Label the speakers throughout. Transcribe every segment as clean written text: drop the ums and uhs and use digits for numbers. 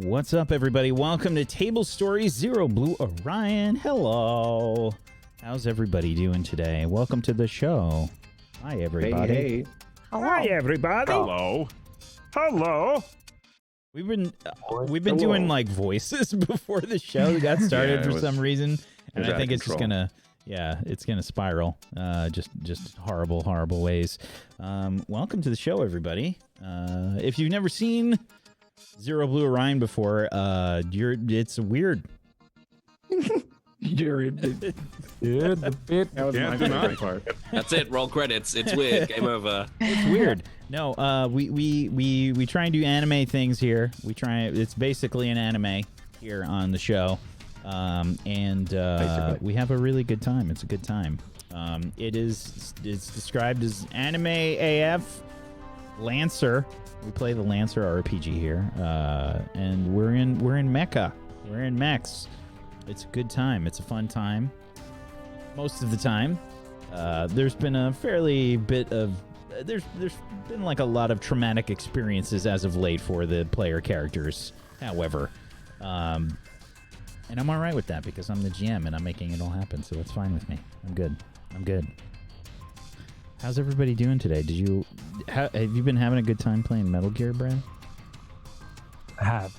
Speaker 1: What's up, everybody? Welcome to Table Stories Zero.Blue.Orion. Hello. How's everybody doing today? Welcome to the show. Hi, everybody.
Speaker 2: Hey.
Speaker 1: Hi, everybody.
Speaker 3: Hello. Hello.
Speaker 1: We've been doing like voices before the show got started for some reason, and I think it's just gonna it's gonna spiral. Just horrible ways. Welcome to the show, everybody. If you've never seen Zero.Blue.Orion before, it's weird.
Speaker 2: You're the bit. That was my favorite part.
Speaker 4: That's it. Roll credits. It's weird. Game over.
Speaker 1: It's weird. No, we try and do anime things here. It's basically an anime here on the show, and we have a really good time. It's a good time. It's described as anime AF Lancer. We play the Lancer RPG here, and we're in mecha. We're in mechs. It's a good time. It's a fun time. Most of the time, there's been a fairly bit of there's been like a lot of traumatic experiences as of late for the player characters. However, and I'm all right with that because I'm the GM and I'm making it all happen, so it's fine with me. I'm good. How's everybody doing today? Have you been having a good time playing Metal Gear, Brad?
Speaker 3: I have.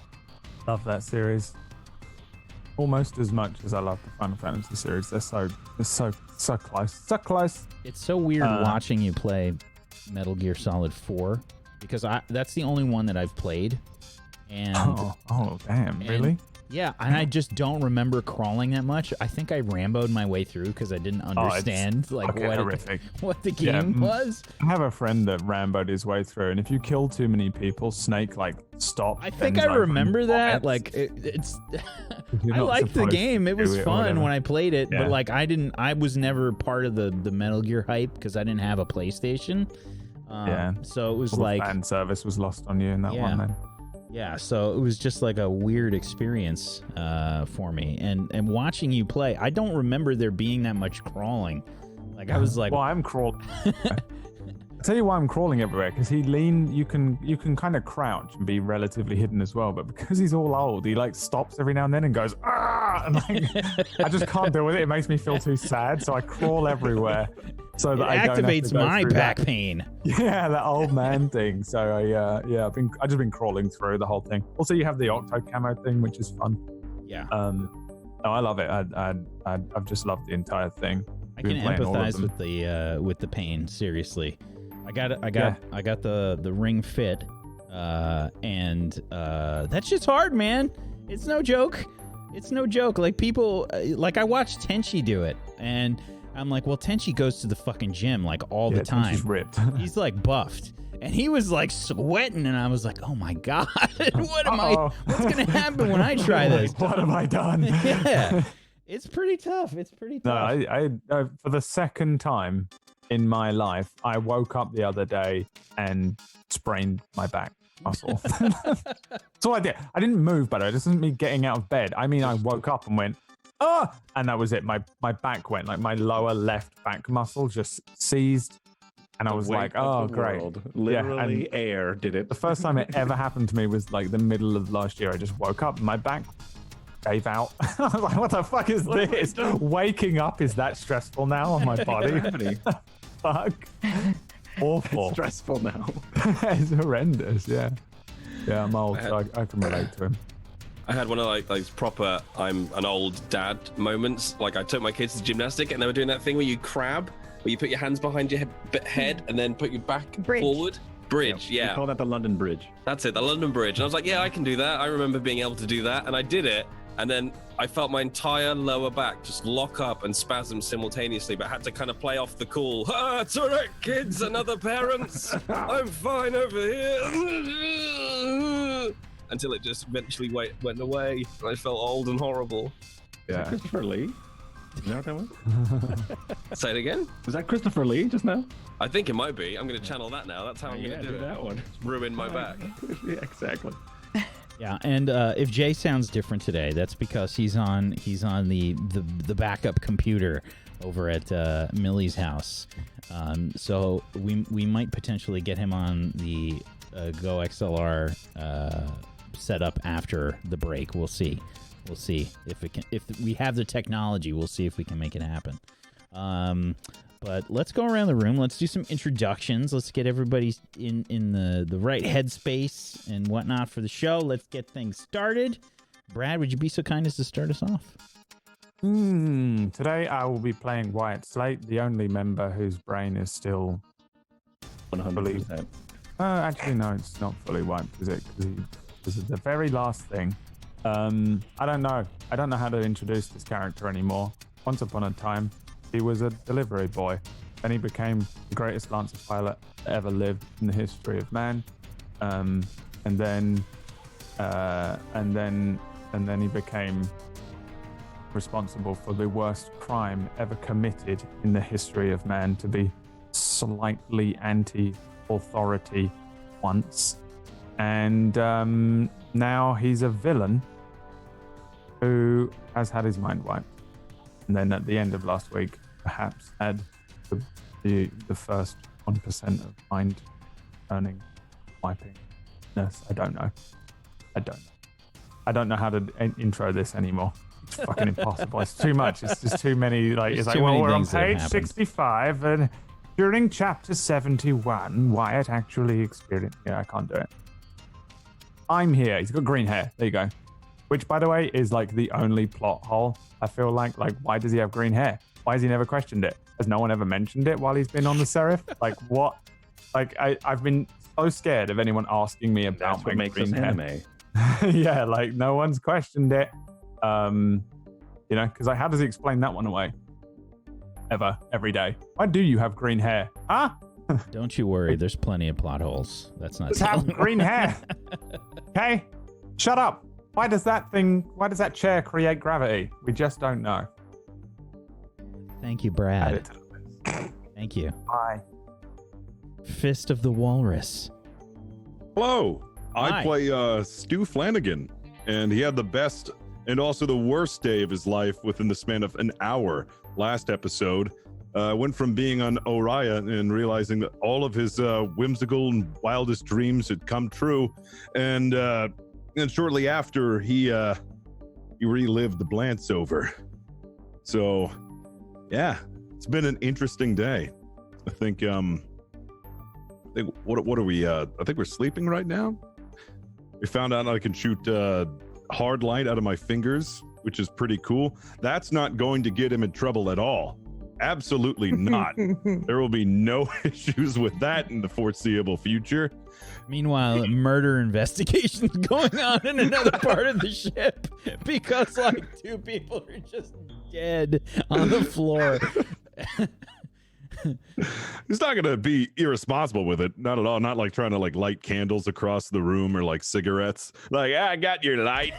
Speaker 3: Love that series. Almost as much as I love the Final Fantasy series. They're so close. So close.
Speaker 1: It's so weird watching you play Metal Gear Solid 4 because that's the only one that I've played. And
Speaker 3: oh damn, really?
Speaker 1: Yeah, and I just don't remember crawling that much. I think I Rambo'd my way through because I didn't understand what the game was.
Speaker 3: I have a friend that Rambo'd his way through, and if you kill too many people, Snake stops.
Speaker 1: I think I remember that. Like it's, I liked the game. It was fun when I played it, but like I was never part of the Metal Gear hype because I didn't have a PlayStation. So it was like
Speaker 3: fan service was lost on you in that one then.
Speaker 1: Yeah, so it was just like a weird experience for me. And watching you play, I don't remember there being that much crawling. Like I was like,
Speaker 3: well, I'm crawling. I'll tell you why I'm crawling everywhere, because you can kind of crouch and be relatively hidden as well, but because he's all old, he like stops every now and then and goes, ah, and like I just can't deal with it. It makes me feel too sad, so I crawl everywhere. So that
Speaker 1: it activates my back pain.
Speaker 3: Yeah, that old man thing. So I've just been crawling through the whole thing. Also, you have the octo camo thing, which is fun.
Speaker 1: Yeah.
Speaker 3: No, I love it. I've just loved the entire thing.
Speaker 1: I can empathize with the pain. Seriously, I got the Ring Fit, and that shit's hard, man. It's no joke. Like people, like I watched Tenchi do it, and I'm like, well, Tenchi goes to the fucking gym like all the time.
Speaker 3: He's ripped.
Speaker 1: He's like buffed, and he was like sweating, and I was like, oh my god, what's gonna happen when I try this?
Speaker 3: What have I done?
Speaker 1: Yeah, it's pretty tough.
Speaker 3: No, I for the second time in my life, I woke up the other day and sprained my back muscle. That's all I did. I didn't move, but it isn't me getting out of bed. I mean, I woke up and went, oh, and that was it. My back went, like my lower left back muscle just seized, and I was like, oh great.
Speaker 2: Literally air did it.
Speaker 3: The first time it ever happened to me was like the middle of last year. I just woke up and my back gave out. I was like, what the fuck is this? Waking up is that stressful now on my body? Fuck. Awful.
Speaker 2: It's stressful now.
Speaker 3: It's horrendous. Yeah, I'm old, so I can relate to him.
Speaker 4: I had one of like proper I'm an old dad moments. Like I took my kids to gymnastic and they were doing that thing where you crab, where you put your hands behind your head and then put your back forward. Bridge, yeah.
Speaker 2: We call that the London Bridge.
Speaker 4: That's it, the London Bridge. And I was like, yeah, I can do that. I remember being able to do that, and I did it. And then I felt my entire lower back just lock up and spasm simultaneously, but I had to kind of play off the cool. Ah, it's all right, kids and other parents. I'm fine over here. Until it just eventually went away. I felt old and horrible.
Speaker 2: Yeah. Christopher Lee? You know what that was?
Speaker 4: Say it again?
Speaker 2: Was that Christopher Lee just now?
Speaker 4: I think it might be. I'm going to channel that now. That's how I'm going to do it.
Speaker 2: That one.
Speaker 4: Ruin my back.
Speaker 2: Yeah, exactly.
Speaker 1: Yeah, and if Jay sounds different today, that's because he's on the backup computer over at Millie's house. So we might potentially get him on the Go XLR set up after the break. We'll see. We'll see if it can. If we have the technology, we'll see if we can make it happen. But let's go around the room. Let's do some introductions. Let's get everybody in the right headspace and whatnot for the show. Let's get things started. Brad, would you be so kind as to start us off?
Speaker 3: Today I will be playing Wyatt Slate, the only member whose brain is still
Speaker 2: 100%.
Speaker 3: Actually, no, it's not fully wiped, is it? Because this is the very last thing. I don't know. I don't know how to introduce this character anymore. Once upon a time, he was a delivery boy. Then he became the greatest Lancer pilot that ever lived in the history of man. And then he became responsible for the worst crime ever committed in the history of man, to be slightly anti-authority once. And now he's a villain who has had his mind wiped. And then at the end of last week, perhaps had the first 1% of mind turning, wipingness. I don't know. I don't know how to intro this anymore. It's fucking impossible. It's too much. It's just too many. It's like, well, we're on page 65, and during chapter 71, Wyatt actually experienced. Yeah, I can't do it. I'm here. He's got green hair. There you go. Which, by the way, is like the only plot hole. I feel like why does he have green hair? Why has he never questioned it? Has no one ever mentioned it while he's been on the Seraph? Like what? Like I've been so scared of anyone asking me about
Speaker 2: That's what makes us anime.
Speaker 3: Yeah, like no one's questioned it. Because how does he explain that one away? Every day. Why do you have green hair? Huh?
Speaker 1: Don't you worry. There's plenty of plot holes. That's not.
Speaker 3: Just have green hair. Okay, shut up. Why does that chair create gravity? We just don't know.
Speaker 1: Thank you, Brad. Thank you.
Speaker 3: Bye.
Speaker 1: Fist of the Walrus.
Speaker 5: Hello.
Speaker 1: Hi.
Speaker 5: I play Stu Flanagan, and he had the best and also the worst day of his life within the span of an hour. Last episode, went from being on Orion and realizing that all of his whimsical and wildest dreams had come true, and shortly after he relived the Blance over. So, yeah, it's been an interesting day. I think what are we? I think we're sleeping right now. We found out I can shoot hard light out of my fingers, which is pretty cool. That's not going to get him in trouble at all. Absolutely not. There will be no issues with that in the foreseeable future.
Speaker 1: Meanwhile, a murder investigation is going on in another part of the ship because two people are just dead on the floor.
Speaker 5: He's not going to be irresponsible with it. Not at all. Not like trying to light candles across the room or cigarettes. I got your light.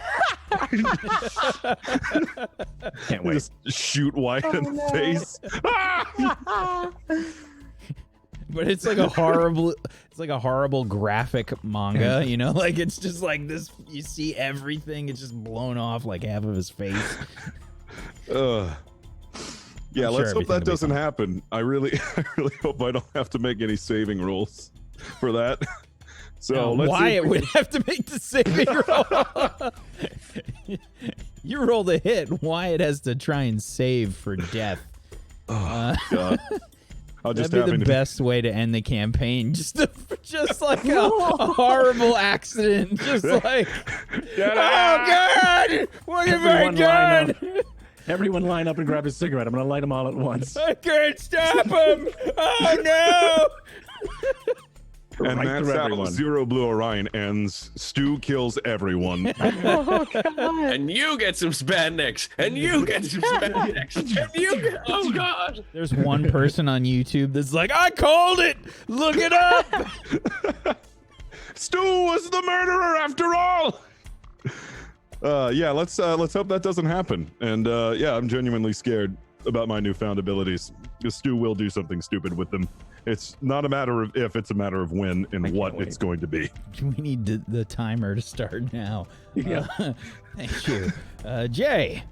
Speaker 2: Can't wait.
Speaker 5: Just shoot White in the face.
Speaker 1: But it's like a horrible graphic manga, it's just like this. You see everything. It's just blown off half of his face.
Speaker 5: Yeah, let's hope that doesn't
Speaker 1: fine.
Speaker 5: happen. I really hope I don't have to make any saving rolls for that. So
Speaker 1: Wyatt would have to make the saving roll. You rolled a hit. Wyatt has to try and save for death.
Speaker 5: Oh, God. I'll just
Speaker 1: that'd be the best way to end the campaign. Just like a horrible accident. Just like, oh God, what have I done?
Speaker 2: Everyone line up and grab a cigarette. I'm going to light them all at once.
Speaker 1: I can't stop him. Oh no.
Speaker 5: And that's how Zero.Blue.Orion ends. Stu kills everyone.
Speaker 4: Oh, God. And you get some spandex. And you get some spandex. And you get... Oh, God.
Speaker 1: There's one person on YouTube that's like, I called it. Look it up.
Speaker 5: Stu was the murderer after all. Yeah, let's hope that doesn't happen. And yeah, I'm genuinely scared about my newfound abilities. Because Stu will do something stupid with them. It's not a matter of if, it's a matter of when and what it's going to be.
Speaker 1: We need the timer to start now.
Speaker 2: Yeah.
Speaker 1: Thank you. Jay.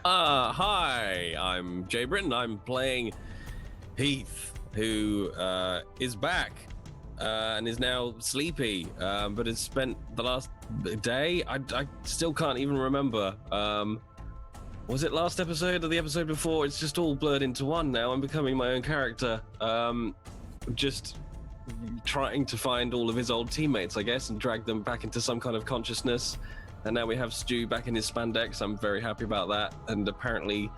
Speaker 4: Hi, I'm Jay Britton. I'm playing Heath, who is back and is now sleepy, but has spent the last day. I still can't even remember. Was it last episode or the episode before? It's just all blurred into one now. I'm becoming my own character. Just trying to find all of his old teammates, I guess, and drag them back into some kind of consciousness. And now we have Stu back in his spandex. I'm very happy about that. And apparently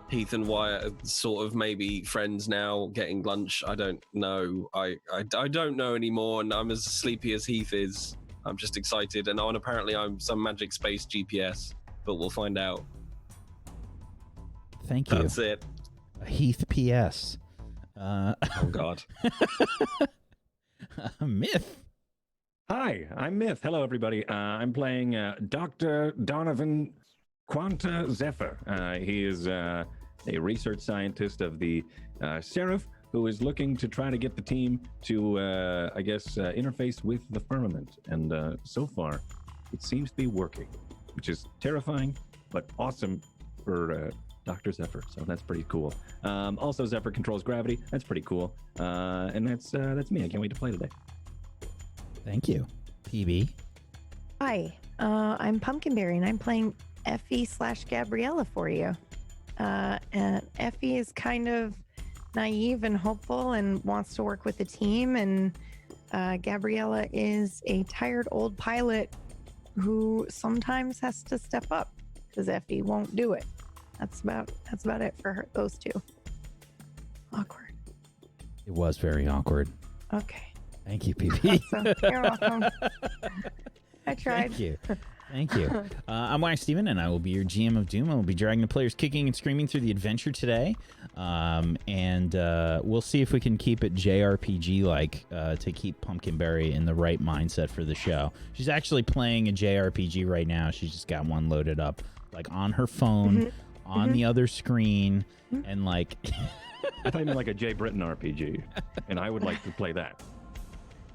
Speaker 4: Heath and Wyatt are sort of maybe friends now, getting lunch. I don't know. I don't know anymore, and I'm as sleepy as Heath is. I'm just excited. And apparently I'm some magic space GPS, but we'll find out.
Speaker 1: Thank you.
Speaker 4: That's it.
Speaker 1: Heath PS.
Speaker 4: Oh, God.
Speaker 1: Myth.
Speaker 2: Hi, I'm Myth. Hello, everybody. I'm playing Dr. Donovan Quanta Zephyr. He is a research scientist of the Seraph, who is looking to try to get the team to, interface with the firmament. And so far, it seems to be working, which is terrifying, but awesome for Dr. Zephyr. So that's pretty cool. Also, Zephyr controls gravity. That's pretty cool. And that's me. I can't wait to play today.
Speaker 1: Thank you. PB.
Speaker 6: Hi, I'm Pumpkinberry, and I'm playing Effie/Gabriella for you. And Effie is kind of naive and hopeful and wants to work with the team, and Gabriella is a tired old pilot who sometimes has to step up because Effie won't do it. That's about it for those two. Awkward.
Speaker 1: It was very awkward.
Speaker 6: Okay.
Speaker 1: Thank you, PB.
Speaker 6: Awesome. You're welcome. I tried.
Speaker 1: Thank you. I'm Wax Steven, and I will be your GM of Doom. I will be dragging the players kicking and screaming through the adventure today. And we'll see if we can keep it JRPG-like to keep Pumpkinberry in the right mindset for the show. She's actually playing a JRPG right now. She's just got one loaded up, like on her phone, on the other screen, and like...
Speaker 2: I thought you meant like a Jay Britton RPG, and I would like to play that.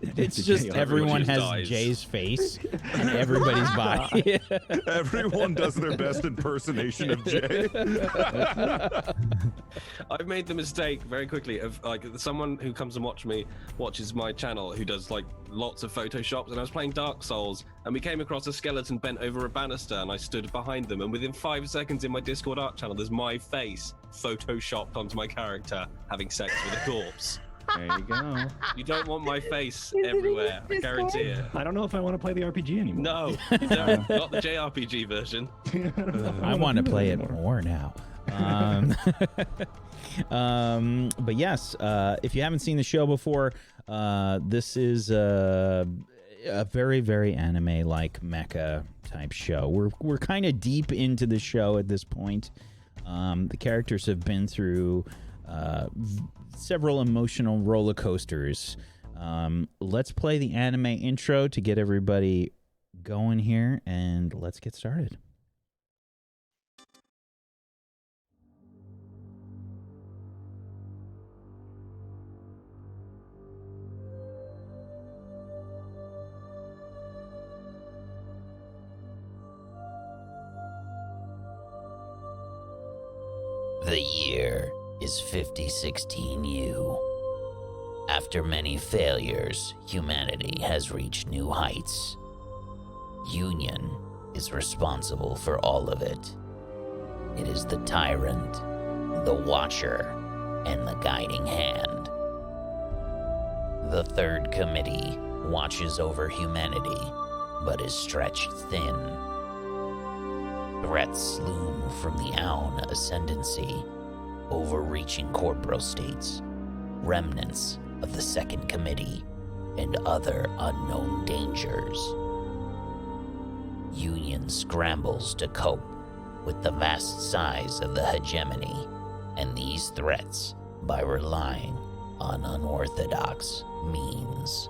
Speaker 1: It's just everyone has
Speaker 4: dies.
Speaker 1: Jay's face and everybody's body.
Speaker 5: Everyone does their best impersonation of Jay.
Speaker 4: I've made the mistake very quickly of like someone who comes and watches my channel who does like lots of photoshops, and I was playing Dark Souls and we came across a skeleton bent over a banister and I stood behind them, and within 5 seconds in my Discord art channel there's my face photoshopped onto my character having sex with a corpse.
Speaker 2: There you go.
Speaker 4: You don't want my face everywhere, I guarantee it.
Speaker 2: I don't know if I want to play the RPG anymore.
Speaker 4: No, you don't. Not the JRPG version.
Speaker 1: I want to play it more now. But yes, if you haven't seen the show before, this is a very, very anime-like mecha type show. We're kind of deep into the show at this point. The characters have been through several emotional roller coasters. Let's play the anime intro to get everybody going here, and let's get started.
Speaker 7: The year is 5016U. After many failures, humanity has reached new heights. Union is responsible for all of it. It is the tyrant, the watcher, and the guiding hand. The Third Committee watches over humanity, but is stretched thin. Threats loom from the Aun ascendancy, overreaching corporal states, remnants of the Second Committee, and other unknown dangers. Union scrambles to cope with the vast size of the hegemony and these threats by relying on unorthodox means.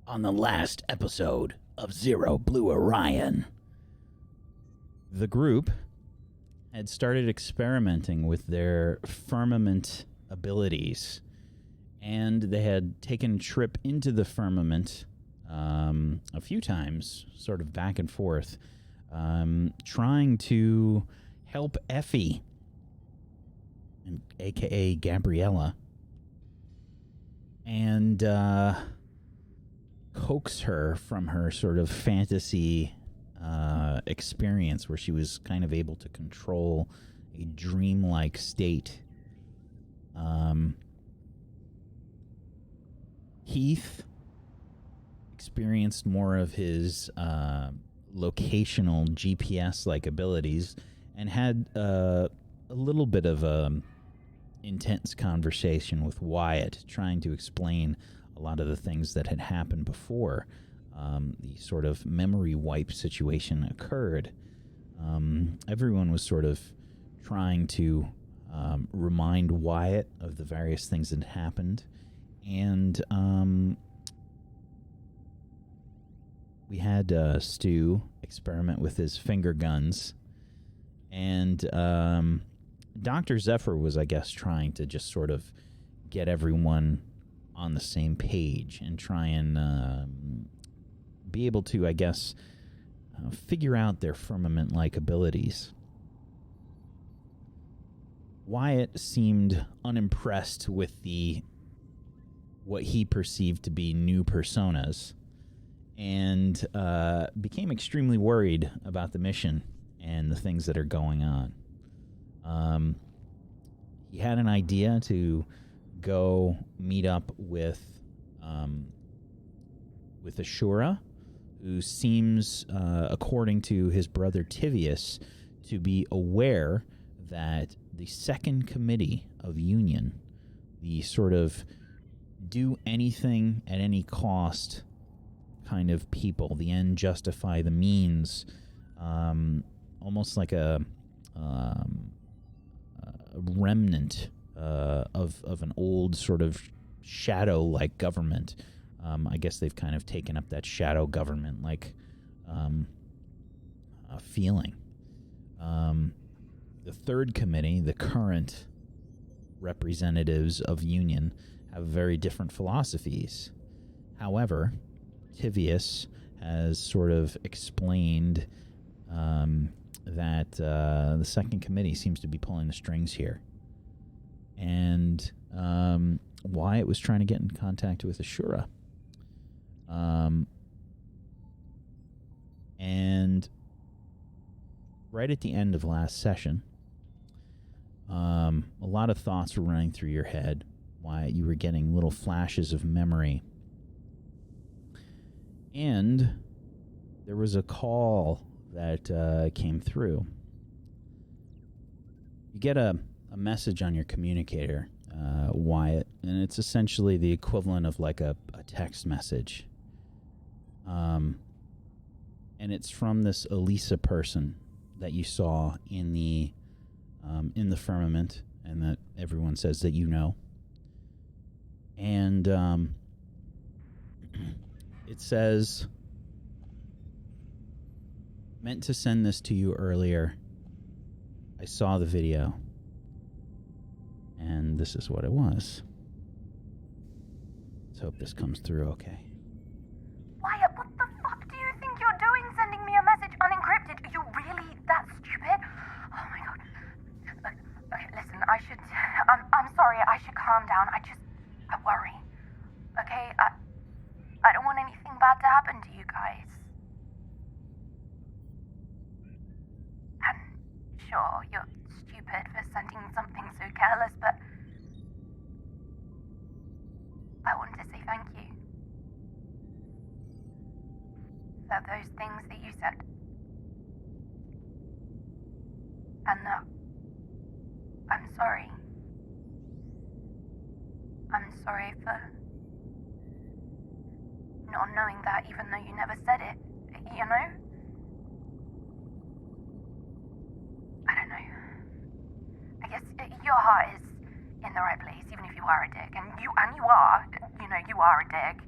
Speaker 1: On the last episode of Zero.Blue.Orion, the group had started experimenting with their firmament abilities, and they had taken a trip into the firmament a few times, sort of back and forth, trying to help Effie, aka Gabriella, and coax her from her sort of fantasy experience where she was kind of able to control a dreamlike state. Heath experienced more of his locational GPS-like abilities and had a little bit of a intense conversation with Wyatt, trying to explain a lot of the things that had happened before the sort of memory wipe situation occurred. Everyone was sort of trying to remind Wyatt of the various things that happened, and we had Stu experiment with his finger guns, and Dr. Zephyr was, I guess, trying to just sort of get everyone on the same page and try and be able to, I guess, figure out their firmament-like abilities. Wyatt seemed unimpressed with what he perceived to be new personas, and became extremely worried about the mission and the things that are going on. He had an idea to go meet up with Ashura, who seems, according to his brother Tivius, to be aware that the second committee of Union, the sort of do anything at any cost kind of people, the end justify the means, almost like a remnant of an old sort of shadow-like government. I guess they've kind of taken up that shadow government-like feeling. The third committee, the current representatives of Union, have very different philosophies. However, Tivius has sort of explained that the second committee seems to be pulling the strings here. And Wyatt was trying to get in contact with Ashura. And right at the end of last session, a lot of thoughts were running through your head. Wyatt, you were getting little flashes of memory. And there was a call that came through. You get a message on your communicator, Wyatt, and it's essentially the equivalent of like a text message. And it's from this Elisa person that you saw in the firmament, and that everyone says that you know. And it says, meant to send this to you earlier. I saw the video. And this is what it was. Let's hope this comes through okay.
Speaker 8: Wyatt, what the fuck do you think you're doing sending me a message unencrypted? Are you really that stupid? Oh my god. Okay, listen, I'm sorry, I should calm down. I worry. Okay, I don't want anything bad to happen to you guys. And sure, you're stupid for sending something so careless, but I wanted to say thank you for those things that you said. And I'm sorry. I'm sorry for not knowing that, even though you never said it, you know? I don't know. I guess your heart is in the right place, even if you are a dick. And you are, you are a dick.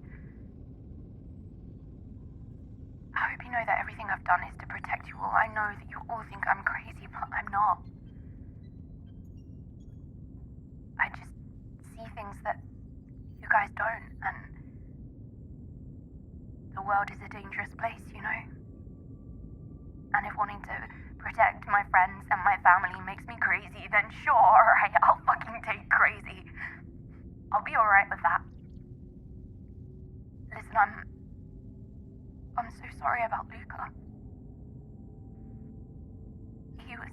Speaker 8: I hope you know that everything I've done is to protect you all. I know that you all think I'm crazy, but I'm not. I just see things that you guys don't, and the world is a dangerous place, you know? And if wanting to protect my friends and my family makes me crazy, then sure, alright, I'll fucking take crazy. I'll be alright with that. Listen, I'm so sorry about Luca. He was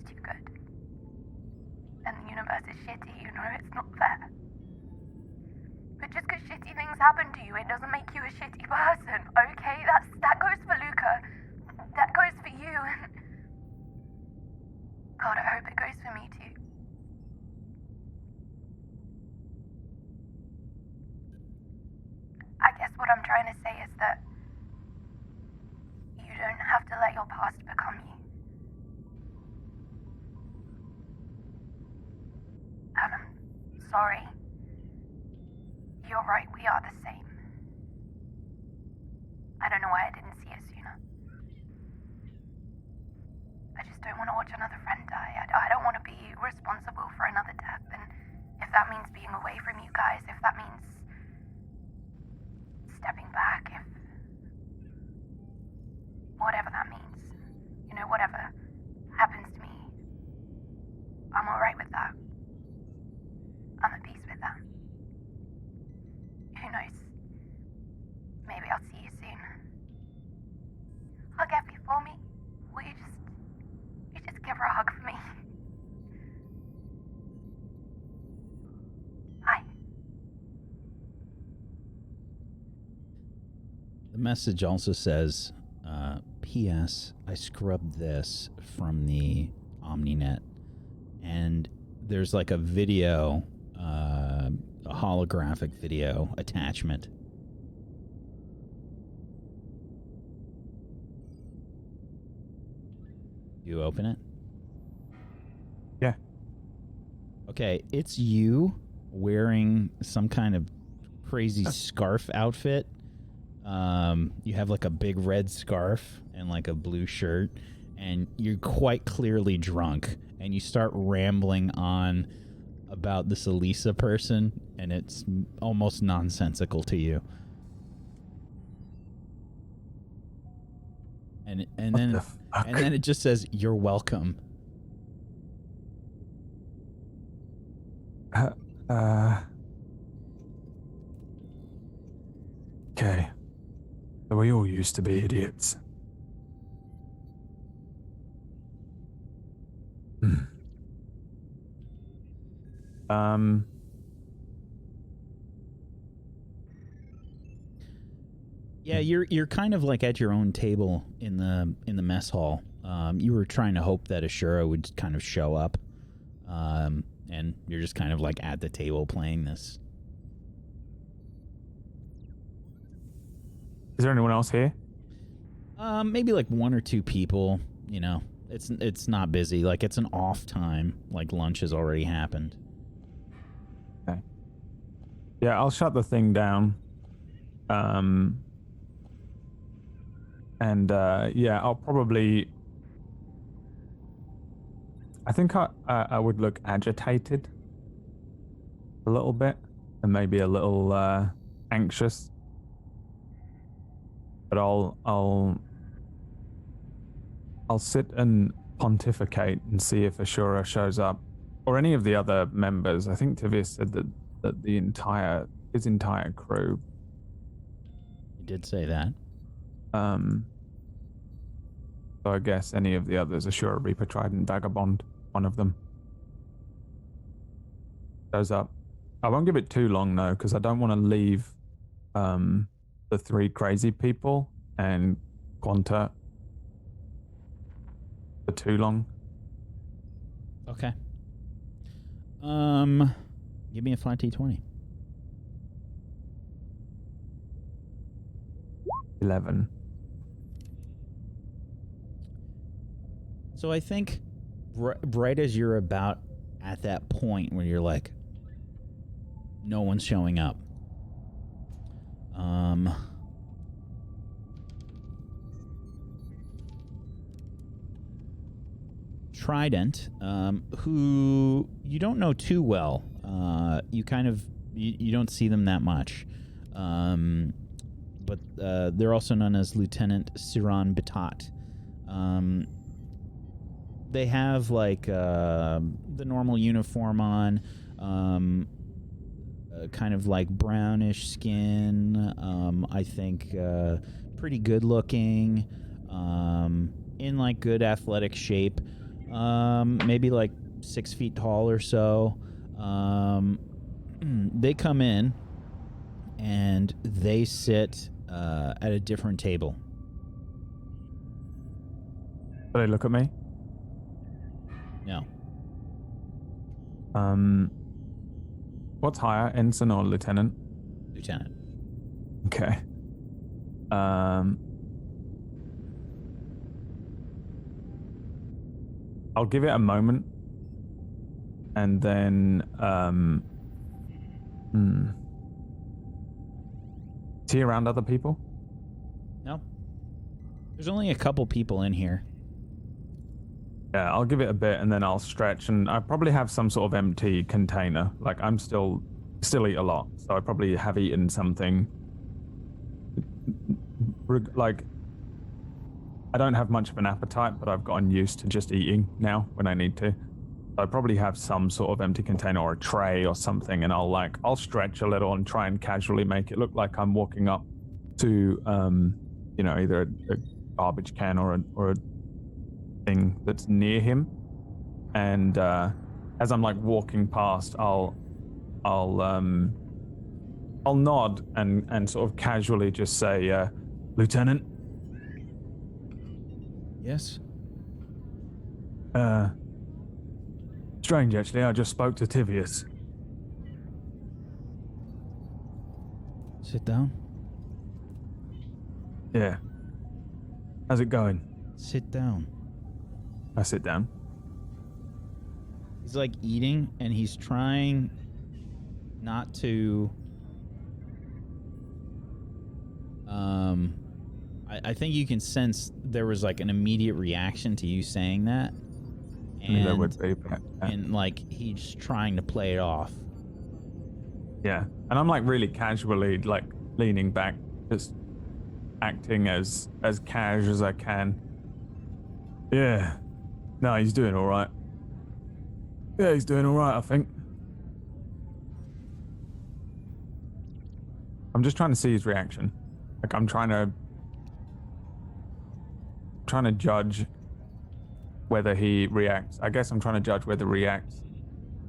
Speaker 8: too good. And the universe is shitty, you know, it's not fair. But just because shitty things happen to you, it doesn't make you a shitty person, okay? That goes for Luca. That goes for you. God, I hope it goes for me too. I guess what I'm trying to say is that you don't have to let your past become you. And I'm sorry. You're right, we are the same. I don't know why I didn't see it sooner. I just don't want to watch another friend die. I don't want to be responsible for another death. And if that means being away from you guys, if that means stepping back, if whatever that means, you know, whatever happens to me, I'm alright with that. I'm at peace with that. Who knows? Maybe I'll see you soon. Hug Effie for me. Will you just give her a hug for me? Hi.
Speaker 1: The message also says, P.S. I scrubbed this from the OmniNet, and there's like a video, a holographic video attachment. You open it?
Speaker 3: Yeah.
Speaker 1: Okay, it's you wearing some kind of crazy scarf outfit. You have like a big red scarf and like a blue shirt, and you're quite clearly drunk, and you start rambling on about this Elisa person, and it's almost nonsensical to you. And then it just says, "You're welcome."
Speaker 3: Okay. So we all used to be idiots.
Speaker 1: Yeah, you're kind of like at your own table in the mess hall. You were trying to hope that Ashura would kind of show up, and you're just kind of like at the table playing this.
Speaker 3: Is there anyone else here?
Speaker 1: Maybe like one or two people. You know, it's not busy. Like it's an off time. Like lunch has already happened.
Speaker 3: Okay. Yeah, I'll shut the thing down. Yeah, I'll probably. I think I would look agitated a little bit, and maybe a little anxious. But I'll sit and pontificate and see if Ashura shows up, or any of the other members. I think Tivius said that his entire crew.
Speaker 1: He did say that.
Speaker 3: So I guess any of the others, Ashura, Reaper, Trident, Vagabond, one of them shows up. I won't give it too long though, because I don't want to leave the three crazy people and Quanta for too long.
Speaker 1: Okay. Give me a flat T20.
Speaker 3: 11.
Speaker 1: So I think right as you're about at that point where you're like, no one's showing up. Trident, who you don't know too but you don't see them that much. But but they're also known as Lieutenant Siran Batat. They have like the normal uniform on, kind of like brownish skin. I think pretty good looking, in like good athletic shape. Maybe like 6 feet tall or so. They come in and they sit at a different table.
Speaker 3: Do they look at me?
Speaker 1: No.
Speaker 3: What's higher, ensign or lieutenant?
Speaker 1: Lieutenant.
Speaker 3: Okay. I'll give it a moment, and then is he around other people?
Speaker 1: No. There's only a couple people in here.
Speaker 3: Yeah, I'll give it a bit, and then I'll stretch, and I probably have some sort of empty container. Like, I'm still eat a lot, so I probably have eaten something. Like, I don't have much of an appetite, but I've gotten used to just eating now when I need to. I probably have some sort of empty container or a tray or something, and I'll stretch a little and try and casually make it look like I'm walking up to, either a garbage can or a thing that's near him. And as I'm like walking past, I'll nod and sort of casually just say, Lieutenant.
Speaker 1: Yes.
Speaker 3: Strange, actually. I just spoke to Tivius.
Speaker 1: Sit down.
Speaker 3: Yeah. How's it going?
Speaker 1: Sit down.
Speaker 3: I sit down.
Speaker 1: He's like eating, and he's trying not to. I think you can sense there was like an immediate reaction to you saying that. And,
Speaker 3: there would be, but,
Speaker 1: and like he's trying to play it off.
Speaker 3: Yeah, and I'm like really casually like leaning back, just acting as cash as I can. Yeah, no, he's doing all right. Yeah, he's doing all right, I think. I'm just trying to see his reaction. Like I'm trying to judge whether he reacts. I guess I'm trying to judge whether he reacts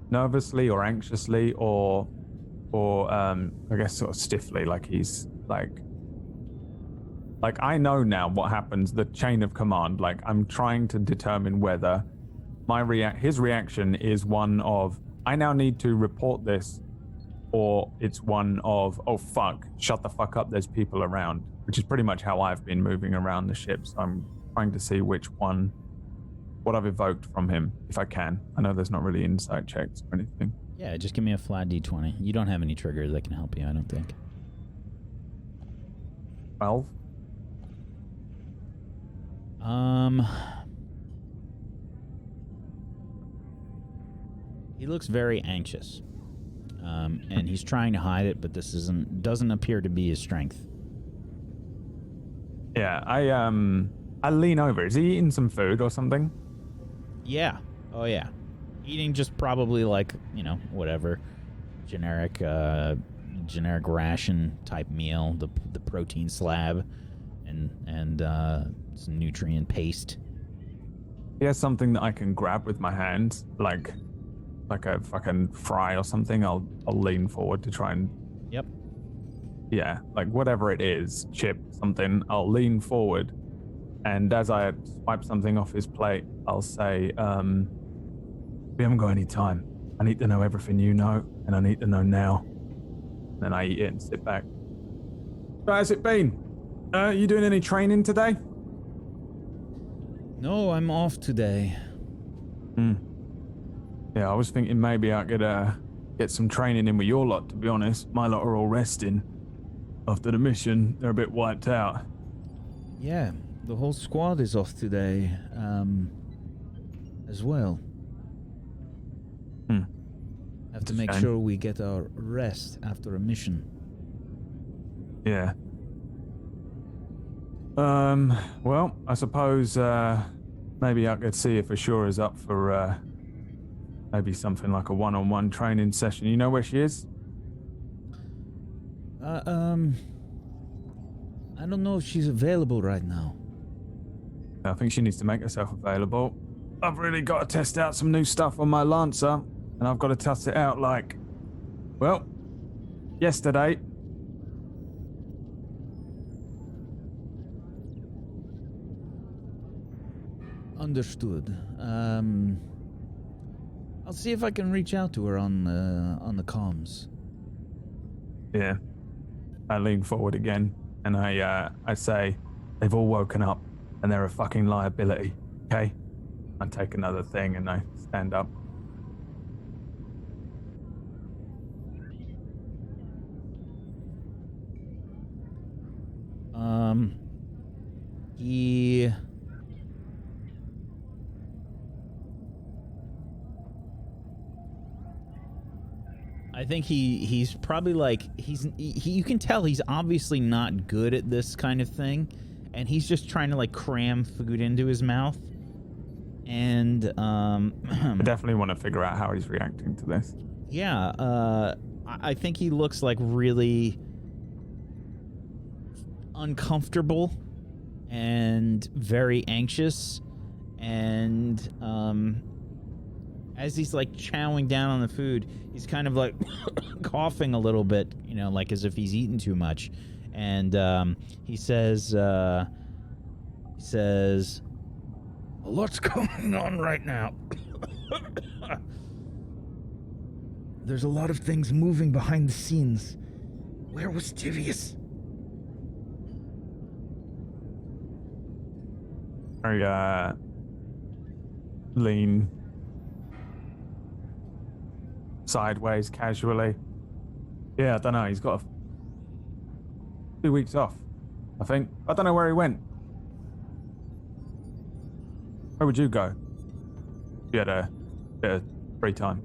Speaker 3: nervously or anxiously or I guess sort of stiffly, like he's like I know now what happens, the chain of command. Like I'm trying to determine whether his reaction is one of I now need to report this, or it's one of oh fuck, shut the fuck up, there's people around, which is pretty much how I've been moving around the ship. So I'm trying to see what I've evoked from him, if I can. I know there's not really insight checks or anything.
Speaker 1: Yeah, just give me a flat d20. You don't have any triggers that can help you, I don't think.
Speaker 3: 12?
Speaker 1: He looks very anxious. And he's trying to hide it, but this doesn't appear to be his strength.
Speaker 3: Yeah, I lean over. Is he eating some food or something?
Speaker 1: Yeah. Oh, yeah. Eating just probably like, whatever. Generic ration type meal. The protein slab and some nutrient paste.
Speaker 3: He has something that I can grab with my hands, like a fucking fry or something. I'll lean forward to try and...
Speaker 1: Yep.
Speaker 3: Yeah, like whatever it is, chip, something, I'll lean forward, and as I swipe something off his plate, I'll say, we haven't got any time. I need to know everything you know, and I need to know now. Then I eat it and sit back. So how's it been? You doing any training today?
Speaker 1: No, I'm off today.
Speaker 3: Yeah, I was thinking maybe I could get some training in with your lot, to be honest. My lot are all resting. After the mission, they're a bit wiped out.
Speaker 1: Yeah, the whole squad is off today, as well. Have to make sure we get our rest after a mission.
Speaker 3: Yeah. Well, I suppose maybe I could see if Ashura is up for maybe something like a one-on-one training session. You know where she is?
Speaker 1: I don't know if she's available right now.
Speaker 3: I think she needs to make herself available. I've really got to test out some new stuff on my Lancer, and I've got to test it out like, well, yesterday.
Speaker 1: Understood. I'll see if I can reach out to her on the comms.
Speaker 3: Yeah. I lean forward again, and I say, they've all woken up, and they're a fucking liability, okay? I take another thing, and I stand up.
Speaker 1: I think he's probably like you can tell he's obviously not good at this kind of thing, and he's just trying to like cram food into his mouth. And
Speaker 3: I definitely want to figure out how he's reacting to this.
Speaker 1: Yeah, I think he looks like really uncomfortable and very anxious, and as he's like chowing down on the food, he's kind of like coughing a little bit, you know, like as if he's eaten too much. And he says, a lot's going on right now. There's a lot of things moving behind the scenes. Where was Tivius?
Speaker 3: I lean sideways casually. Yeah, I don't know. He's got a 2 weeks off, I think. I don't know where he went. Where would you go? You had a bit of free time.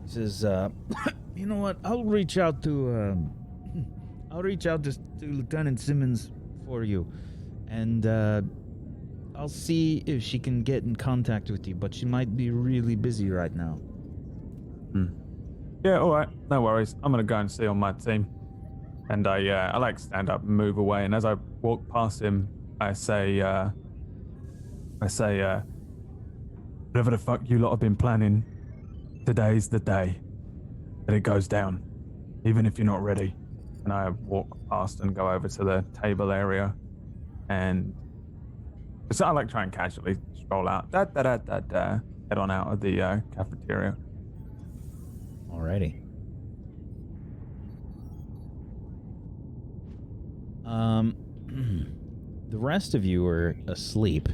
Speaker 1: He says, you know what? I'll reach out to Lieutenant Simmons for you, and I'll see if she can get in contact with you, but she might be really busy right now.
Speaker 3: Yeah, all right. No worries. I'm gonna go and see on my team. And I like stand up and move away. And as I walk past him, I say, whatever the fuck you lot have been planning, today's the day that it goes down, even if you're not ready. And I walk past and go over to the table area, and so I like try and casually stroll out, head on out of the cafeteria.
Speaker 1: Alrighty. The rest of you are asleep.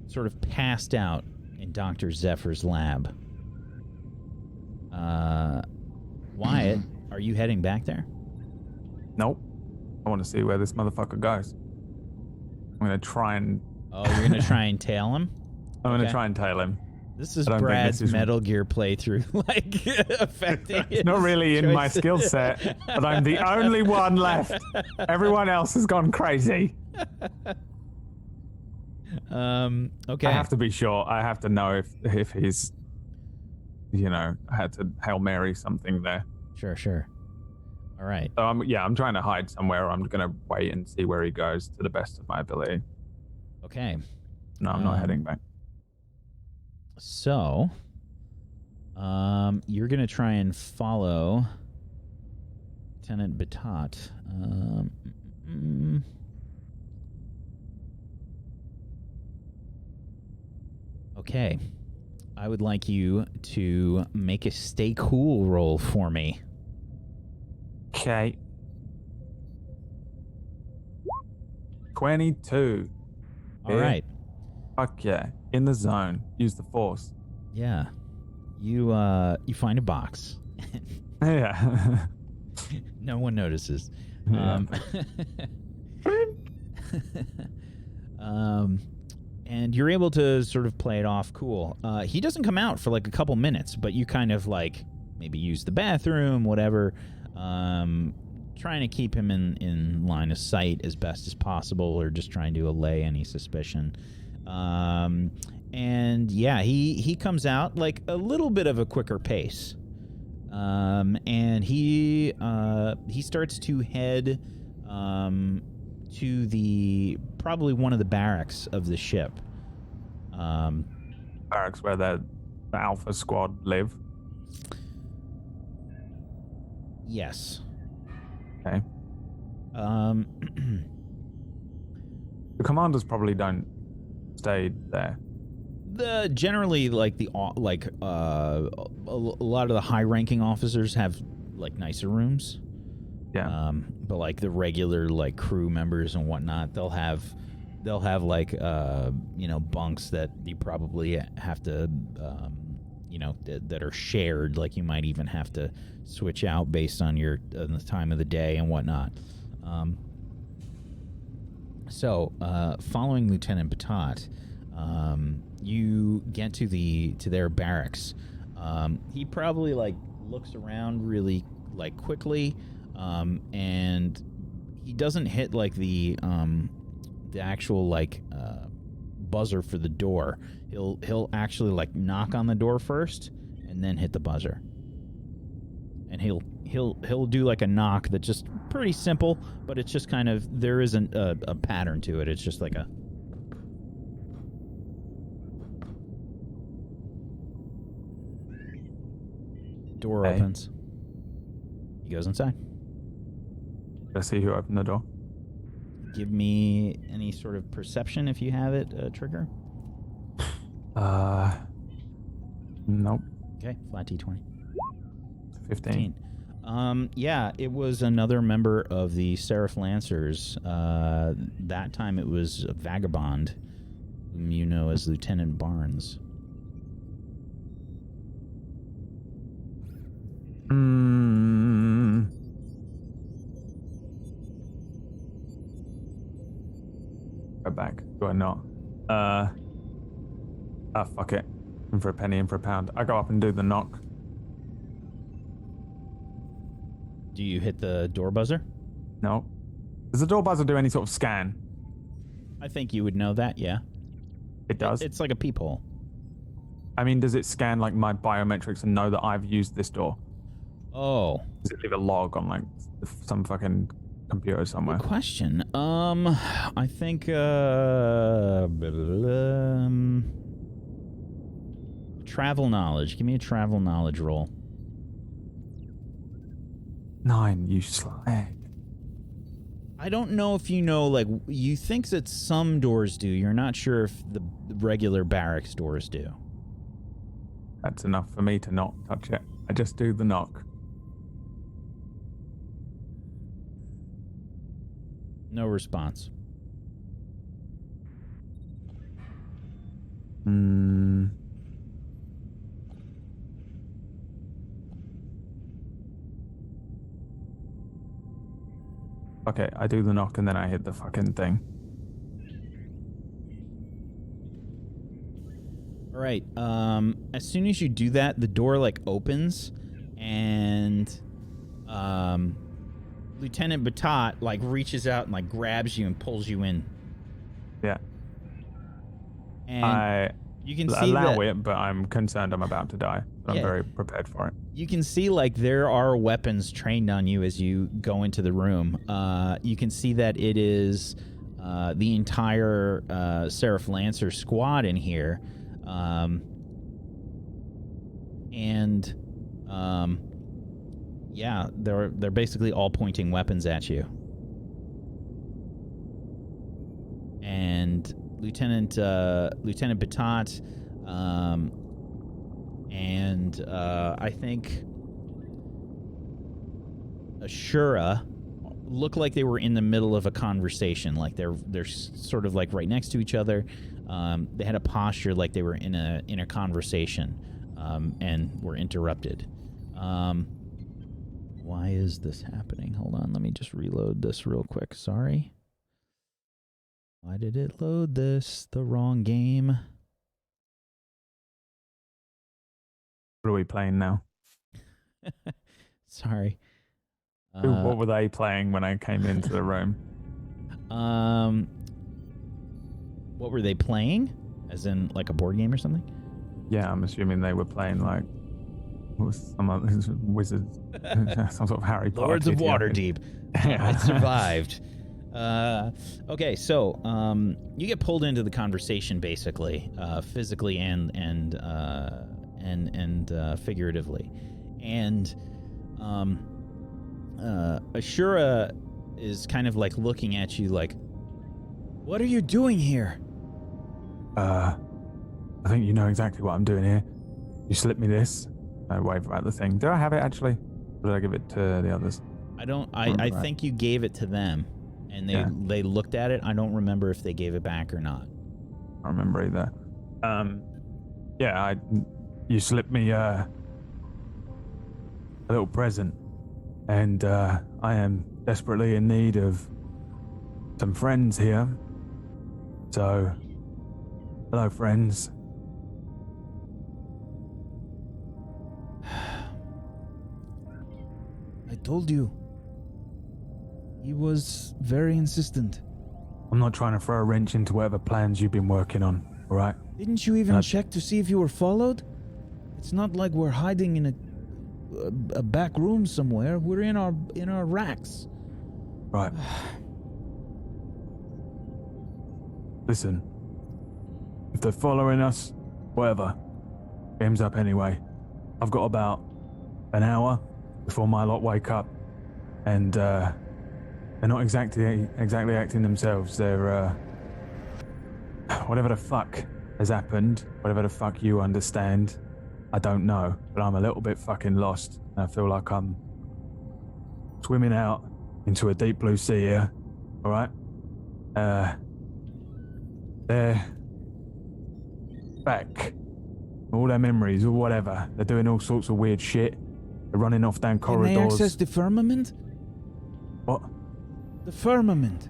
Speaker 1: Sort of passed out in Dr. Zephyr's lab. Wyatt, are you heading back there?
Speaker 3: Nope. I want to see where this motherfucker goes. I'm going to try and...
Speaker 1: Oh, you're going to try and tail him?
Speaker 3: I'm going to try and tail him.
Speaker 1: This is Brad's Metal Gear playthrough, like, affecting
Speaker 3: It's not really in my skill set, but I'm the only one left. Everyone else has gone crazy.
Speaker 1: Okay.
Speaker 3: I have to be sure. I have to know if he's, you know, I had to Hail Mary something there.
Speaker 1: Sure. All right.
Speaker 3: So I'm trying to hide somewhere. I'm going to wait and see where he goes to the best of my ability.
Speaker 1: Okay.
Speaker 3: No, I'm not heading back.
Speaker 1: So, you're going to try and follow Lieutenant Batat. Okay. I would like you to make a stay cool roll for me.
Speaker 3: Okay. 22.
Speaker 1: All right.
Speaker 3: Fuck yeah. In the zone. Use the force.
Speaker 1: Yeah. You find a box.
Speaker 3: Yeah.
Speaker 1: No one notices.
Speaker 3: Yeah.
Speaker 1: And you're able to sort of play it off cool. He doesn't come out for like a couple minutes, but you kind of like maybe use the bathroom, whatever, trying to keep him in line of sight as best as possible, or just trying to allay any suspicion. And yeah, he comes out like a little bit of a quicker pace. And he starts to head to the probably one of the barracks of the ship.
Speaker 3: Barracks where the Alpha Squad live.
Speaker 1: Yes.
Speaker 3: Okay. The commanders probably don't stay there.
Speaker 1: Generally, like a lot of the high-ranking officers have like nicer rooms.
Speaker 3: Yeah.
Speaker 1: But like the regular like crew members and whatnot, they'll have like bunks that you probably have to that are shared. Like you might even have to switch out based on the time of the day and whatnot. So following Lieutenant Batat, you get to their barracks. He probably like looks around really like quickly, and he doesn't hit like the actual like buzzer for the door. He'll actually like knock on the door first and then hit the buzzer. And he'll do like a knock that's just pretty simple, but it's just kind of, there isn't a pattern to it. It's just like a door opens. He goes inside.
Speaker 3: Let's see who opened the door.
Speaker 1: Give me any sort of perception if you have it, Trigger.
Speaker 3: Nope.
Speaker 1: Okay, flat D20.
Speaker 3: 15.
Speaker 1: Yeah, it was another member of the Seraph Lancers. That time it was a vagabond, whom you know as Lieutenant Barnes.
Speaker 3: Go back. Do I not? Fuck it. In for a penny, in for a pound. I go up and do the knock.
Speaker 1: Do you hit the door buzzer?
Speaker 3: No. Does the door buzzer do any sort of scan?
Speaker 1: I think you would know that, yeah.
Speaker 3: It does?
Speaker 1: It's like a peephole.
Speaker 3: I mean, does it scan like my biometrics and know that I've used this door?
Speaker 1: Oh.
Speaker 3: Does it leave a log on like some fucking computer somewhere?
Speaker 1: Good question. I think travel knowledge. Give me a travel knowledge roll.
Speaker 3: 9, you slag.
Speaker 1: I don't know if you know, like, you think that some doors do. You're not sure if the regular barracks doors do.
Speaker 3: That's enough for me to not touch it. I just do the knock.
Speaker 1: No response.
Speaker 3: Okay, I do the knock and then I hit the fucking thing.
Speaker 1: All right. As soon as you do that, the door like opens, and Lieutenant Batat like reaches out and like grabs you and pulls you in.
Speaker 3: Yeah.
Speaker 1: And you can see
Speaker 3: allow
Speaker 1: that,
Speaker 3: it, but I'm concerned I'm about to die. I'm
Speaker 1: Yeah.
Speaker 3: very prepared for it.
Speaker 1: You can see like there are weapons trained on you as you go into the room. You can see that it is the entire Seraph Lancer squad in here. Yeah, they're basically all pointing weapons at you. And Lieutenant Batat, and I think Ashura look like they were in the middle of a conversation. Like they're sort of like right next to each other. They had a posture like they were in a conversation, and were interrupted. Why is this happening? Hold on, let me just reload this real quick. Sorry. Why did it load this? The wrong game.
Speaker 3: What are we playing now?
Speaker 1: Sorry.
Speaker 3: What were they playing when I came into the room?
Speaker 1: What were they playing? As in, like a board game or something?
Speaker 3: Yeah, I'm assuming they were playing like some other wizards, some sort of Harry Potter.
Speaker 1: Lords of
Speaker 3: GTA.
Speaker 1: Waterdeep. I survived. Okay, so you get pulled into the conversation basically, physically and figuratively, and Ashura is kind of like looking at you like, "What are you doing here?"
Speaker 3: I think you know exactly what I'm doing here. You slipped me this. I wave at the thing. Did I have it actually? Or did I give it to the others?
Speaker 1: I think you gave it to them, and they looked at it. I don't remember if they gave it back or not.
Speaker 3: I don't remember either. You slipped me a little present, and I am desperately in need of some friends here. So, hello, friends.
Speaker 1: I told you. He was very insistent.
Speaker 3: I'm not trying to throw a wrench into whatever plans you've been working on, all right?
Speaker 1: Didn't you even check to see if you were followed? It's not like we're hiding in a back room somewhere. We're in our racks.
Speaker 3: Right. Listen, if they're following us, whatever. Game's up anyway. I've got about an hour before my lot wake up, and they're not exactly acting themselves. They're whatever the fuck has happened, whatever the fuck you understand, I don't know, but I'm a little bit fucking lost. I feel like I'm swimming out into a deep blue sea here. All right. They're back. All their memories or whatever. They're doing all sorts of weird shit. They're running off down corridors.
Speaker 1: Can they access the firmament?
Speaker 3: What?
Speaker 1: The firmament.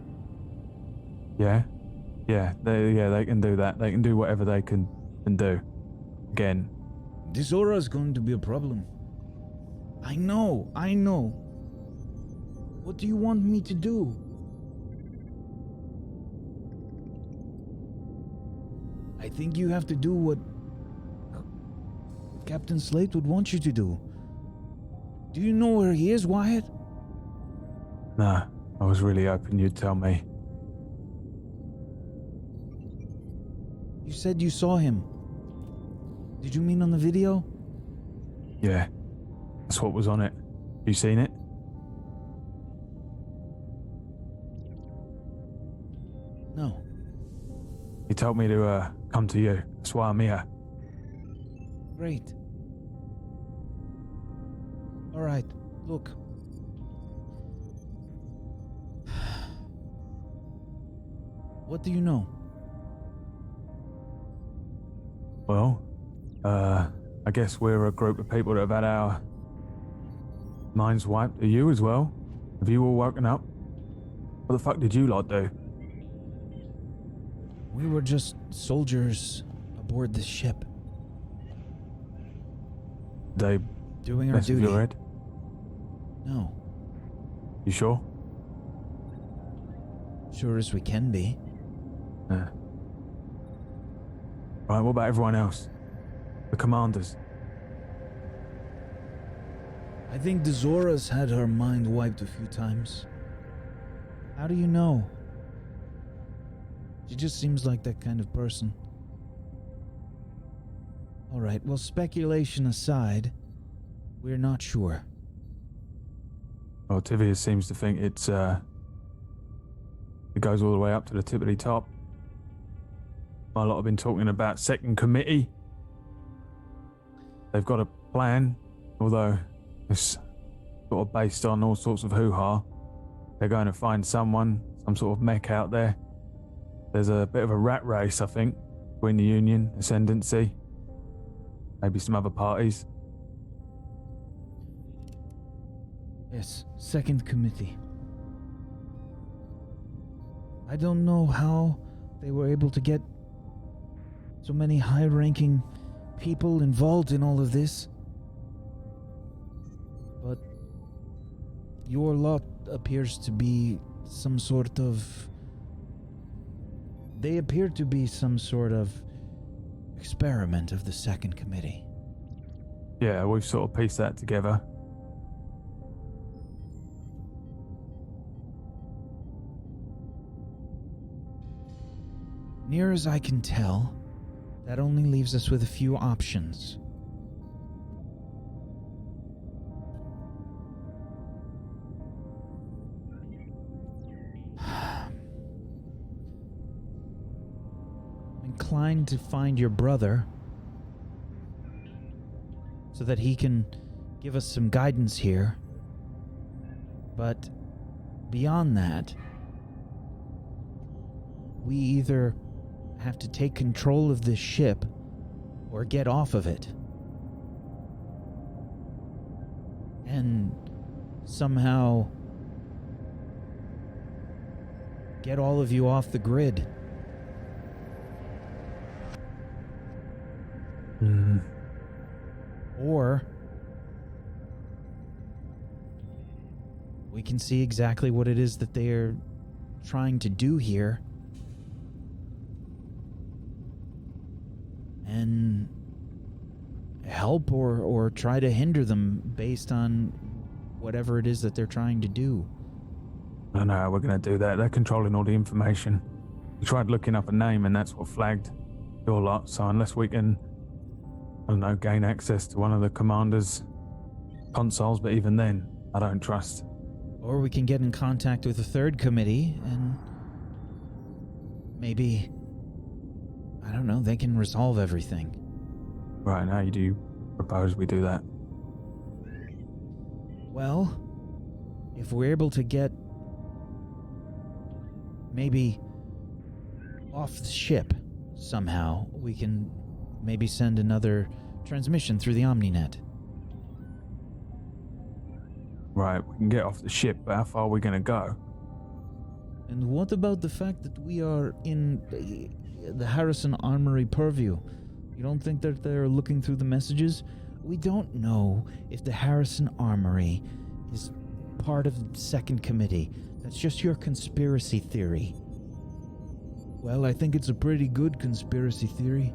Speaker 3: Yeah. They can do that. They can do whatever they can do. Again.
Speaker 1: This aura is going to be a problem. I know. What do you want me to do? I think you have to do what Captain Slate would want you to do. Do you know where he is, Wyatt?
Speaker 3: Nah, I was really hoping you'd tell me.
Speaker 1: You said you saw him. Did you mean on the video?
Speaker 3: Yeah, that's what was on it. You seen it?
Speaker 1: No.
Speaker 3: He told me to come to you. That's why I'm here.
Speaker 1: Great. All right, look. What do you know?
Speaker 3: Well, I guess we're a group of people that have had our minds wiped. Are you as well? Have you all woken up? What the fuck did you lot do?
Speaker 1: We were just soldiers aboard this ship.
Speaker 3: They
Speaker 1: doing our
Speaker 3: mess with
Speaker 1: duty.
Speaker 3: your head?
Speaker 1: No.
Speaker 3: You sure?
Speaker 1: Sure as we can be.
Speaker 3: Yeah. Right, what about everyone else? The commanders?
Speaker 1: I think the Zora's had her mind wiped a few times. How do you know? She just seems like that kind of person. Alright, well, speculation aside, we're not sure.
Speaker 3: Well, Tivius seems to think it goes all the way up to the tippity top. My lot have been talking about second committee. They've got a plan, although it's sort of based on all sorts of hoo-ha. They're going to find someone, some sort of mech out there. There's a bit of a rat race, I think, between the Union, Ascendancy, maybe some other parties.
Speaker 1: Yes, second committee. I don't know how they were able to get so many high-ranking people involved in all of this. But your lot appears to be some sort of... They appear to be some sort of experiment of the second committee.
Speaker 3: Yeah, we've sort of pieced that together.
Speaker 1: Near as I can tell, that only leaves us with a few options. I'm inclined to find your brother so that he can give us some guidance here. But beyond that, we either have to take control of this ship or get off of it and somehow get all of you off the grid. Or we can see exactly what it is that they are trying to do here and help or try to hinder them based on whatever it is that they're trying to do.
Speaker 3: I don't know how we're going to do that. They're controlling all the information. We tried looking up a name and that's what flagged your lot. So unless we can, I don't know, gain access to one of the commander's consoles, but even then, I don't trust.
Speaker 1: Or we can get in contact with the third committee and maybe, I don't know, they can resolve everything.
Speaker 3: Right, how do you propose we do that?
Speaker 1: Well, if we're able to get maybe off the ship somehow, we can maybe send another transmission through the OmniNet.
Speaker 3: Right, we can get off the ship, but how far are we going to go?
Speaker 1: And what about the fact that we are in the Harrison Armory purview? You don't think that they're looking through the messages? We don't know if the Harrison Armory is part of the second committee. That's just your conspiracy theory. Well, I think it's a pretty good conspiracy theory.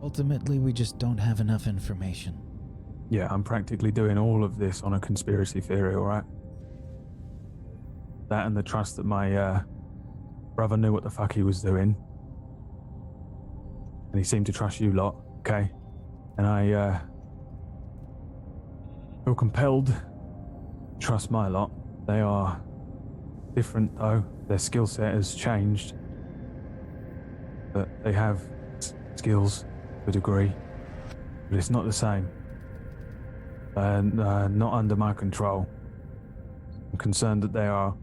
Speaker 1: Ultimately, we just don't have enough information.
Speaker 3: Yeah, I'm practically doing all of this on a conspiracy theory, alright? That and the trust that my brother knew what the fuck he was doing. And he seemed to trust you lot, okay? And I feel compelled to trust my lot. They are different though. Their skill set has changed. But they have skills to a degree. But it's not the same. And not under my control. I'm concerned that they are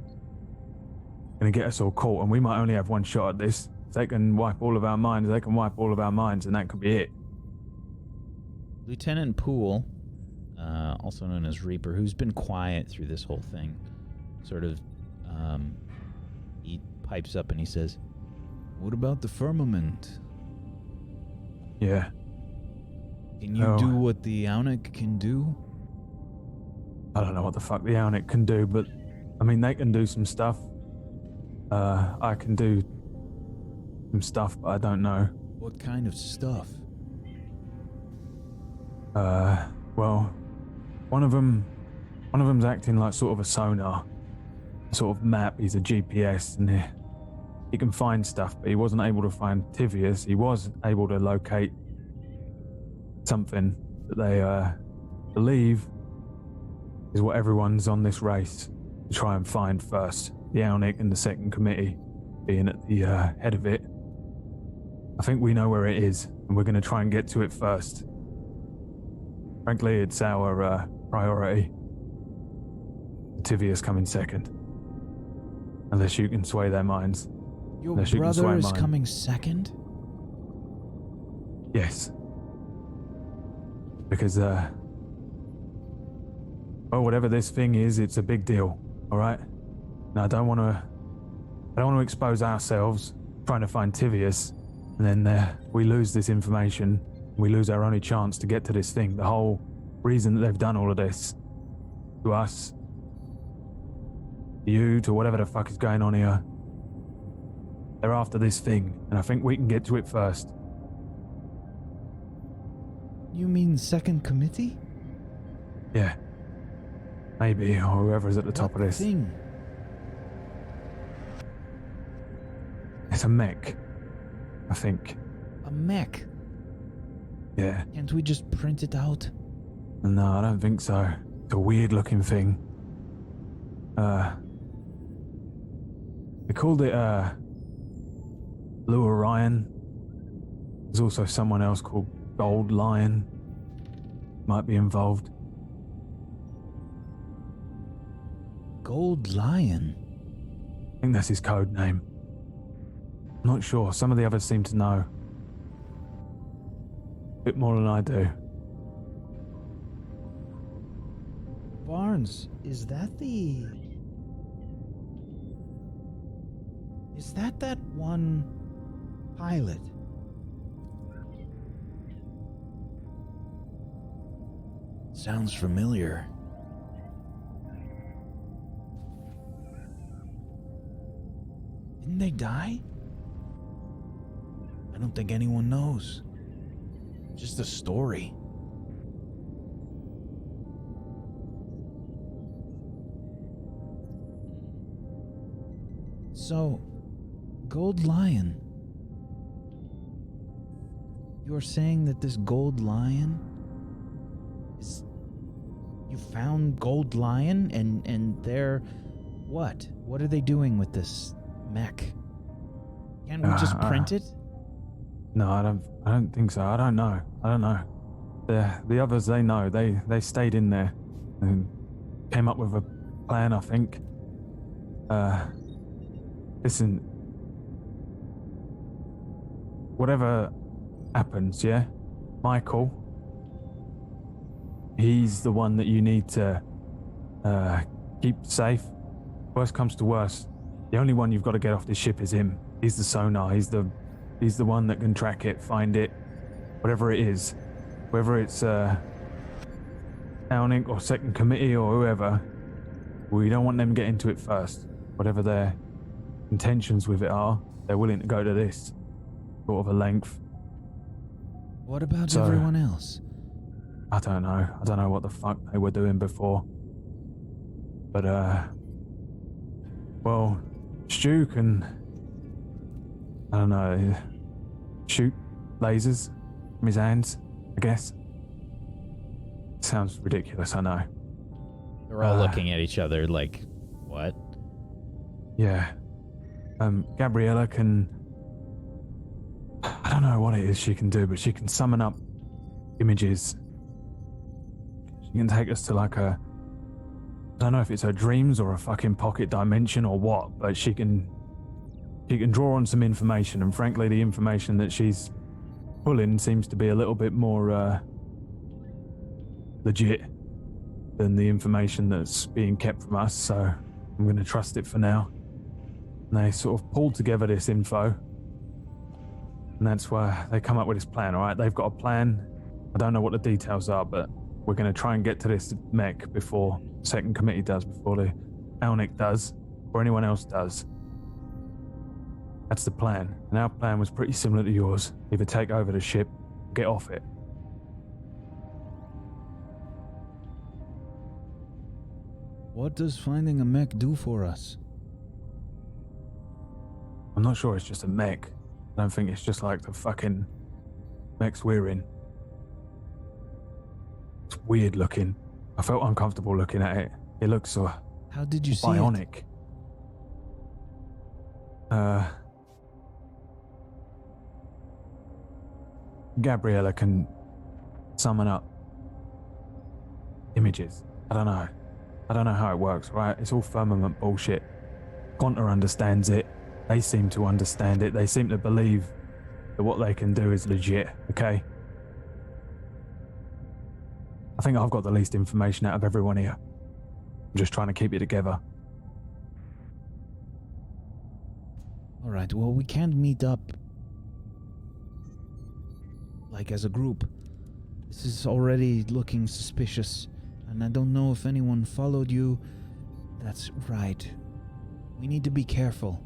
Speaker 3: going to get us all caught, and we might only have one shot at this. If they can wipe all of our minds, they can wipe all of our minds, and that could be it.
Speaker 1: Lieutenant Poole, also known as Reaper, who's been quiet through this whole thing, sort of, he pipes up and he says, "What about the firmament?
Speaker 3: Yeah.
Speaker 1: Can you do what the Aunic can do?"
Speaker 3: I don't know what the fuck the Aunic can do, but I mean, they can do some stuff. I can do some stuff, but I don't know.
Speaker 1: What kind of stuff?
Speaker 3: Well, one of them's acting like sort of a sonar, sort of map. He's a GPS, and he can find stuff, but he wasn't able to find Tivius. He was able to locate something that they believe is what everyone's on this race to try and find first. The Aunic and the second committee being at the head of it. I think we know where it is, and we're going to try and get to it first. Frankly, it's our priority. Tivius coming second. Unless you can sway their minds.
Speaker 1: Your brother is coming second?
Speaker 3: Yes. Because, well, Well, whatever this thing is, it's a big deal, all right? And I don't want to expose ourselves trying to find Tivius, and then we lose this information. We lose our only chance to get to this thing. The whole reason that they've done all of this to us, to you, to whatever the fuck is going on here. They're after this thing, and I think we can get to it first.
Speaker 1: You mean second committee?
Speaker 3: Yeah. Maybe, or whoever's at the top of this.
Speaker 1: Thing?
Speaker 3: It's a mech, I think.
Speaker 1: A mech?
Speaker 3: Yeah.
Speaker 1: Can't we just print it out?
Speaker 3: No, I don't think so. It's a weird looking thing. They called it, Blue.Orion. There's also someone else called Gold Lion. Might be involved.
Speaker 1: Gold Lion?
Speaker 3: I think that's his code name. Not sure. Some of the others seem to know. A bit more than I do.
Speaker 1: Barnes, is that that one pilot? Sounds familiar. Didn't they die? I don't think anyone knows. Just a story. So, Gold Lion. You're saying that this Gold Lion is... You found Gold Lion and they're... What? What are they doing with this mech? Can't we just print it?
Speaker 3: No, I don't think so. I don't know. The others, they know. They stayed in there and came up with a plan, I think. Listen, whatever happens, yeah? Michael, he's the one that you need to keep safe. Worst comes to worst, the only one you've got to get off this ship is him. He's the sonar. He's the one that can track it, find it, whatever it is. Whether it's Downing or Second Committee or whoever, we don't want them getting to it first. Whatever their intentions with it are, they're willing to go to this sort of a length.
Speaker 1: What about everyone else?
Speaker 3: I don't know. I don't know what the fuck they were doing before. But, well, Stu can, I don't know, shoot lasers from his hands, I guess. Sounds ridiculous, I know.
Speaker 1: They're all looking at each other like, what?
Speaker 3: Yeah. Gabriella can... I don't know what it is she can do, but she can summon up images. She can take us to like a... I don't know if it's her dreams or a fucking pocket dimension or what, but she can draw on some information, and frankly the information that she's pulling seems to be a little bit more legit than the information that's being kept from us, so I'm going to trust it for now. And they sort of pulled together this info, and that's why they come up with this plan, alright? They've got a plan. I don't know what the details are, but we're going to try and get to this mech before the Second Committee does, before the Alnic does, or anyone else does. That's the plan. And our plan was pretty similar to yours. Either take over the ship, or get off it.
Speaker 1: What does finding a mech do for us?
Speaker 3: I'm not sure it's just a mech. I don't think it's just like the fucking mechs we're in. It's weird looking. I felt uncomfortable looking at it. It looks so...
Speaker 1: How did you see
Speaker 3: bionic. Gabriella can summon up images. I don't know how it works, right? It's all firmament bullshit. Quanta understands it. They seem to understand it. They seem to believe that what they can do is legit, okay? I think I've got the least information out of everyone here. I'm just trying to keep you together.
Speaker 1: All right, well, we can't meet up like as a group. This is already looking suspicious, and I don't know if anyone followed you. That's right. We need to be careful.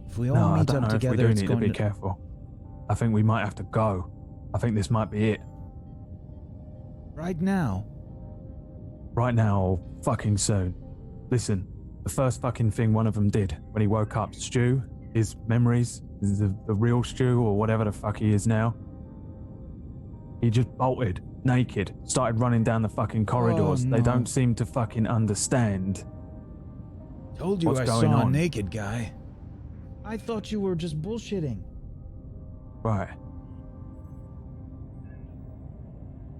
Speaker 1: If we all meet up together,
Speaker 3: we do
Speaker 1: it's
Speaker 3: need to
Speaker 1: going
Speaker 3: be careful. I think we might have to go. I think this might be it.
Speaker 1: Right now.
Speaker 3: Right now or fucking soon. Listen, the first fucking thing one of them did when he woke up, Stu, his memories, the real Stu or whatever the fuck he is now, he just bolted, naked, started running down the fucking corridors.
Speaker 1: Oh, no.
Speaker 3: They don't seem to fucking understand.
Speaker 1: Told you
Speaker 3: what's
Speaker 1: I
Speaker 3: going
Speaker 1: saw a
Speaker 3: on.
Speaker 1: naked guy. I thought you were just bullshitting.
Speaker 3: Right.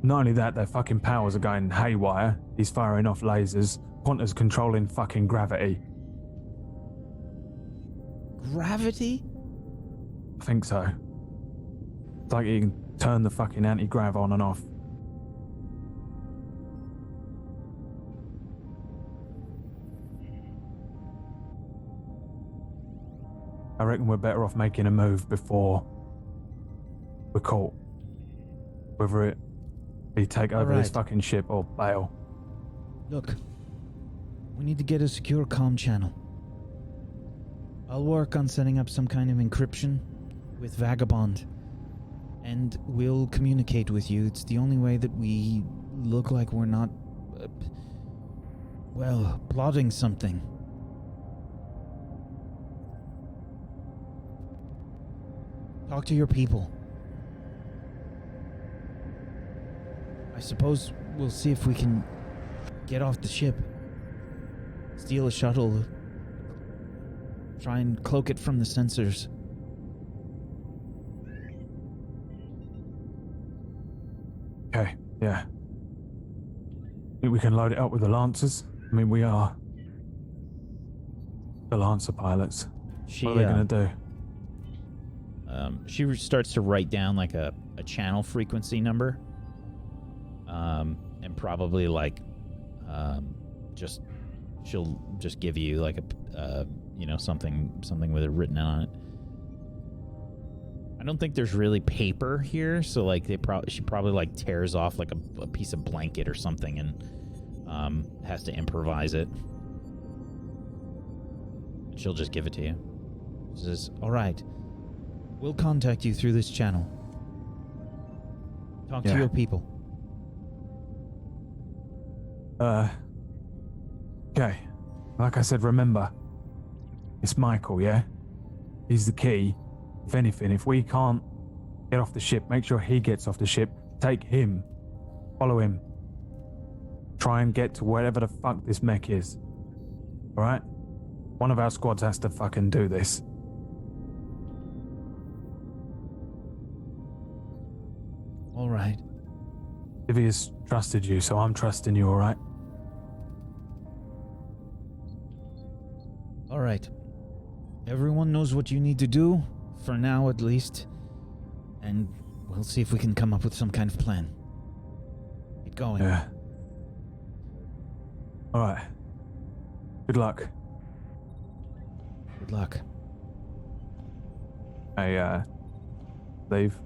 Speaker 3: Not only that, their fucking powers are going haywire. He's firing off lasers. Quanta's controlling fucking gravity.
Speaker 1: Gravity?
Speaker 3: I think so. It's like he can turn the fucking anti-grav on and off. I reckon we're better off making a move before we're caught. Whether it be take over this fucking ship or bail.
Speaker 1: Look, we need to get a secure comm channel. I'll work on setting up some kind of encryption with Vagabond, and we'll communicate with you. It's the only way that we look like we're not, plotting something. Talk to your people. I suppose we'll see if we can get off the ship. Steal a shuttle. Try and cloak it from the sensors.
Speaker 3: Okay, yeah. Think we can load it up with the Lancers? I mean, we are the Lancer pilots. What are they going to do?
Speaker 1: She starts to write down like a channel frequency number. And probably like, she'll just give you like a, something with it written on it. I don't think there's really paper here, so like she probably like tears off like a piece of blanket or something and has to improvise it. She'll just give it to you. She says, "All right, we'll contact you through this channel. Talk to your people."
Speaker 3: Okay. Like I said, remember, it's Michael, yeah? He's the key. If anything, if we can't get off the ship, make sure he gets off the ship. Take him. Follow him. Try and get to wherever the fuck this mech is. Alright? One of our squads has to fucking do this.
Speaker 1: All right.
Speaker 3: Ivy has trusted you, so I'm trusting you, alright?
Speaker 1: All right. Everyone knows what you need to do, for now at least. And we'll see if we can come up with some kind of plan. Get going.
Speaker 3: Yeah. Alright. Good luck.
Speaker 1: Good luck.
Speaker 3: I, leave.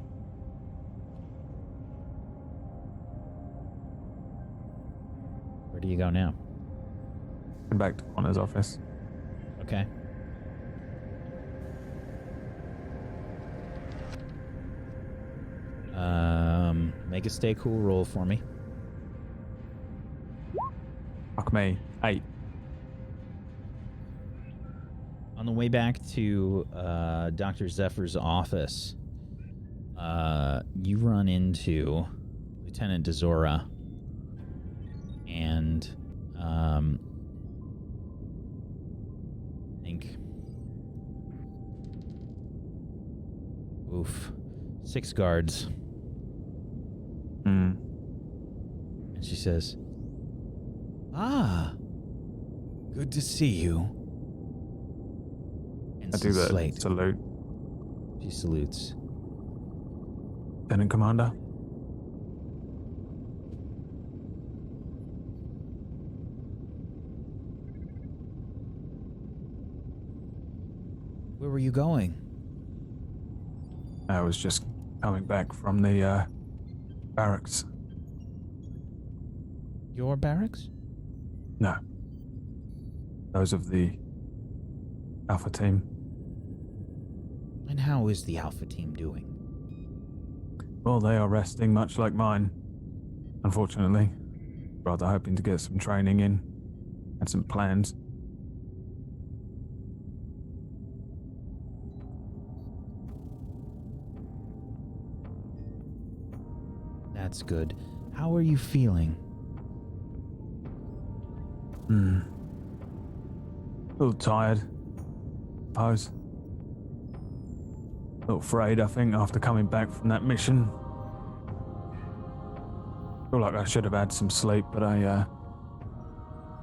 Speaker 1: Where do you go now?
Speaker 3: Back to Connor's office.
Speaker 1: Okay. Make a stay cool roll for me.
Speaker 3: Fuck me. 8.
Speaker 1: On the way back to Dr. Zephyr's office, you run into Lieutenant Dezora and oof, 6 guards. And she says, good to see you.
Speaker 3: I do the
Speaker 1: Slate.
Speaker 3: salute.
Speaker 1: She salutes.
Speaker 3: Lieutenant Commander.
Speaker 1: Where were you going?
Speaker 3: I was just coming back from the barracks.
Speaker 1: Your barracks?
Speaker 3: No. Those of the Alpha team.
Speaker 1: And how is the Alpha team doing?
Speaker 3: Well, they are resting much like mine. Unfortunately. Rather hoping to get some training in. And some plans.
Speaker 1: That's good. How are you feeling?
Speaker 3: A little tired. Suppose. A little afraid, I think, after coming back from that mission. Feel like I should have had some sleep, but I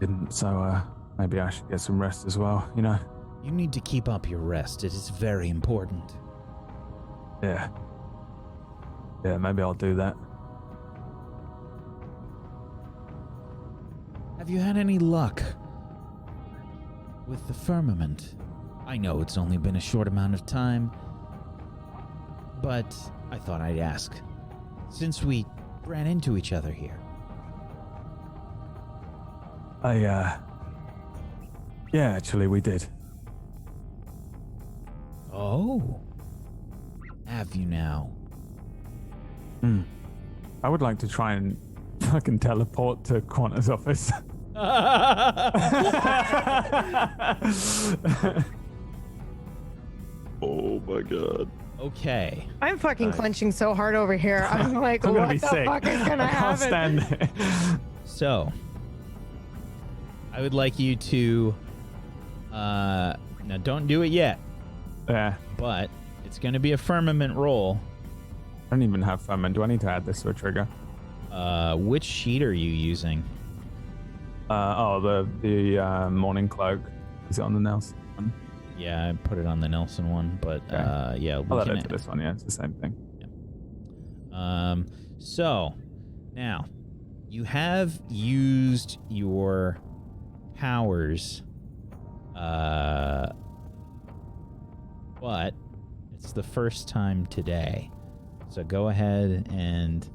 Speaker 3: didn't, so maybe I should get some rest as well, you know?
Speaker 1: You need to keep up your rest. It is very important.
Speaker 3: Yeah. Yeah, maybe I'll do that.
Speaker 1: Have you had any luck with the firmament? I know it's only been a short amount of time, but I thought I'd ask, since we ran into each other here.
Speaker 3: Yeah, actually, we did.
Speaker 1: Oh. Have you now?
Speaker 3: I would like to try and fucking teleport to Quanta's office.
Speaker 5: Oh my god.
Speaker 1: Okay.
Speaker 6: I'm fucking clenching so hard over here. I'm like,
Speaker 3: I'm gonna
Speaker 6: what
Speaker 3: be
Speaker 6: the
Speaker 3: sick.
Speaker 6: fuck is gonna
Speaker 3: I can't
Speaker 6: happen?
Speaker 3: stand it.
Speaker 1: So, I would like you to, now don't do it yet,
Speaker 3: Yeah.
Speaker 1: but it's going to be a firmament roll.
Speaker 3: I don't even have firmament. Do I need to add this to a trigger?
Speaker 1: Which sheet are you using?
Speaker 3: The morning cloak. Is it on the Nelson one?
Speaker 1: Yeah, I put it on the Nelson one, but
Speaker 3: Okay.
Speaker 1: yeah,
Speaker 3: I'll add it to this one. Yeah, it's the same thing.
Speaker 1: So now you have used your powers, but it's the first time today. So go ahead and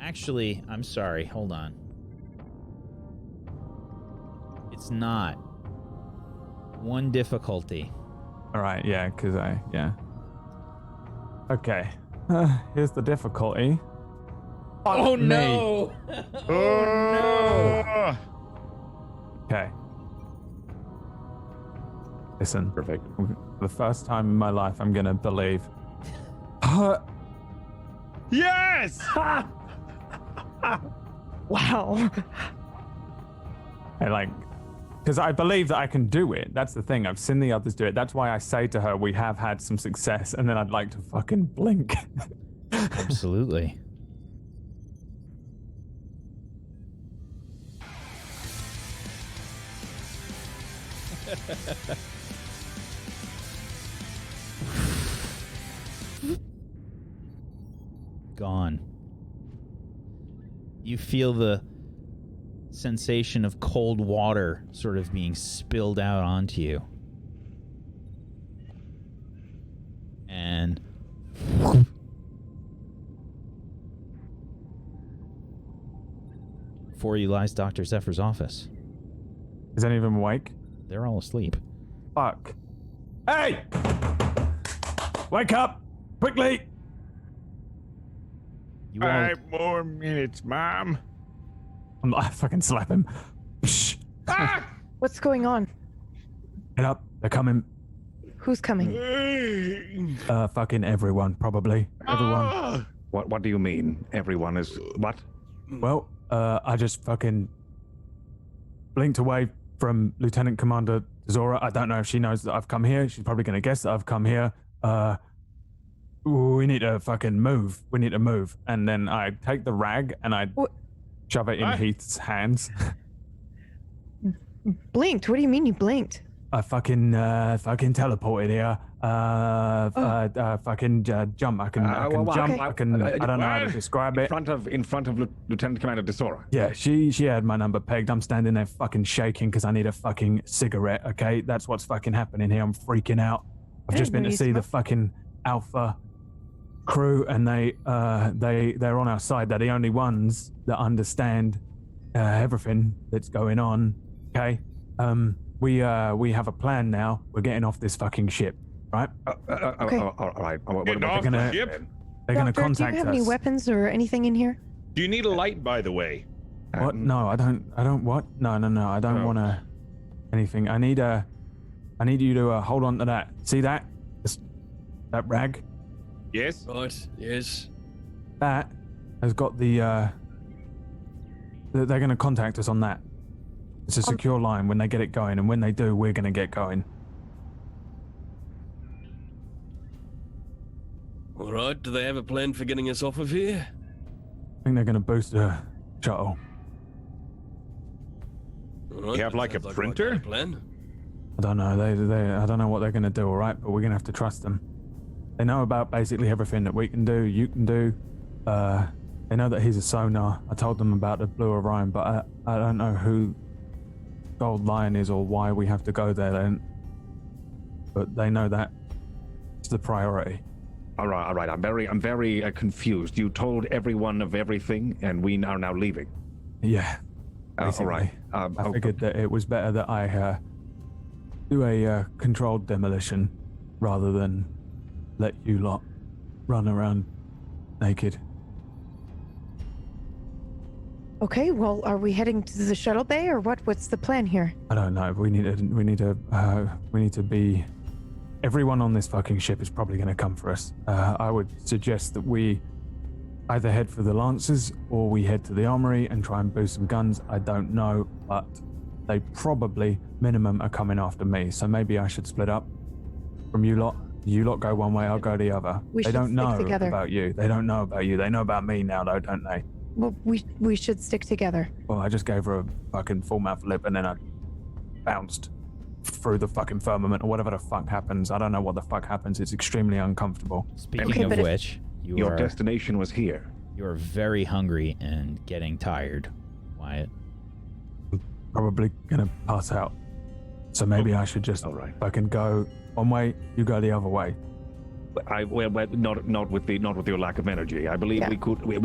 Speaker 1: actually, I'm sorry, hold on. It's not one difficulty.
Speaker 3: All right. Yeah, because Okay. Here's the difficulty.
Speaker 1: Oh
Speaker 3: Fuck me.
Speaker 1: no!
Speaker 5: Oh
Speaker 3: Okay. Listen.
Speaker 2: Perfect.
Speaker 3: For the first time in my life, I'm gonna believe.
Speaker 5: Yes!
Speaker 6: Wow.
Speaker 3: And because I believe that I can do it. That's the thing. I've seen the others do it. That's why I say to her, we have had some success, and then I'd like to fucking blink.
Speaker 1: Absolutely. Gone. You feel the sensation of cold water sort of being spilled out onto you. And before you lies Dr. Zephyr's office.
Speaker 3: Is any of them awake?
Speaker 1: They're all asleep.
Speaker 3: Fuck. Hey! Wake up! Quickly!
Speaker 1: You all,
Speaker 5: 5 more minutes, Mom.
Speaker 3: I fucking slap him. Shh.
Speaker 6: What's going on?
Speaker 3: Get up. They're coming.
Speaker 6: Who's coming?
Speaker 3: Fucking everyone, probably. Everyone.
Speaker 2: What do you mean? Everyone is what?
Speaker 3: Well, I just fucking blinked away from Lieutenant Commander Zora. I don't know if she knows that I've come here. She's probably gonna guess that I've come here. We need to fucking move. We need to move. And then I take the rag and I shove it in Heath's hands.
Speaker 6: Blinked? What do you mean you blinked?
Speaker 3: I fucking teleported here. Fucking jump. I can jump. I can. I don't know how to describe it.
Speaker 2: In front of Lieutenant Commander Desora.
Speaker 3: Yeah, she had my number pegged. I'm standing there fucking shaking because I need a fucking cigarette. Okay, that's what's fucking happening here. I'm freaking out. I've just been to see the fucking Alpha crew, and they're on our side. They're the only ones that understand everything that's going on. Okay, we have a plan now. We're getting off this fucking ship, right?
Speaker 6: Okay.
Speaker 2: All right.
Speaker 5: Getting off the ship?
Speaker 3: They're gonna
Speaker 6: Doctor,
Speaker 3: contact us.
Speaker 6: do you have any weapons or anything in here?
Speaker 5: Do you need a light, by the way?
Speaker 3: What? No, I don't. What? No. I don't want to. Anything. I need you to hold on to that. See that? That rag.
Speaker 5: Yes.
Speaker 4: Right. Yes.
Speaker 3: That has got the. They're going to contact us on that. It's a secure line when they get it going, and when they do, we're going to get going.
Speaker 4: All right. Do they have a plan for getting us off of here?
Speaker 3: I think they're going to boost the shuttle.
Speaker 4: All right,
Speaker 5: You have like a
Speaker 4: sounds
Speaker 5: printer?
Speaker 4: right plan.
Speaker 3: I don't know. I don't know what they're going to do. All right, but we're going to have to trust them. They know about basically everything that we can do. You can do. They know that he's a sonar. I told them about the Blue Orion, but I don't know who Gold Lion is or why we have to go there. Then, but they know that it's the priority.
Speaker 2: All right. I'm very confused. You told everyone of everything, and we are now leaving.
Speaker 3: Yeah.
Speaker 2: All right.
Speaker 3: I figured that it was better that I do a controlled demolition rather than let you lot run around naked.
Speaker 6: Okay, well, are we heading to the shuttle bay or what? What's the plan here?
Speaker 3: I don't know. We need to be. Everyone on this fucking ship is probably going to come for us. I would suggest that we either head for the Lancers or we head to the armory and try and boost some guns. I don't know, but they probably minimum are coming after me. So maybe I should split up from you lot. You lot go one way, I'll go the other. They don't know about you. They don't know about you. They know about me now, though, don't they?
Speaker 6: Well, we should stick together.
Speaker 3: Well, I just gave her a fucking full mouth lip and then I bounced through the fucking firmament or whatever the fuck happens. I don't know what the fuck happens. It's extremely uncomfortable.
Speaker 1: Speaking of which,
Speaker 2: your destination was here.
Speaker 1: You're very hungry and getting tired, Wyatt.
Speaker 3: Probably gonna pass out. So maybe I should just fucking go one way, you go the other way.
Speaker 2: Not with your lack of energy. I believe we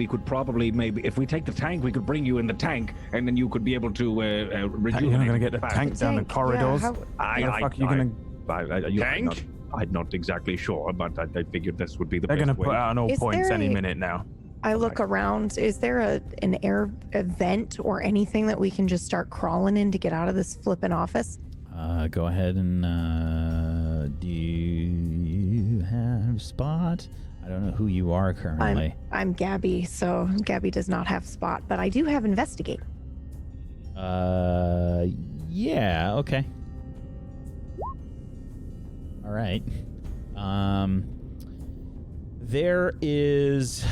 Speaker 2: could probably maybe if we take the tank, we could bring you in the tank, and then you could be able to rejuvenate.
Speaker 3: You're not gonna get the tank down the corridors.
Speaker 2: Tank? I'm not exactly sure, but I figured this would be the best way.
Speaker 3: They're gonna put out on all points any minute now.
Speaker 6: I look around. Is there an air vent or anything that we can just start crawling in to get out of this flippin' office?
Speaker 1: Go ahead and do you have Spot? I don't know who you are currently.
Speaker 6: I'm Gabby, so Gabby does not have Spot, but I do have Investigate.
Speaker 1: Yeah, okay. All right. There is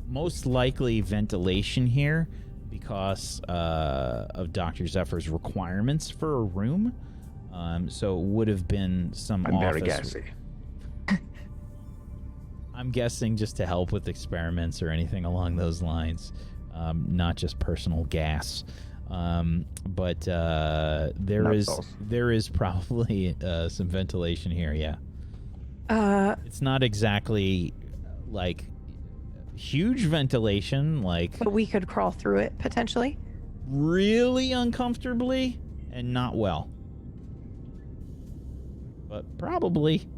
Speaker 1: most likely ventilation here because of Dr. Zephyr's requirements for a room. So it would have been some
Speaker 2: I'm
Speaker 1: office.
Speaker 2: very gassy.
Speaker 1: I'm guessing just to help with experiments or anything along those lines, not just personal gas. But there is probably some ventilation here. Yeah. It's not exactly like huge ventilation,
Speaker 6: but we could crawl through it potentially.
Speaker 1: Really uncomfortably and not well. But probably.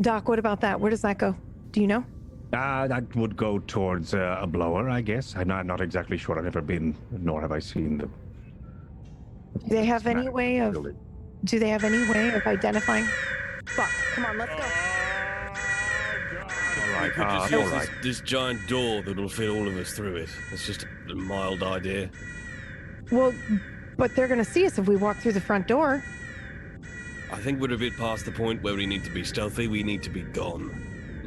Speaker 6: Doc, what about that? Where does that go? Do you know?
Speaker 2: That would go towards a blower, I guess. I'm not exactly sure. I've never been, nor have I seen the.
Speaker 6: Do they have any way of identifying? Fuck! Come on, let's go.
Speaker 4: We could just use this giant door that'll fit all of us through it. It's just a mild idea.
Speaker 6: Well, but they're gonna see us if we walk through the front door.
Speaker 4: I think we're a bit past the point where we need to be stealthy. We need to be gone.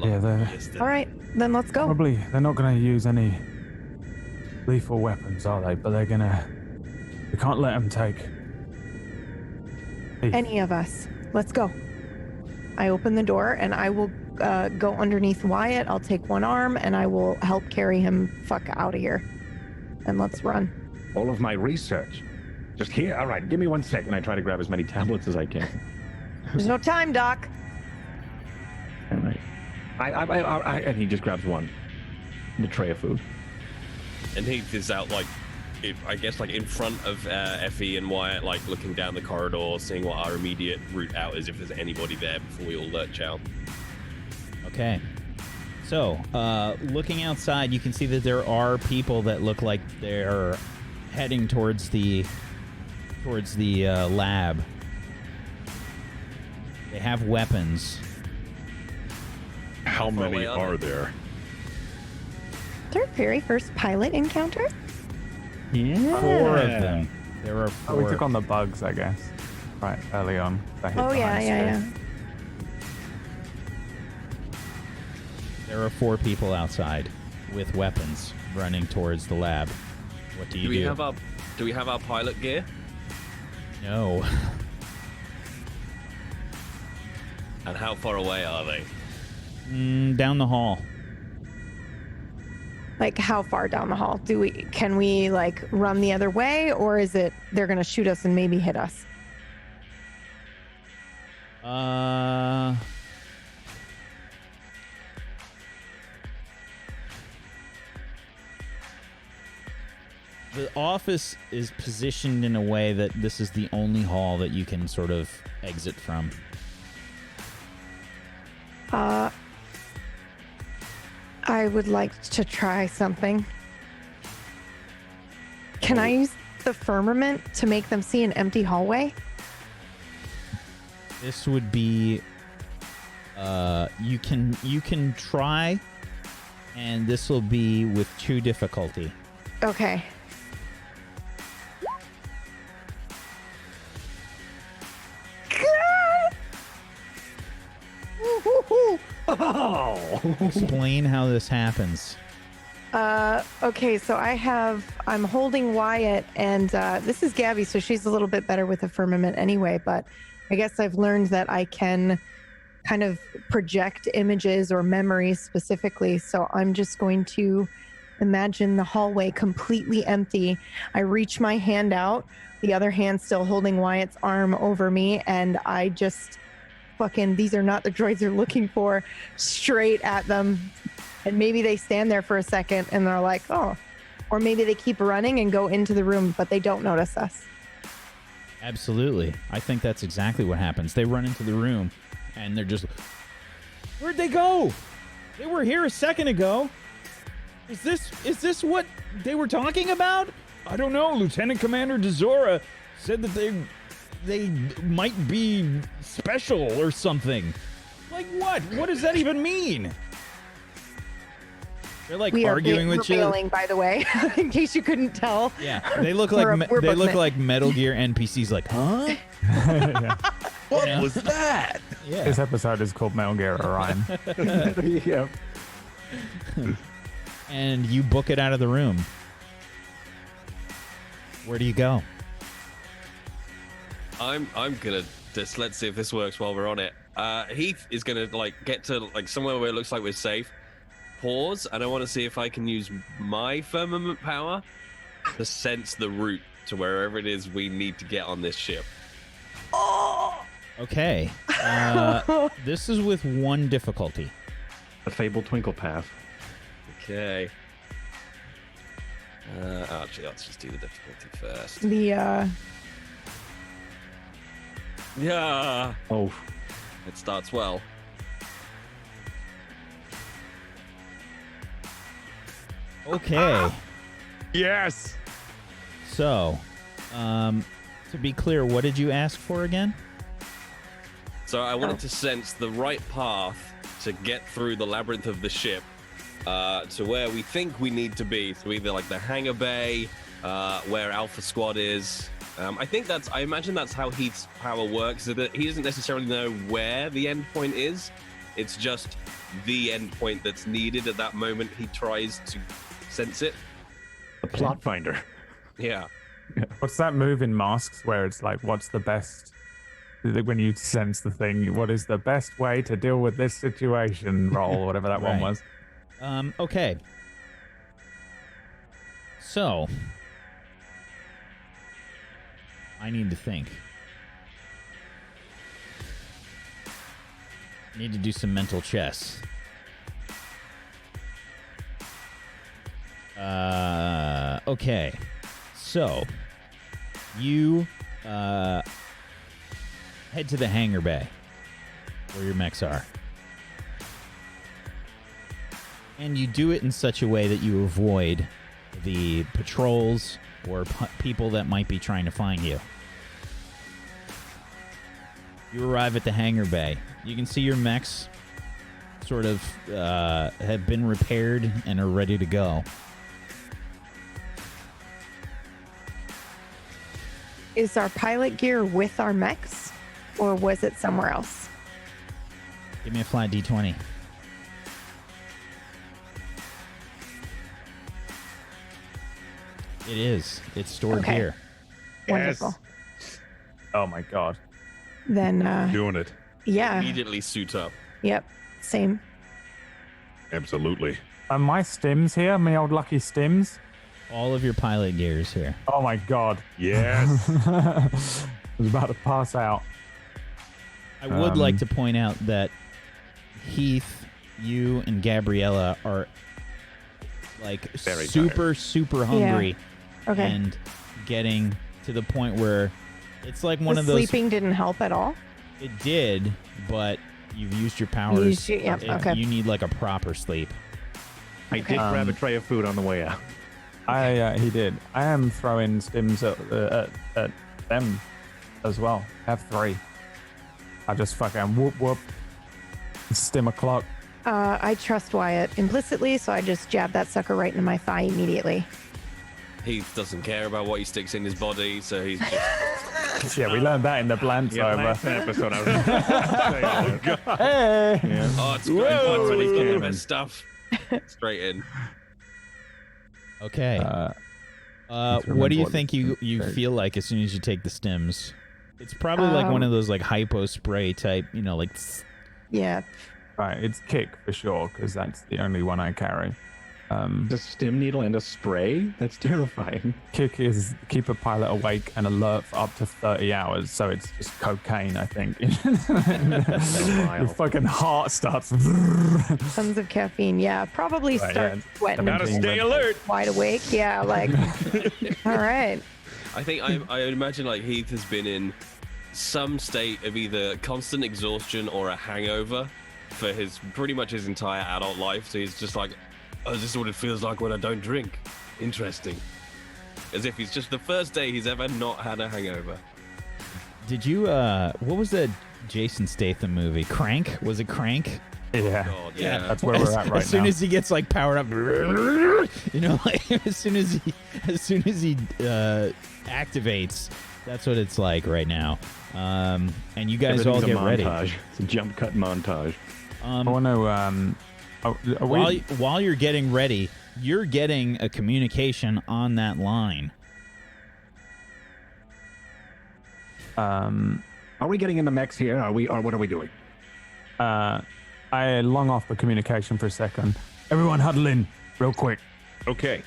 Speaker 6: All right, then let's go.
Speaker 3: Probably they're not going to use any lethal weapons, are they? But they're going to We can't let him take. Hey,
Speaker 6: Any of us. Let's go. I open the door and I will go underneath Wyatt. I'll take one arm and I will help carry him fuck out of here. And let's run.
Speaker 2: All of my research. Just here. All right, give me 1 second. I try to grab as many tablets as I can.
Speaker 6: There's no time, Doc.
Speaker 2: And and he just grabs one. The tray of food.
Speaker 4: And Heath is out, like, I guess, like in front of Effie and Wyatt, like looking down the corridor, seeing what our immediate route out is, if there's anybody there before we all lurch out.
Speaker 1: Okay. So, looking outside, you can see that there are people that look like they're heading towards the lab. They have weapons.
Speaker 5: How
Speaker 4: far
Speaker 5: many
Speaker 4: away are
Speaker 5: are
Speaker 4: they?
Speaker 5: there?
Speaker 6: Their very first pilot encounter?
Speaker 1: Yeah. 4 of them. There are 4.
Speaker 3: oh, we took on the bugs, I guess. Right, early on.
Speaker 6: Oh, yeah.
Speaker 1: There are 4 people outside with weapons running towards the lab. What do you do?
Speaker 4: Do we have our pilot gear?
Speaker 1: No.
Speaker 4: And how far away are they?
Speaker 1: Down the hall.
Speaker 6: Like, how far down the hall? Can we, like, run the other way? Or is it they're going to shoot us and maybe hit us?
Speaker 1: The office is positioned in a way that this is the only hall that you can sort of exit from.
Speaker 6: I would like to try something. Can I use the firmament to make them see an empty hallway?
Speaker 1: This would be you can try, and this will be with 2 difficulty.
Speaker 6: Okay.
Speaker 2: Oh!
Speaker 1: Explain how this happens.
Speaker 6: Okay, so I'm holding Wyatt, and this is Gabby, so she's a little bit better with the firmament anyway, but I guess I've learned that I can kind of project images or memories specifically, so I'm just going to imagine the hallway completely empty. I reach my hand out, the other hand still holding Wyatt's arm over me, and I just fucking, these are not the droids they're looking for, straight at them. And maybe they stand there for a second and they're like, oh. Or maybe they keep running and go into the room, but they don't notice us.
Speaker 1: Absolutely. I think that's exactly what happens. They run into the room and they're just, where'd they go? They were here a second ago. Is this what they were talking about? I don't know. Lieutenant Commander Dezora said that they might be special or something. Like what? What does that even mean? They're like arguing with you.
Speaker 6: Revealing, by the way, in case you couldn't tell.
Speaker 1: Yeah, they look like like Metal Gear NPCs. Like, huh?
Speaker 3: Yeah.
Speaker 5: What was that?
Speaker 1: Yeah.
Speaker 3: This episode is called Metal Gear Orion.
Speaker 2: Yeah.
Speaker 1: And you book it out of the room. Where do you go?
Speaker 4: I'm gonna just, let's see if this works while we're on it. Heath is gonna like get to like somewhere where it looks like we're safe. Pause, and I want to see if I can use my firmament power to sense the route to wherever it is we need to get on this ship.
Speaker 1: Okay. This is with 1 difficulty.
Speaker 2: The fabled twinkle path.
Speaker 4: Okay. Actually, let's just do the difficulty first. Yeah.
Speaker 2: Oh.
Speaker 4: It starts well.
Speaker 1: Okay.
Speaker 5: Yes.
Speaker 1: So, to be clear, what did you ask for again?
Speaker 4: So I wanted to sense the right path to get through the labyrinth of the ship to where we think we need to be. So either like the hangar bay, where Alpha Squad is. I imagine that's how Heath's power works. So that he doesn't necessarily know where the end point is. It's just the end point that's needed at that moment. He tries to sense it.
Speaker 2: The plot finder.
Speaker 4: Yeah.
Speaker 3: What's that move in Masks where it's like, what's the best, when you sense the thing, what is the best way to deal with this situation? Roll, whatever that one was.
Speaker 1: Okay. So, I need to think. I need to do some mental chess. Okay. So, you head to the hangar bay where your mechs are. And you do it in such a way that you avoid the patrols or people that might be trying to find you. You arrive at the hangar bay. You can see your mechs sort of have been repaired and are ready to go.
Speaker 6: Is our pilot gear with our mechs, or was it somewhere else?
Speaker 1: Give me a flat D20. It is. It's stored here.
Speaker 6: Wonderful.
Speaker 3: Oh my god.
Speaker 6: Then,
Speaker 5: Doing it.
Speaker 6: yeah.
Speaker 4: Immediately suit up.
Speaker 6: Yep. Same.
Speaker 5: Absolutely.
Speaker 3: Are my stims here? My old lucky stims?
Speaker 1: All of your pilot gear is here.
Speaker 3: Oh my god.
Speaker 5: Yes.
Speaker 3: I was about to pass out.
Speaker 1: I would like to point out that Heath, you, and Gabriella are like
Speaker 2: Very
Speaker 1: super hungry.
Speaker 6: Okay.
Speaker 1: And getting to the point where it's like one
Speaker 6: The
Speaker 1: of those.
Speaker 6: sleeping didn't help at all?
Speaker 1: It did, but you've used your powers.
Speaker 6: Okay.
Speaker 1: You need like a proper sleep.
Speaker 2: I did grab a tray of food on the way out.
Speaker 3: He did. I am throwing stims at them as well. I have 3. I just fucking whoop. Stim o'clock.
Speaker 6: I trust Wyatt implicitly, so I just jab that sucker right into my thigh immediately.
Speaker 4: He doesn't care about what he sticks in his body, so he's just...
Speaker 3: Yeah, we learned that in the Blantz over.
Speaker 2: Last episode I was
Speaker 3: Hey!
Speaker 2: Yeah.
Speaker 4: Oh, it's great fun when he's got the best stuff. Straight in.
Speaker 1: Okay. What do you think you feel like as soon as you take the stims? It's probably like one of those like hypo spray type, like.
Speaker 6: Yeah.
Speaker 3: Right, it's kick for sure, because that's the only one I carry.
Speaker 2: The stim needle and a spray? That's terrifying.
Speaker 3: Kick is keep a pilot awake and alert for up to 30 hours, so it's just cocaine, I think. Your fucking heart starts.
Speaker 6: Tons of caffeine. Yeah, probably start sweating.
Speaker 2: Gotta stay alert.
Speaker 6: Wide awake. Yeah, like. All right.
Speaker 4: I think I imagine like Heath has been in some state of either constant exhaustion or a hangover for his pretty much his entire adult life. So he's just like, oh, this is what it feels like when I don't drink. Interesting. As if he's just the first day he's ever not had a hangover.
Speaker 1: Did you, what was that Jason Statham movie? Crank? Was it Crank?
Speaker 3: Yeah.
Speaker 4: God, yeah.
Speaker 3: That's where we're at right now.
Speaker 1: As soon as he gets like powered up, like as soon as he activates, that's what it's like right now. And you guys all get ready.
Speaker 2: It's a jump cut montage.
Speaker 3: I want to.
Speaker 1: While you're getting ready, you're getting a communication on that line.
Speaker 2: Are we getting in the mechs here? Or what are we doing?
Speaker 3: I long off the communication for a second. Everyone huddle in, real quick.
Speaker 2: Okay.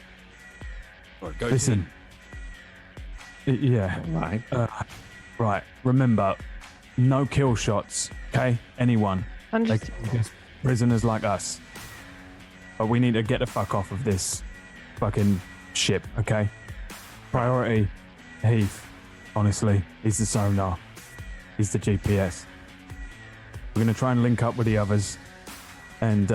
Speaker 4: Right, go
Speaker 3: Listen. Yeah.
Speaker 2: Right.
Speaker 3: Right. Remember, no kill shots. Okay. Anyone.
Speaker 6: Understood.
Speaker 3: Like prisoners like us. But we need to get the fuck off of this fucking ship. Okay. Priority, Heath. Honestly, he's the sonar. He's the GPS. We're gonna try and link up with the others, and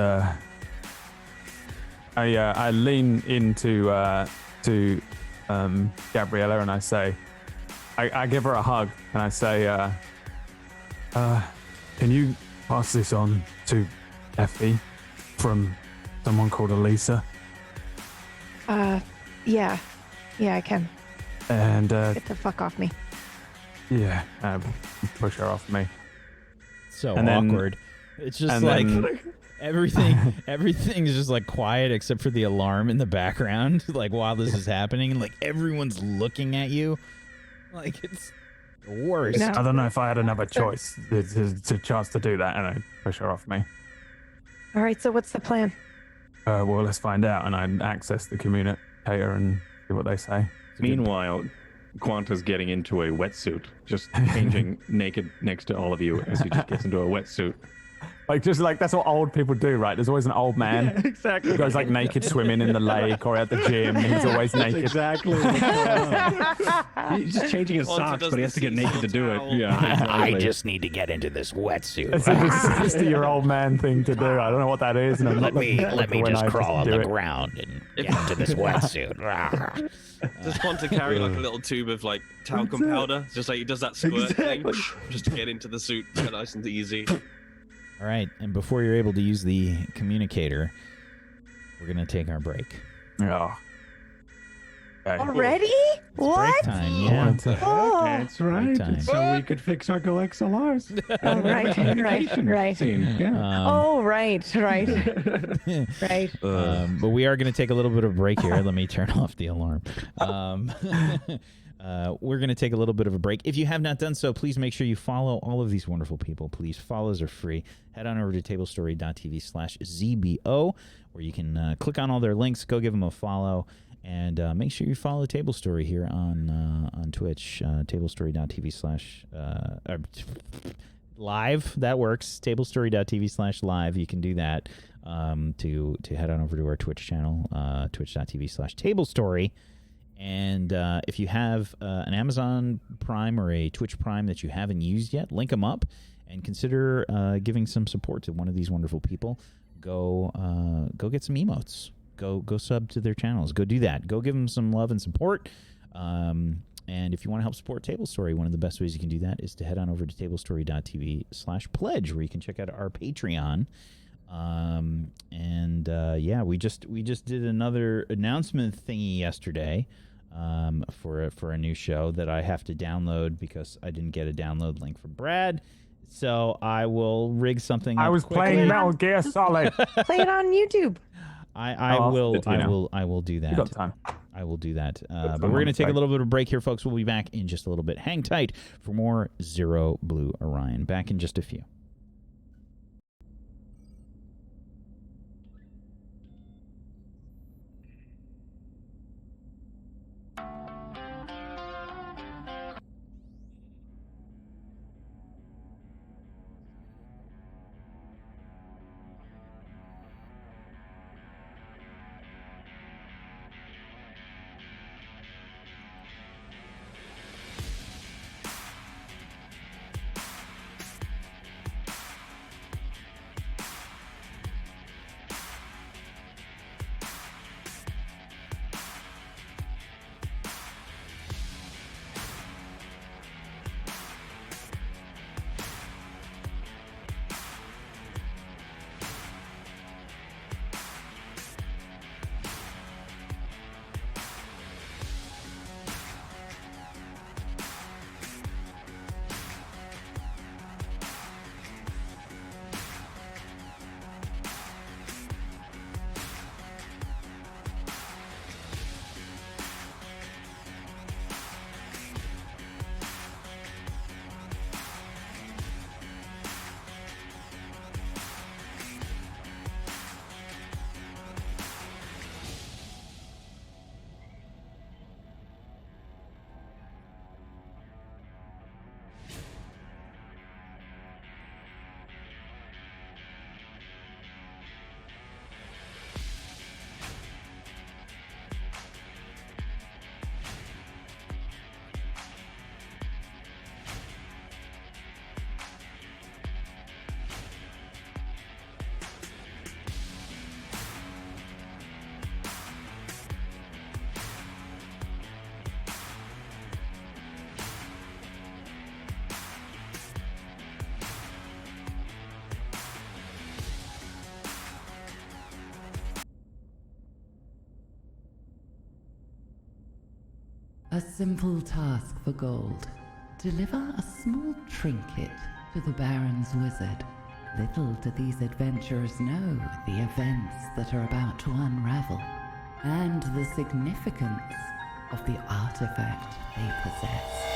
Speaker 3: I lean into Gabriella and I say, I give her a hug and I say, can you pass this on to Effie from someone called Elisa?
Speaker 6: Yeah, I can.
Speaker 3: And
Speaker 6: Get the fuck off me.
Speaker 3: yeah, push her off me.
Speaker 1: So
Speaker 3: And then-
Speaker 1: awkward. It's just
Speaker 3: And
Speaker 1: like
Speaker 3: then-
Speaker 1: everything's just like quiet except for the alarm in the background. Like while this is happening, and like everyone's looking at you, like it's the worst.
Speaker 6: No.
Speaker 3: I don't know if I had another choice. There's a chance to do that, and I push her off me.
Speaker 6: All right, so what's the plan?
Speaker 3: Well, let's find out, and I access the communicator and see what they say.
Speaker 2: Meanwhile, Quanta's getting into a wetsuit, just changing naked next to all of you as he just gets into a wetsuit.
Speaker 3: Like, just like that's what old people do, right? There's always an old man
Speaker 2: Exactly.
Speaker 3: who goes like naked swimming in the lake or at the gym. And he's always naked.
Speaker 2: Exactly. what's going on. He's just changing his
Speaker 4: Quanta
Speaker 2: socks,
Speaker 4: does
Speaker 2: but he
Speaker 4: the
Speaker 2: has to get naked to do it.
Speaker 4: seasonal
Speaker 2: Yeah.
Speaker 7: I
Speaker 2: Exactly.
Speaker 7: just need to get into this wetsuit.
Speaker 3: It's a 60-year-old man thing to do. I don't know what that is, and I'm
Speaker 7: Let
Speaker 3: not
Speaker 7: me
Speaker 3: looking forward
Speaker 7: let
Speaker 3: to
Speaker 7: me
Speaker 3: when
Speaker 7: just
Speaker 3: I
Speaker 7: crawl on
Speaker 3: do
Speaker 7: the
Speaker 3: it.
Speaker 7: ground and get into this wetsuit. Rawr.
Speaker 4: Does Quanta carry like a little tube of like talcum powder? Just like he does that squirt thing, just to get into the suit, so nice and easy.
Speaker 1: All right, and before you're able to use the communicator, we're gonna take our break.
Speaker 3: Oh. Okay.
Speaker 6: Already?
Speaker 1: Break
Speaker 6: What?
Speaker 1: time,
Speaker 3: I
Speaker 1: yeah.
Speaker 3: wanted to-
Speaker 6: Oh,
Speaker 2: That's right.
Speaker 1: time.
Speaker 2: So we could fix our XLRs.
Speaker 6: Oh, right.
Speaker 2: Scene. Yeah.
Speaker 6: oh, right. Right.
Speaker 1: But we are going to take a little bit of a break here. Let me turn off the alarm. We're going to take a little bit of a break. If you have not done so, please make sure you follow all of these wonderful people. Please, follows are free. Head on over to tablestory.tv/ZBO, where you can click on all their links, go give them a follow, and make sure you follow Table Story here on Twitch, tablestory.tv/live. That works. Tablestory.tv/live. You can do that to head on over to our Twitch channel, twitch.tv/tablestory. And if you have an Amazon Prime or a Twitch Prime that you haven't used yet, link them up and consider giving some support to one of these wonderful people. Go get some emotes. Go sub to their channels. Go do that. Go give them some love and support. And if you want to help support Table Story, one of the best ways you can do that is to head on over to tablestory.tv/pledge, where you can check out our Patreon. Yeah, we just did another announcement thingy yesterday for a new show that I have to download because I didn't get a download link from Brad. So I will rig something up
Speaker 3: I was
Speaker 1: quickly.
Speaker 3: playing Metal Gear Solid.
Speaker 6: Play it on YouTube.
Speaker 1: I
Speaker 3: I'll
Speaker 1: will
Speaker 3: send it to you now.
Speaker 1: I will do
Speaker 3: You
Speaker 1: that.
Speaker 3: got time.
Speaker 1: I will do that.
Speaker 3: That's
Speaker 1: But we're going to take a
Speaker 3: right.
Speaker 1: little bit of a break here, folks. We'll be back in just a little bit. Hang tight for more Zero.Blue.Orion. Back in just a few.
Speaker 9: A simple task for gold. Deliver a small trinket to the Baron's wizard. Little do these adventurers know the events that are about to unravel and the significance of the artifact they possess.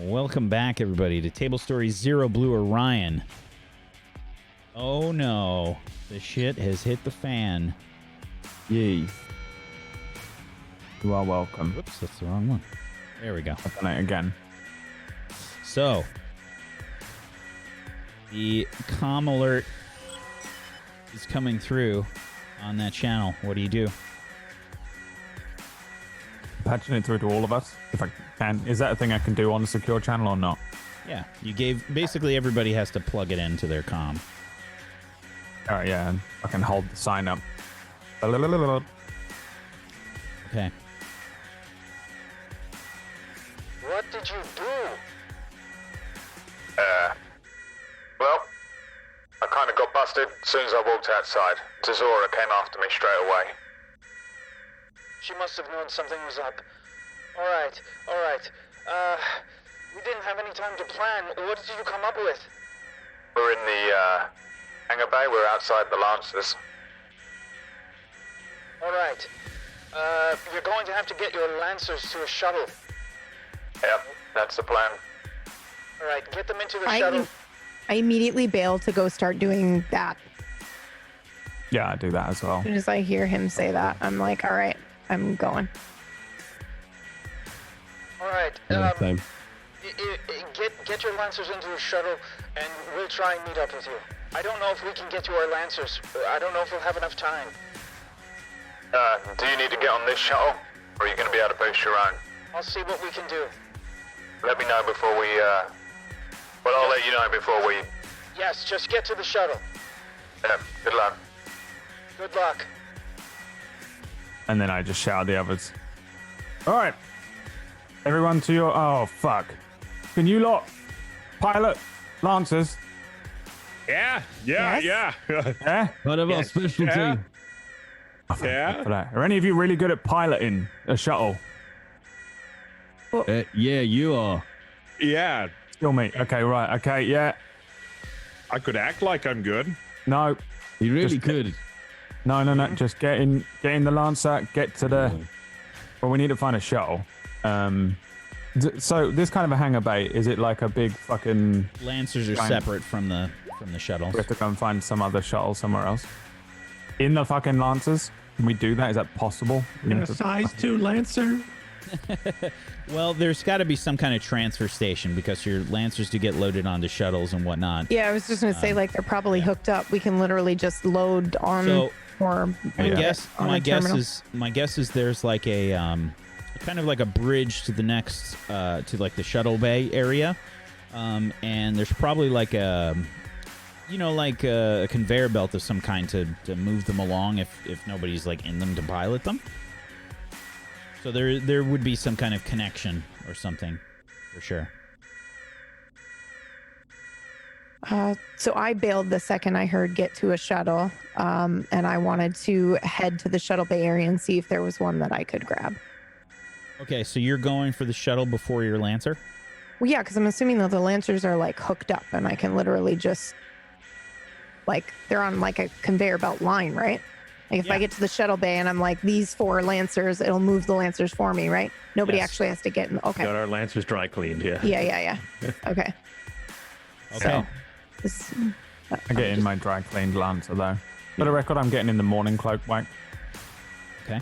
Speaker 1: Welcome back, everybody, to Table Stories Zero.Blue.Orion. Oh no, the shit has hit the fan.
Speaker 3: Yee. You are welcome.
Speaker 1: Whoops, that's the wrong one. There we go.
Speaker 3: I've done it again.
Speaker 1: So, the comm alert is coming through on that channel. What do you do?
Speaker 3: Patching it through to all of us, if I can. Is that a thing I can do on a secure channel or not?
Speaker 1: Yeah, you gave... Basically, everybody has to plug it into their comm.
Speaker 3: All right, yeah. I can hold the sign up.
Speaker 1: Okay.
Speaker 10: What did you do?
Speaker 11: Well, I kind of got busted as soon as I walked outside. Zazora came after me straight away.
Speaker 10: She must have known something was up. All right. We didn't have any time to plan. What did you come up with?
Speaker 11: We're in the hangar bay. We're outside the Lancers.
Speaker 10: All right. You're going to have to get your Lancers to a shuttle.
Speaker 11: Yep, that's the plan.
Speaker 10: All right, get them into the shuttle.
Speaker 6: I immediately bail to go start doing that.
Speaker 3: Yeah, I do that as well.
Speaker 6: As soon as I hear him say that, I'm like, all right, I'm going.
Speaker 10: All right.
Speaker 12: Same.
Speaker 10: Get your Lancers into the shuttle, and we'll try and meet up with you. I don't know if we can get to our Lancers. I don't know if we'll have enough time.
Speaker 11: Do you need to get on this shuttle, or are you going to be able to boost your own?
Speaker 10: I'll see what we can do.
Speaker 11: Let me know before we, well, I'll let you know before we...
Speaker 10: Yes, just get to the shuttle.
Speaker 11: Yeah, good luck.
Speaker 10: Good luck.
Speaker 3: And then I just shout at the others. All right. Everyone to your... Oh, fuck. Can you lot pilot Lancers?
Speaker 5: Yeah.
Speaker 3: Yeah?
Speaker 12: Part of our specialty.
Speaker 5: Yeah.
Speaker 3: For that. Are any of you really good at piloting a shuttle?
Speaker 12: Yeah, you are.
Speaker 5: Yeah.
Speaker 3: Still me. Okay, right. Okay, yeah.
Speaker 5: I could act like I'm good.
Speaker 3: No.
Speaker 12: You really
Speaker 3: Just-
Speaker 12: could.
Speaker 3: No. Just get in the Lancer, get to the... Well, we need to find a shuttle. So this kind of a hangar bay, is it like a big fucking...
Speaker 1: Lancers are separate from the shuttles.
Speaker 3: We have to go and find some other shuttle somewhere else. In the fucking Lancers? Can we do that? Is that possible?
Speaker 2: In a size 2 Lancer?
Speaker 1: Well, there's got to be some kind of transfer station because your Lancers do get loaded onto shuttles and whatnot.
Speaker 6: Yeah, I was just going to say, like, they're probably hooked up. We can literally just load on
Speaker 1: My guess is there's like a kind of like a bridge to the next to like the shuttle bay area, and there's probably like a like a conveyor belt of some kind to move them along if nobody's like in them to pilot them. So there would be some kind of connection or something for sure.
Speaker 6: So I bailed the second I heard get to a shuttle, and I wanted to head to the shuttle bay area and see if there was one that I could grab.
Speaker 1: Okay, so you're going for the shuttle before your Lancer?
Speaker 6: Well, yeah, because I'm assuming that the Lancers are like hooked up, and I can literally just like they're on like a conveyor belt line, right? Like if I get to the shuttle bay and I'm like these 4 Lancers, it'll move the Lancers for me, right? Nobody actually has to get in. Okay.
Speaker 2: Got our Lancers dry cleaned, yeah.
Speaker 6: Yeah. Okay.
Speaker 1: Okay.
Speaker 6: So,
Speaker 3: I get in my dry cleaned Lancer though. For the record, I'm getting in the morning cloak whack.
Speaker 1: Okay.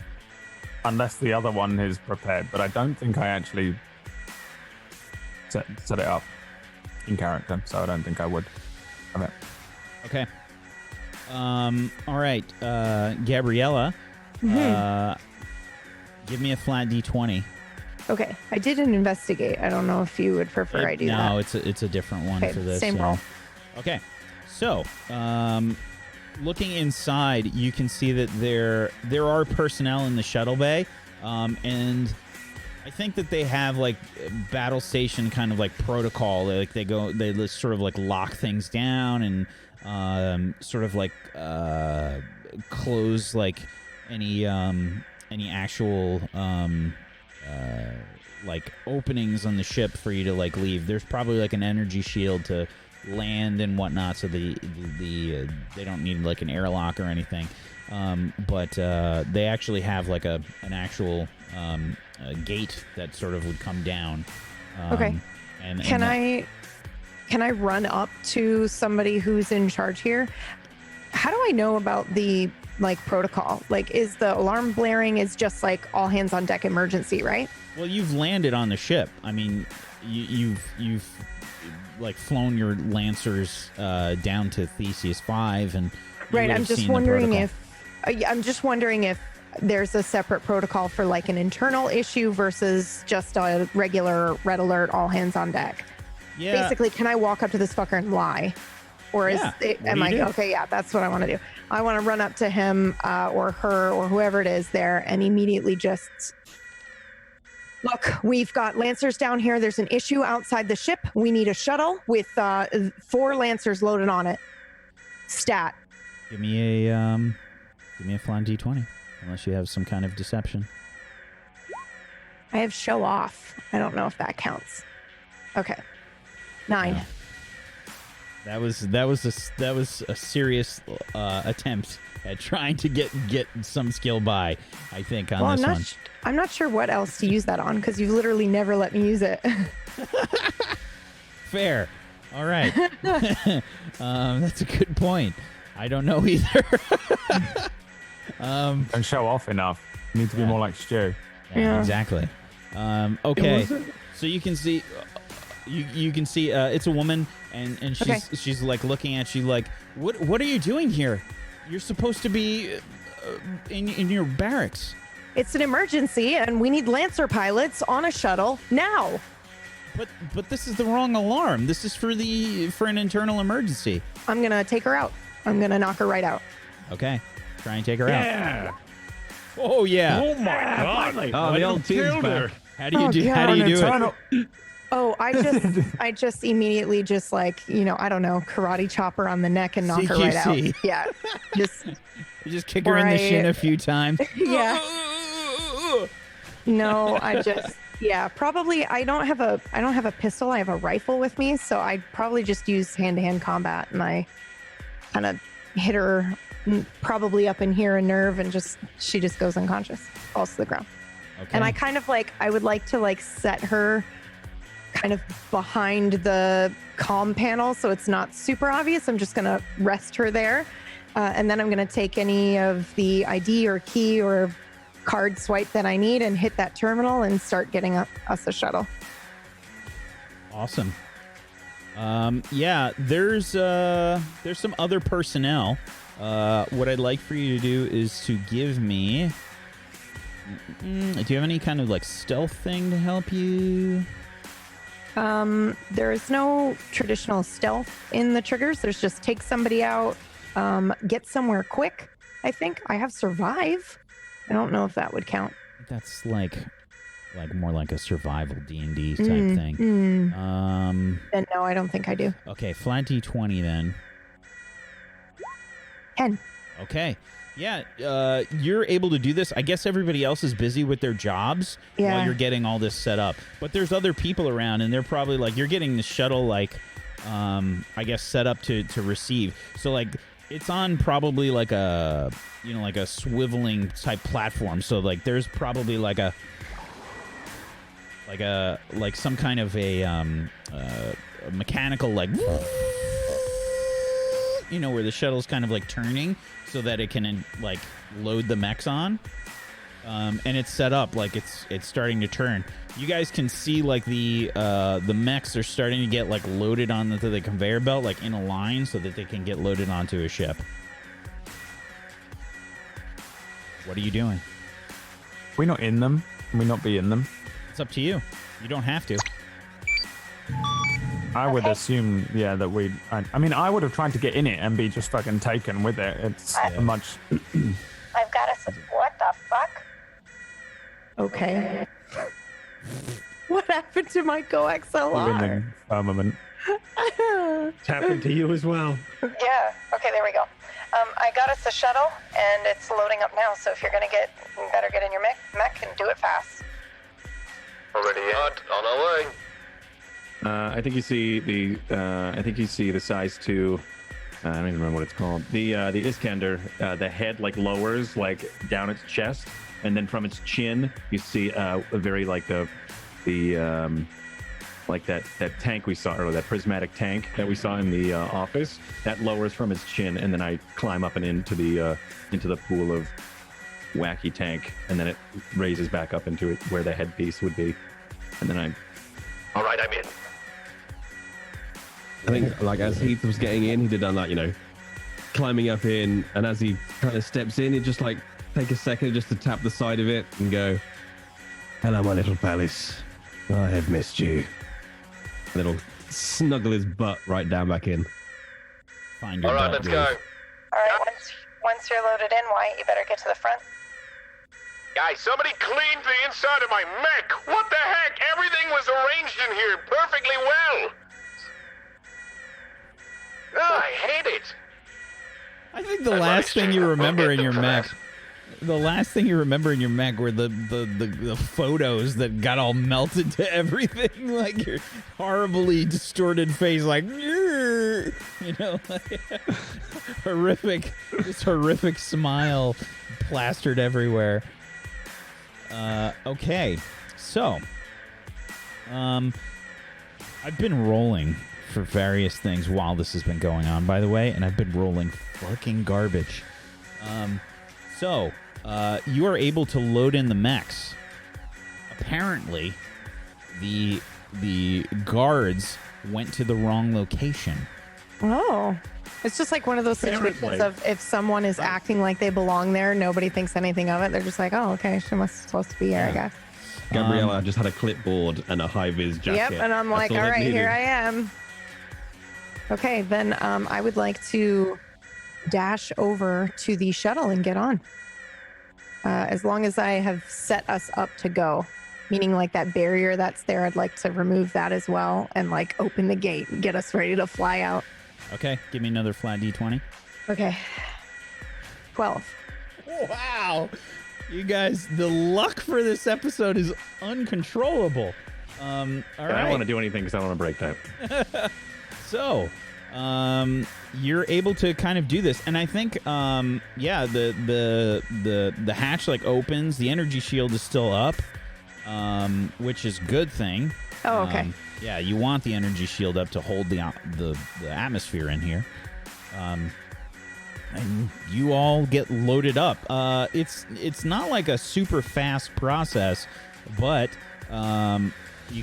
Speaker 3: Unless the other one is prepared, but I don't think I actually set it up in character, so I don't think I would have it.
Speaker 1: Okay. All right. Gabriella, give me a flat D20.
Speaker 6: Okay. I did an investigate. I don't know if you would prefer I do that.
Speaker 1: No, it's a different one
Speaker 6: Okay,
Speaker 1: for this.
Speaker 6: same roll.
Speaker 1: Okay. So, looking inside, you can see that there are personnel in the shuttle bay, and I think that they have like battle station kind of like protocol. They just sort of like lock things down and sort of like close like any actual like openings on the ship for you to like leave. There's probably like an energy shield to land and whatnot, so they don't need like an airlock or anything. But they actually have like an actual gate that sort of would come down.
Speaker 6: Okay.
Speaker 1: And
Speaker 6: Can I run up to somebody who's in charge here? How do I know about the protocol? Like, is the alarm blaring is just like all hands on deck emergency, right?
Speaker 1: Well, you've landed on the ship. I mean, you've like flown your Lancers down to Theseus 5 and
Speaker 6: right. I'm just wondering if there's a separate protocol for like an internal issue versus just a regular red alert, all hands on deck.
Speaker 1: Yeah.
Speaker 6: Basically, can I walk up to this fucker and lie? Or am I okay? Yeah, that's what I want to do. I want to run up to him or her or whoever it is there and immediately just look. We've got Lancers down here. There's an issue outside the ship. We need a shuttle with 4 Lancers loaded on it. Stat.
Speaker 1: Give me a flying D20, unless you have some kind of deception.
Speaker 6: I have show off. I don't know if that counts. Okay. 9.
Speaker 1: Yeah. That was a serious attempt at trying to get some skill by, I think, on this one.
Speaker 6: I'm not sure what else to use that on because you've literally never let me use it.
Speaker 1: Fair. All right. That's a good point. I don't know either.
Speaker 3: Don't show off enough. You need to be more like Stu.
Speaker 1: Yeah. Exactly. Okay. So you can see. You can see it's a woman and she's like looking at you like, what are you doing here? You're supposed to be in your barracks.
Speaker 6: It's an emergency and we need Lancer pilots on a shuttle now.
Speaker 1: But this is the wrong alarm. This is for an internal emergency.
Speaker 6: I'm gonna take her out. I'm gonna knock her right out.
Speaker 1: Okay. Try and take her out.
Speaker 2: Yeah.
Speaker 1: Oh yeah.
Speaker 2: Oh my God.
Speaker 12: Oh, the old team's back.
Speaker 1: How do you do it?
Speaker 6: Oh, I just immediately just like, I don't know, karate chopper on the neck and knock her right out. Yeah.
Speaker 1: You just kick her in the shin a few times.
Speaker 6: Yeah. No, probably I don't have a pistol. I have a rifle with me, so I probably just use hand-to-hand combat and I kind of hit her probably up in here a nerve and she just goes unconscious, falls to the ground. Okay. And I kind of I would like to set her kind of behind the comm panel so it's not super obvious. I'm just going to rest her there. And then I'm going to take any of the ID or key or card swipe that I need and hit that terminal and start getting us a shuttle.
Speaker 1: Awesome. Yeah, there's some other personnel. What I'd like for you to do is to give me... do you have any kind of stealth thing to help you?
Speaker 6: There is no traditional stealth in the triggers. There's just take somebody out, get somewhere quick. I think I have survive. I don't know if that would count.
Speaker 1: That's more like a survival D&D type thing.
Speaker 6: Then no, I don't think I do.
Speaker 1: Okay, flat D20 then.
Speaker 6: 10.
Speaker 1: Okay. Yeah, you're able to do this. I guess everybody else is busy with their jobs while you're getting all this set up. But there's other people around, and they're probably you're getting the shuttle, I guess, set up to receive. So, it's on probably a swiveling type platform. So, there's probably some kind of a mechanical, where the shuttle's kind of turning so that it can load the mechs on, and it's set up it's starting to turn. You guys can see the mechs are starting to get loaded onto the conveyor belt in a line so that they can get loaded onto a ship. What are you doing?
Speaker 3: We're not in them. Can we not be in them?
Speaker 1: It's up to you. You don't have to.
Speaker 3: I would assume, that we... I would have tried to get in it and be just fucking taken with it. It's much...
Speaker 8: I've got us... What the fuck?
Speaker 6: Okay. What happened to my GoXLR?
Speaker 3: We're in the firmament.
Speaker 2: It's happened to you as well.
Speaker 8: Yeah. Okay, there we go. I got us a shuttle, and it's loading up now, so if you're gonna you better get in your mech and do it fast.
Speaker 11: Already in. On our way.
Speaker 2: I think you see the size 2. I don't even remember what it's called. The Iskander, the head lowers down its chest, and then from its chin you see a very the like that tank we saw, or that prismatic tank that we saw in the office. That lowers from his chin, and then I climb up and into the pool of wacky tank, and then it raises back up into it where the headpiece would be, and then
Speaker 11: All right, I'm in.
Speaker 4: I think, like, as Heath was getting in, he'd have done, like, you know, climbing up in, and as he kind of steps in, he'd just, like, take a second just to tap the side of it and go, "Hello, my little palace. I have missed you." And it'll snuggle his butt right down back in.
Speaker 1: Find your
Speaker 11: All right,
Speaker 1: butt,
Speaker 11: let's
Speaker 1: dude.
Speaker 11: go.
Speaker 6: All right, once you're loaded in, Wyatt, you better get to the front.
Speaker 11: Guys, somebody cleaned the inside of my mech. What the heck? Everything was arranged in here perfectly well. Oh, I hate it.
Speaker 1: I think the last thing you remember in your mech, were the photos that got all melted to everything, like your horribly distorted face, like, you know, like, horrific smile plastered everywhere. Okay, so, I've been rolling for various things while this has been going on, by the way, and I've been rolling fucking garbage. So, you are able to load in the mechs. Apparently, the guards went to the wrong location.
Speaker 6: Oh. It's just like one of those situations of if someone is acting like they belong there, nobody thinks anything of it. They're just like, oh, okay, she must supposed to be here, I guess.
Speaker 4: Gabriella just had a clipboard and a high-vis jacket.
Speaker 6: Yep, and I'm like, all right, here I am. Okay, then I would like to dash over to the shuttle and get on. As long as I have set us up to go, meaning like that barrier that's there, I'd like to remove that as well and like open the gate and get us ready to fly out.
Speaker 1: Okay, give me another flat D20.
Speaker 6: Okay. 12.
Speaker 1: Wow. You guys, the luck for this episode is uncontrollable. All right.
Speaker 2: I don't want to do anything because I don't want to break that.
Speaker 1: So, you're able to kind of do this, and I think, yeah, the hatch like opens. The energy shield is still up, which is a good thing.
Speaker 6: Oh, okay.
Speaker 1: Yeah, you want the energy shield up to hold the atmosphere in here. And you all get loaded up. It's not like a super fast process, but you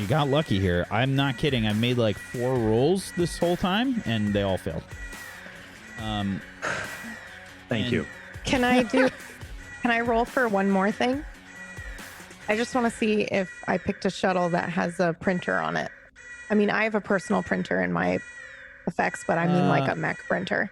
Speaker 1: got lucky here. I'm not kidding. I've made like 4 rolls this whole time, and they all failed.
Speaker 2: Thank you.
Speaker 6: Can I roll for one more thing? I just want to see if I picked a shuttle that has a printer on it. I mean, I have a personal printer in my effects, but I mean like a mech printer.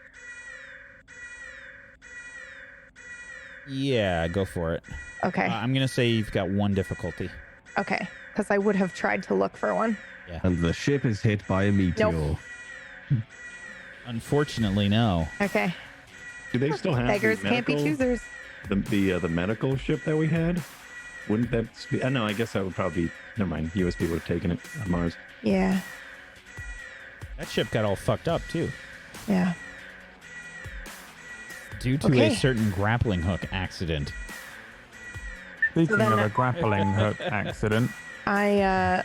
Speaker 1: Yeah, go for it.
Speaker 6: Okay.
Speaker 1: I'm going to say you've got 1 difficulty.
Speaker 6: Okay, because I would have tried to look for one.
Speaker 1: Yeah.
Speaker 4: And the ship is hit by a meteor.
Speaker 6: Nope.
Speaker 1: Unfortunately, no.
Speaker 6: Okay.
Speaker 2: Do they still have
Speaker 6: beggars
Speaker 2: the
Speaker 6: can't be
Speaker 2: medical-
Speaker 6: choosers?
Speaker 2: The medical ship that we had? Wouldn't that be... no, I guess that would probably be... Never mind. USP would have taken it on Mars.
Speaker 6: Yeah.
Speaker 1: That ship got all fucked up, too.
Speaker 6: Yeah.
Speaker 1: Due to a certain grappling hook accident.
Speaker 3: Speaking of a grappling hook accident,
Speaker 6: I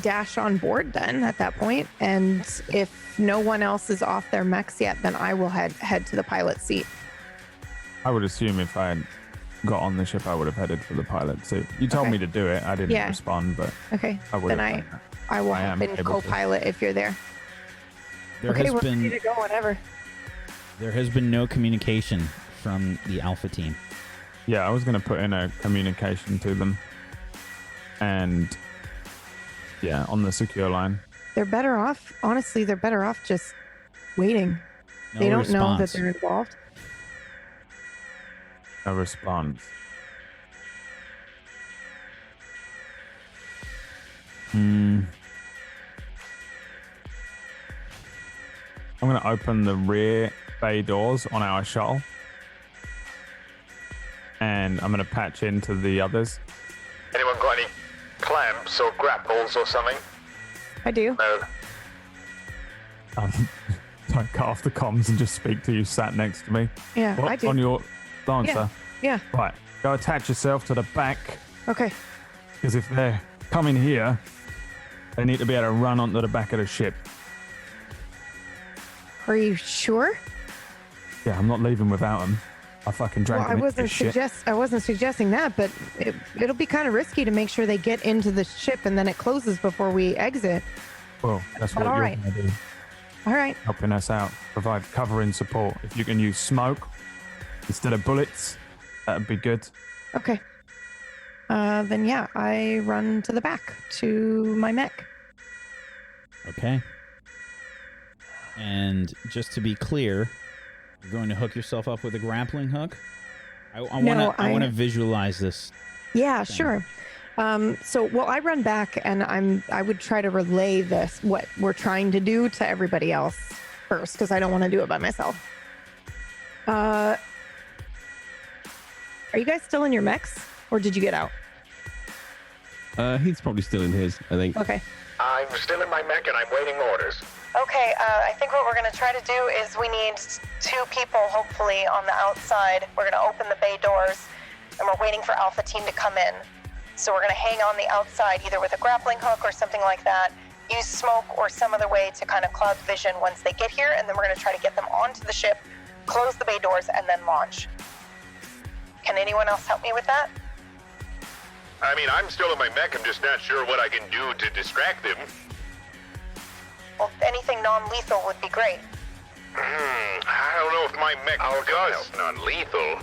Speaker 6: dash on board then at that point, and if no one else is off their mechs yet, then I will head to the pilot seat.
Speaker 3: I would assume if I had got on the ship, I would have headed for the pilot seat. You told me to do it. I didn't respond, but
Speaker 6: okay.
Speaker 3: I would.
Speaker 6: Then I will hop in co-pilot if you're there.
Speaker 1: There
Speaker 6: okay,
Speaker 1: has
Speaker 6: we're
Speaker 1: been
Speaker 6: ready to go whenever.
Speaker 1: There has been no communication from the Alpha team.
Speaker 3: Yeah, I was going to put in a communication to them, and yeah, on the secure line.
Speaker 6: They're better off. Honestly, they're better off just waiting.
Speaker 1: No
Speaker 6: they don't know that
Speaker 1: response.
Speaker 6: they're involved.
Speaker 3: A response. I'm going to open the rear bay doors on our shuttle, and I'm going to patch into the others.
Speaker 11: Anyone got any clamps or grapples or something?
Speaker 6: I do.
Speaker 11: No.
Speaker 3: Don't cut off the comms and just speak to you sat next to me.
Speaker 6: Yeah,
Speaker 3: What?
Speaker 6: I do.
Speaker 3: On your Lancer.
Speaker 6: Yeah.
Speaker 3: Right. Go attach yourself to the back,
Speaker 6: Okay.
Speaker 3: because if they're coming here, They need to be able to run onto the back of the ship.
Speaker 6: Are you sure?
Speaker 3: Yeah, I'm not leaving without them. I fucking dragged them into this shit.
Speaker 6: I wasn't suggesting that, but it'll be kind of risky to make sure they get into the ship and then it closes before we exit.
Speaker 3: Well, that's
Speaker 6: But
Speaker 3: what
Speaker 6: all
Speaker 3: you're
Speaker 6: right.
Speaker 3: going to do.
Speaker 6: All right.
Speaker 3: Helping us out. Provide cover and support. If you can use smoke instead of bullets, that'd be good.
Speaker 6: Okay. Then yeah, I run to the back to my mech.
Speaker 1: Okay. And just to be clear, you're going to hook yourself up with a grappling hook? I want to visualize this.
Speaker 6: Yeah, sure. So I run back and I would try to relay what we're trying to do to everybody else first, because I don't want to do it by myself. Are you guys still in your mechs, or did you get out?
Speaker 12: He's probably still in his, I think.
Speaker 6: Okay.
Speaker 11: I'm still in my mech and I'm waiting orders.
Speaker 6: Okay, I think what we're going to try to do is we need 2 people, hopefully, on the outside. We're going to open the bay doors, and we're waiting for Alpha Team to come in. So we're going to hang on the outside, either with a grappling hook or something like that, use smoke or some other way to kind of cloud vision once they get here, and then we're going to try to get them onto the ship, close the bay doors, and then launch. Can anyone else help me with that?
Speaker 11: I mean, I'm still in my mech. I'm just not sure what I can do to distract them.
Speaker 6: Well, anything non-lethal would be great.
Speaker 11: I don't know if my mech is non-lethal.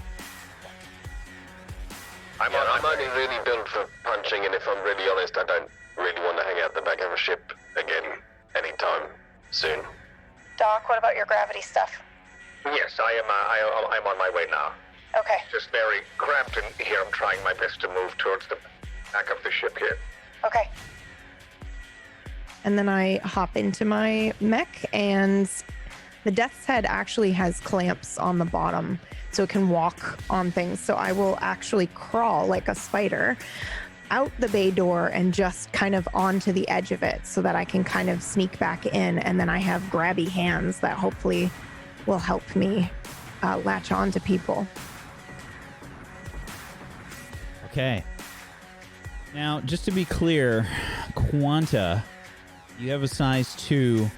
Speaker 10: I'm only really built for punching, and if I'm really honest, I don't really want to hang out the back of a ship again anytime soon.
Speaker 6: Doc, what about your gravity stuff?
Speaker 11: Yes, I'm on my way now.
Speaker 6: Okay.
Speaker 11: Just very cramped in here. I'm trying my best to move towards the back of the ship here.
Speaker 6: Okay. And then I hop into my mech, and the Death's Head actually has clamps on the bottom, so it can walk on things. So I will actually crawl like a spider out the bay door and just kind of onto the edge of it so that I can kind of sneak back in. And then I have grabby hands that hopefully will help me latch on to people.
Speaker 1: Okay. Now, just to be clear, Quanta, you have a size 2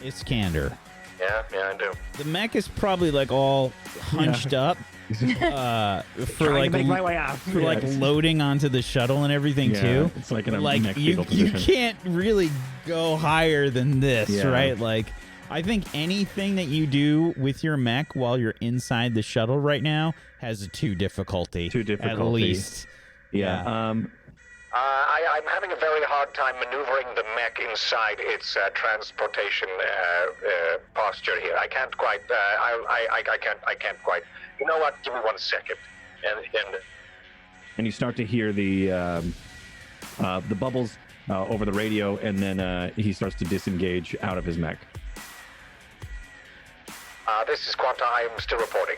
Speaker 1: Iskander.
Speaker 11: Yeah, I do.
Speaker 1: The mech is probably like all hunched up for
Speaker 2: Trying to make my way out.
Speaker 1: for like loading onto the shuttle and everything too.
Speaker 2: It's like in a
Speaker 1: Like
Speaker 2: mech
Speaker 1: you
Speaker 2: fetal position.
Speaker 1: can't really go higher than this,
Speaker 2: Yeah.
Speaker 1: right? Like I think anything that you do with your mech while you're inside the shuttle right now has a 2 difficulty.
Speaker 2: 2 difficulty.
Speaker 1: At least.
Speaker 2: Yeah.
Speaker 11: I'm having a very hard time maneuvering the mech inside its transportation posture here. I can't quite. I can't quite. You know what? Give me 1 second.
Speaker 2: And you start to hear the bubbles over the radio, and then he starts to disengage out of his mech.
Speaker 11: This is Quanta. I am still reporting.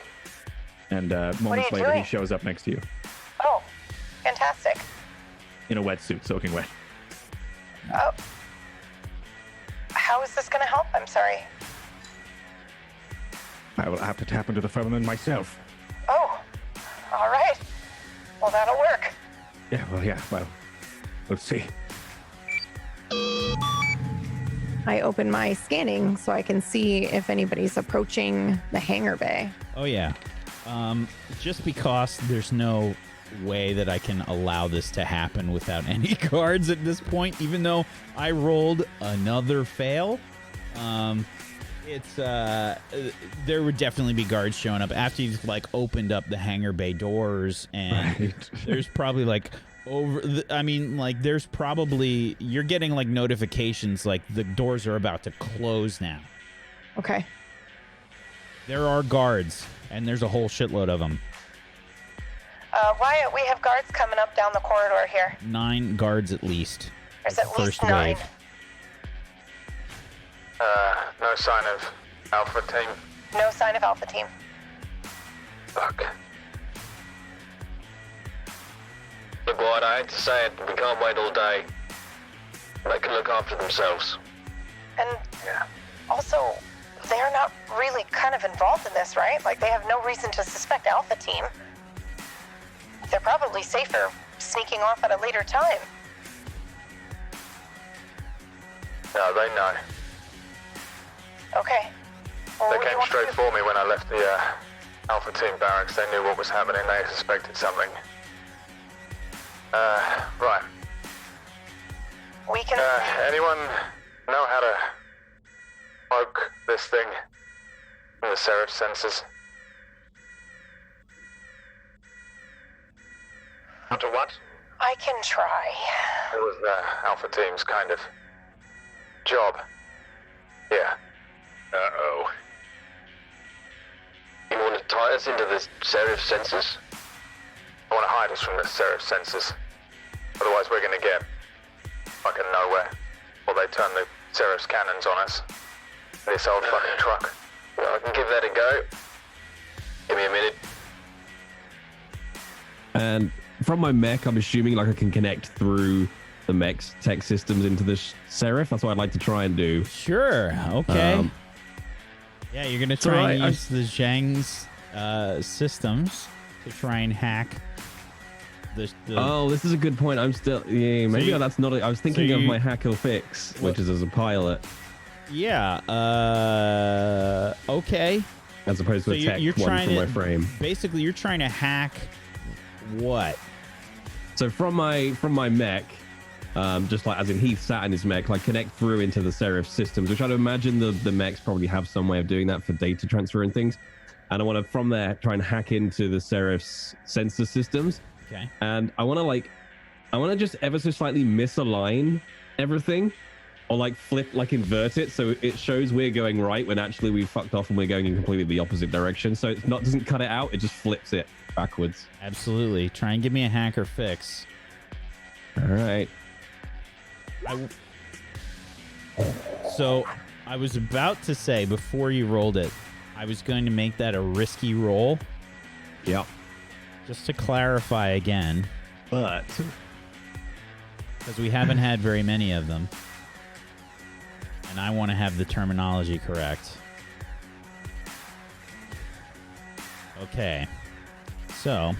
Speaker 2: And moments later, he shows up next to you
Speaker 6: Oh, fantastic.
Speaker 2: in a wetsuit, soaking wet.
Speaker 6: Oh. How is this going to help? I'm sorry.
Speaker 2: I will have to tap into the firmament myself.
Speaker 6: Oh, all right. Well, that'll work.
Speaker 2: Yeah, well, let's see. I open my scanning so I can see if anybody's approaching the hangar bay.
Speaker 1: Oh, yeah. Just because there's no way that I can allow this to happen without any guards at this point, even though I rolled another fail. It's there would definitely be guards showing up after you've like opened up the hangar bay doors, and there's probably like there's probably you're getting like notifications like the doors are about to close now.
Speaker 6: Okay.
Speaker 1: There are guards, and there's a whole shitload of them.
Speaker 6: Wyatt, we have guards coming up down the corridor here.
Speaker 1: 9 guards at least.
Speaker 6: There's at least
Speaker 1: First
Speaker 6: 9.
Speaker 1: wave.
Speaker 10: No sign of Alpha Team.
Speaker 6: No sign of Alpha Team.
Speaker 10: Fuck. Look, Wyatt, I hate to say it, but we can't wait all day. They can look after themselves.
Speaker 6: And also, they're not really kind of involved in this, right? Like, they have no reason to suspect Alpha Team. They're probably safer sneaking off at a later time.
Speaker 10: No, they know.
Speaker 8: Okay. Well,
Speaker 10: They
Speaker 8: what do you
Speaker 10: came
Speaker 8: want to
Speaker 10: straight
Speaker 8: do?
Speaker 10: for me when I left the Alpha Team barracks. They knew what was happening. They suspected something. Right.
Speaker 8: We can.
Speaker 10: Anyone know how to poke this thing in the Seraph sensors?
Speaker 11: How to what?
Speaker 8: I can try.
Speaker 10: It was the Alpha Team's kind of job. Yeah.
Speaker 11: Uh-oh. You want to tie us into the Seraph sensors?
Speaker 10: I want to hide us from the Seraph sensors. Otherwise we're gonna get fucking nowhere. Or they turn the Seraph's cannons on us. This old fucking truck.
Speaker 11: Well, I can give that a go. Give me a minute.
Speaker 4: And from my mech, I'm assuming like I can connect through the mech's tech systems into the Seraph. That's what I'd like to try and do.
Speaker 1: Sure. Okay. Yeah, you're gonna try and use the Zhang's systems to try and hack the.
Speaker 4: Oh, this is a good point. I'm still maybe
Speaker 1: So
Speaker 4: that's not. I was thinking of
Speaker 1: you-
Speaker 4: my hack or fix, which is as a pilot,
Speaker 1: Yeah. Okay.
Speaker 4: as opposed to
Speaker 1: So
Speaker 4: a tech
Speaker 1: you're
Speaker 4: one
Speaker 1: trying
Speaker 4: from
Speaker 1: to
Speaker 4: my frame.
Speaker 1: basically you're trying to hack what?
Speaker 4: So from my mech, just like as in Heath sat in his mech, like connect through into the Seraph systems, which I'd imagine the mechs probably have some way of doing that for data transfer and things. And I want to from there try and hack into the Seraph's sensor systems.
Speaker 1: Okay.
Speaker 4: And I want to just ever so slightly misalign everything, or like flip, like invert it, so it shows we're going right when actually we fucked off and we're going in completely the opposite direction. So it's not doesn't cut it out, it just flips it backwards.
Speaker 1: Absolutely. Try and give me a hack or fix.
Speaker 4: All right.
Speaker 1: So I was about to say before you rolled it, I was going to make that a risky roll.
Speaker 4: Yeah.
Speaker 1: Just to clarify again,
Speaker 2: But
Speaker 1: because we haven't had very many of them, and I want to have the terminology correct. Okay. So,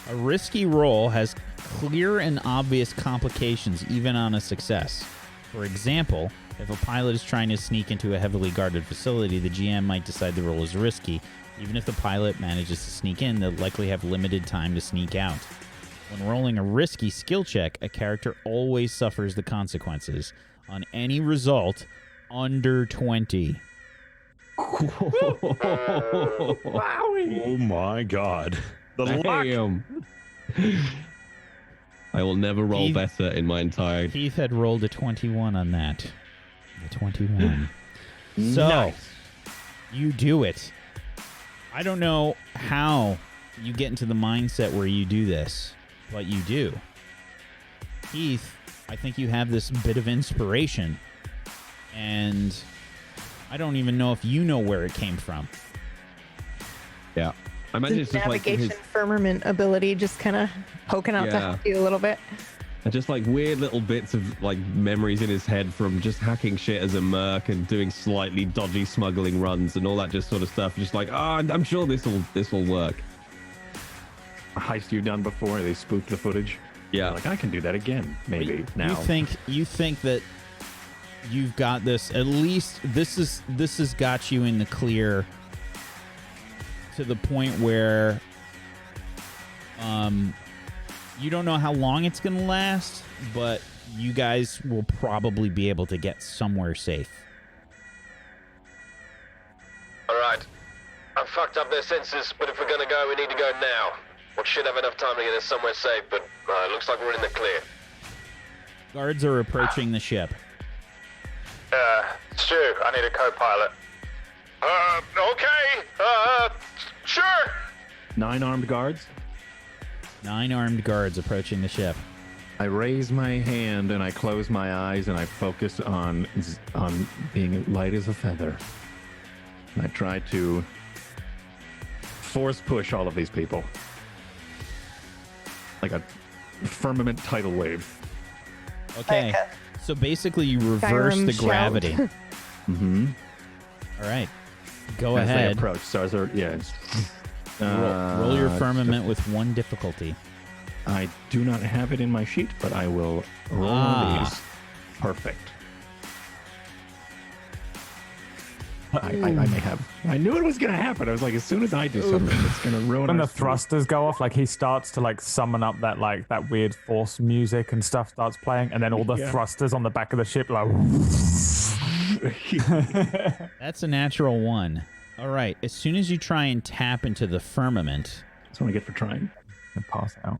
Speaker 1: a risky roll has clear and obvious complications even on a success. For example, if a pilot is trying to sneak into a heavily guarded facility, the GM might decide the roll is risky. Even if the pilot manages to sneak in, they'll likely have limited time to sneak out. When rolling a risky skill check, a character always suffers the consequences on any result under 20.
Speaker 5: Oh my god. The luck.
Speaker 4: Damn. I will never roll better in my entire.
Speaker 1: Keith had rolled a 21 on that. A 21. So, you do it. I don't know how you get into the mindset where you do this, but you do. Keith, I think you have this bit of inspiration, and I don't even know if you know where it came from.
Speaker 4: Yeah. I imagine it's just like
Speaker 6: navigation firmament ability just kind of poking out to
Speaker 4: Yeah.
Speaker 6: help you a little bit.
Speaker 4: and just like weird little bits of like memories in his head from just hacking shit as a merc and doing slightly dodgy smuggling runs and all that just sort of stuff. Just like, I'm sure this will work.
Speaker 2: a heist you've done before, they spoofed the footage.
Speaker 4: Yeah.
Speaker 2: You're like, I can do that again, maybe now.
Speaker 1: You think that you've got this, at least this has got you in the clear to the point where you don't know how long it's going to last, but you guys will probably be able to get somewhere safe.
Speaker 11: All right. I've fucked up their sensors, but if we're gonna go, we need to go now. We should have enough time to get us somewhere safe, but it looks like we're in the clear.
Speaker 1: Guards are approaching the ship.
Speaker 10: Stu, I need a co-pilot.
Speaker 11: Okay. Sure.
Speaker 2: 9 armed guards.
Speaker 1: 9 armed guards approaching the ship.
Speaker 2: I raise my hand and I close my eyes and I focus on being light as a feather. And I try to force push all of these people like a firmament tidal wave.
Speaker 1: Okay. So basically you reverse
Speaker 6: Skyrim
Speaker 1: the
Speaker 6: shout.
Speaker 1: gravity.
Speaker 2: Mm-hmm.
Speaker 1: All right. Go
Speaker 2: As they
Speaker 1: ahead.
Speaker 2: approach. So as
Speaker 1: Roll your firmament with 1 difficulty.
Speaker 2: I do not have it in my sheet, but I will roll one of these. Perfect. I may have. I knew it was going to happen. I was like, as soon as I do something, it's going to ruin
Speaker 3: When
Speaker 2: our
Speaker 3: the thrusters go off, like he starts to like summon up that like that weird force music and stuff starts playing, and then all the thrusters on the back of the ship like.
Speaker 1: That's a natural 1. All right. As soon as you try and tap into the firmament,
Speaker 2: that's what I get for trying.
Speaker 3: I pass out.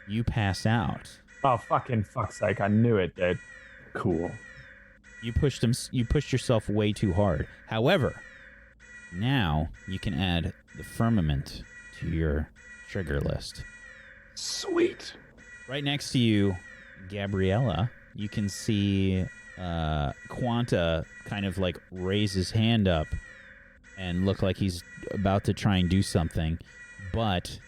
Speaker 1: You pass out.
Speaker 3: Oh, fucking fuck's sake! I knew it, dude.
Speaker 2: Cool.
Speaker 1: You pushed yourself way too hard. However, now you can add the firmament to your trigger list.
Speaker 2: Sweet.
Speaker 1: Right next to you, Gabriella, you can see Quanta kind of like raise his hand up and look like he's about to try and do something, but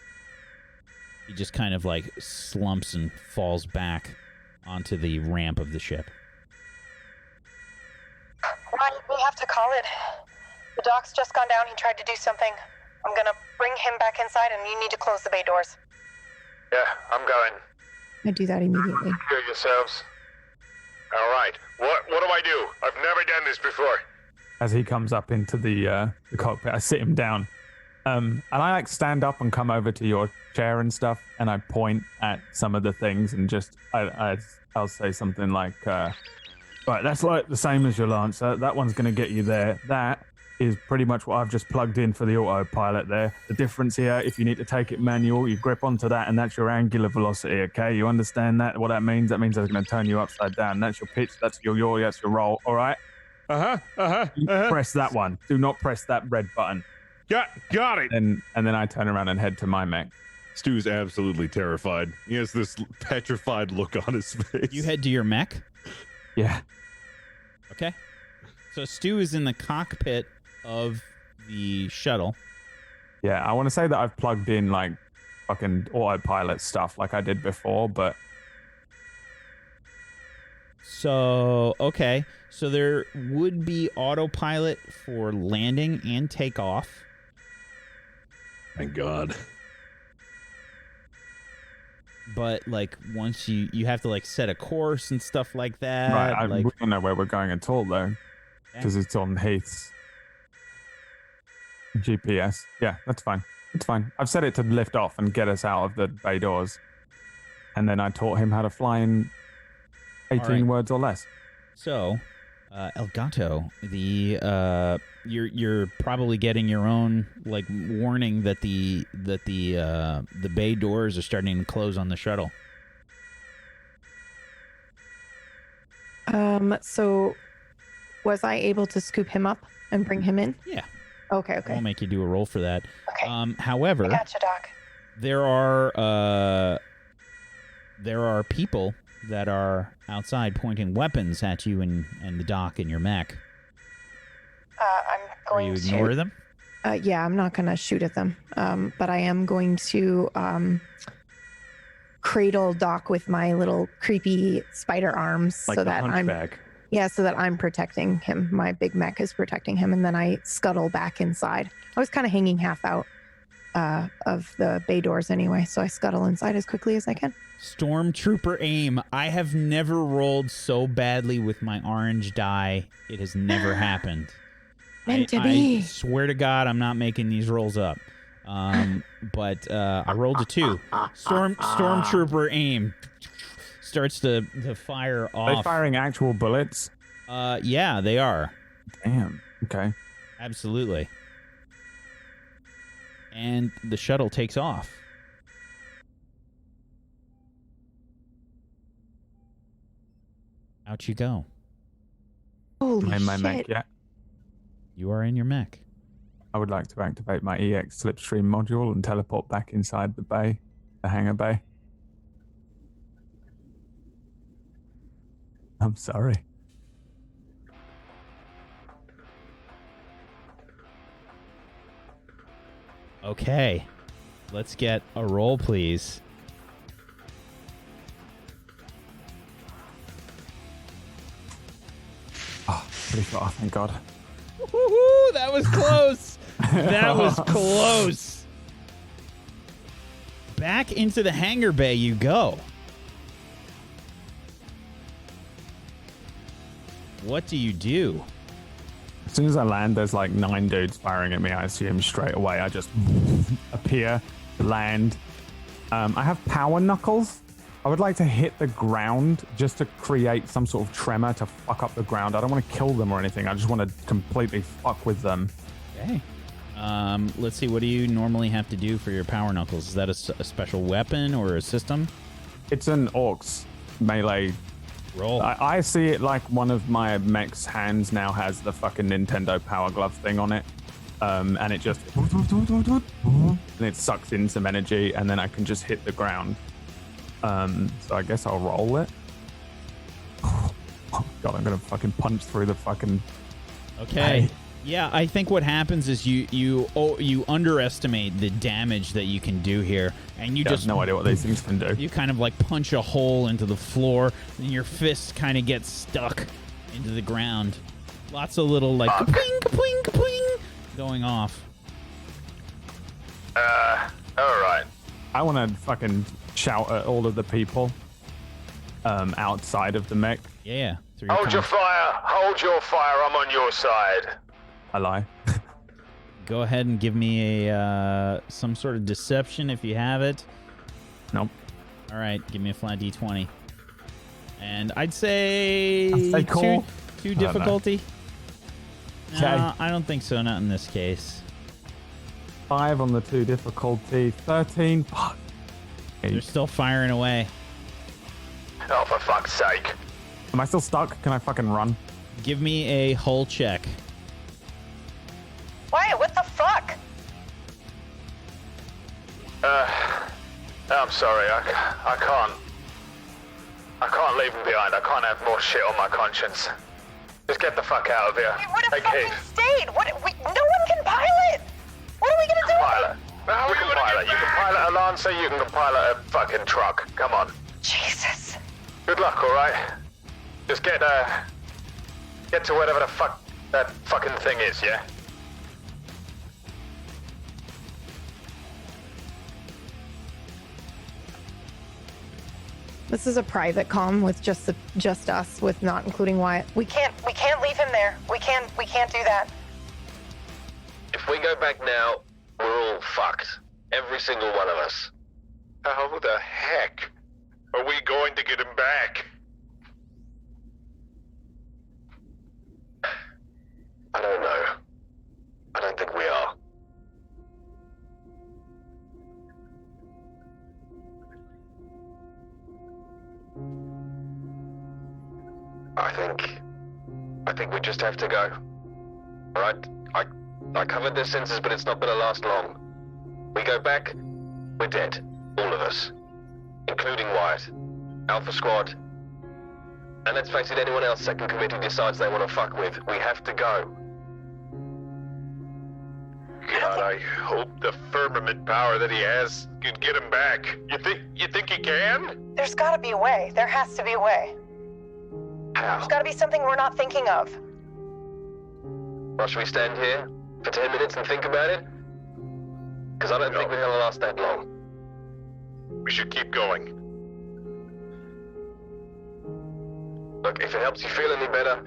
Speaker 1: he just kind of like slumps and falls back onto the ramp of the ship.
Speaker 8: Ryan, we have to call it. The doc's just gone down. He tried to do something. I'm gonna bring him back inside, and you need to close the bay doors.
Speaker 11: Yeah, I'm going.
Speaker 6: I do that immediately.
Speaker 11: Secure yourselves. All right. What do I do? I've never done this before.
Speaker 3: As he comes up into the cockpit, I sit him down. And I like stand up and come over to your chair and stuff, and I point at some of the things and just I'll say something like, right, that's like the same as your Lancer. That one's going to get you there. That is pretty much what I've just plugged in for the autopilot there. The difference here, if you need to take it manual, you grip onto that, and that's your angular velocity, okay? You understand that? What that means? That means it's going to turn you upside down. That's your pitch, that's your yaw, that's your roll, all right? Press that one. Do not press that red button.
Speaker 5: Got it.
Speaker 3: And then I turn around and head to my mech.
Speaker 5: Stu's absolutely terrified. He has this petrified look on his face.
Speaker 1: You head to your mech?
Speaker 3: Yeah.
Speaker 1: Okay. So Stu is in the cockpit of the shuttle.
Speaker 3: Yeah, I want to say that I've plugged in like fucking autopilot stuff like I did before, but...
Speaker 1: So, okay. So there would be autopilot for landing and takeoff.
Speaker 5: Thank God.
Speaker 1: But like once you have to like set a course and stuff like that.
Speaker 3: Right,
Speaker 1: like,
Speaker 3: we don't know where we're going at all though, because it's on Heath's GPS. Yeah, that's fine. It's fine. I've set it to lift off and get us out of the bay doors, and then I taught him how to fly in 18 words or less.
Speaker 1: So, Elgato, you're probably getting your own like warning that the bay doors are starting to close on the shuttle.
Speaker 6: So was I able to scoop him up and bring him in?
Speaker 1: Yeah.
Speaker 6: Okay.
Speaker 1: I'll make you do a roll for that.
Speaker 8: Okay.
Speaker 1: However,
Speaker 8: I gotcha, Doc.
Speaker 1: there are people that are outside pointing weapons at you and the dock in your mech.
Speaker 8: I'm going
Speaker 1: Will you ignore them?
Speaker 6: Yeah, I'm not going to shoot at them. But I am going to cradle Doc with my little creepy spider arms
Speaker 2: Like
Speaker 6: so
Speaker 2: the
Speaker 6: that
Speaker 2: hunchback.
Speaker 6: so that I'm protecting him. My big mech is protecting him, and then I scuttle back inside. I was kind of hanging half out of the bay doors anyway, so I scuttle inside as quickly as I can.
Speaker 1: Stormtrooper aim. I have never rolled so badly with my orange die. It has never happened.
Speaker 6: Meant to be.
Speaker 1: I swear to God, I'm not making these rolls up. But I rolled a 2. Stormtrooper aim starts to fire off.
Speaker 3: Are they firing actual bullets?
Speaker 1: Yeah, they are.
Speaker 3: Damn. Okay.
Speaker 1: Absolutely. And the shuttle takes off. Out you go.
Speaker 6: Holy
Speaker 3: Am I in my
Speaker 6: shit.
Speaker 3: mech yet?
Speaker 1: You are in your mech.
Speaker 3: I would like to activate my EX slipstream module and teleport back inside the bay, the hangar bay. I'm sorry.
Speaker 1: Okay. Let's get a roll, please.
Speaker 3: Oh, pretty far, thank God.
Speaker 1: Woohoo! That was close. That was close. Back into the hangar bay you go. What do you do?
Speaker 3: As soon as I land, there's like 9 dudes firing at me. I assume straight away. I just appear, land. I have power knuckles. I would like to hit the ground just to create some sort of tremor to fuck up the ground. I don't want to kill them or anything. I just want to completely fuck with them.
Speaker 1: Okay. Let's see. What do you normally have to do for your power knuckles? Is that a special weapon or a system?
Speaker 3: It's an orcs melee.
Speaker 1: Roll.
Speaker 3: I see it like one of my mech's hands now has the fucking Nintendo Power Glove thing on it. And it just... and it sucks in some energy, and then I can just hit the ground. So I guess I'll roll it. Oh God, I'm gonna fucking punch through the fucking...
Speaker 1: Okay. Yeah, I think what happens is you underestimate the damage that you can do here, and you just
Speaker 3: have no idea what these things can do.
Speaker 1: You kind of like punch a hole into the floor, and your fist kind of gets stuck into the ground. Lots of little like kapling, kapling, kapling going off.
Speaker 11: All right.
Speaker 3: I want to fucking shout at all of the people outside of the mech.
Speaker 1: Yeah.
Speaker 11: Hold your fire. Hold your fire. I'm on your side.
Speaker 3: I lie.
Speaker 1: Go ahead and give me a some sort of deception if you have it.
Speaker 3: Nope.
Speaker 1: All right, give me a flat d20. And I'd say
Speaker 3: cool.
Speaker 1: two difficulty.
Speaker 3: Okay.
Speaker 1: No, I don't think so. Not in this case.
Speaker 3: 5 on the 2 difficulty. 13. Fuck.
Speaker 1: They're still firing away.
Speaker 11: Oh, for fuck's sake.
Speaker 3: Am I still stuck? Can I fucking run?
Speaker 1: Give me a hull check.
Speaker 8: Why? What the fuck?
Speaker 11: I'm sorry. I can't leave him behind. I can't have more shit on my conscience. Just get the fuck out of here.
Speaker 8: We would have
Speaker 11: Hey,
Speaker 8: fucking
Speaker 11: Kate.
Speaker 8: stayed. No one can pilot. What are we gonna do?
Speaker 11: Pilot. How you can pilot? You can pilot a Lancer. You can pilot a fucking truck. Come on.
Speaker 8: Jesus.
Speaker 11: Good luck. All right. Just get to whatever the fuck that fucking thing is. Yeah.
Speaker 6: This is a private comm with just us, with not including Wyatt.
Speaker 8: We can't leave him there. We can't do that.
Speaker 4: If we go back now, we're all fucked. Every single one of us.
Speaker 11: How the heck are we going to get him back?
Speaker 4: I don't know. I don't think we are. I think we just have to go. Alright? I covered their senses, but it's not gonna last long. We go back, we're dead. All of us. Including Wyatt. Alpha Squad. And let's face it, anyone else Second Committee decides they want to fuck with. We have to go.
Speaker 11: God, I hope the firmament power that he has could get him back. You think he can?
Speaker 8: There's gotta be a way. There has to be a way.
Speaker 4: How?
Speaker 8: There's gotta be something we're not thinking of.
Speaker 4: Well, should we stand here for 10 minutes and think about it? Because I don't think we're gonna last that long.
Speaker 11: We should keep going.
Speaker 4: Look, if it helps you feel any better,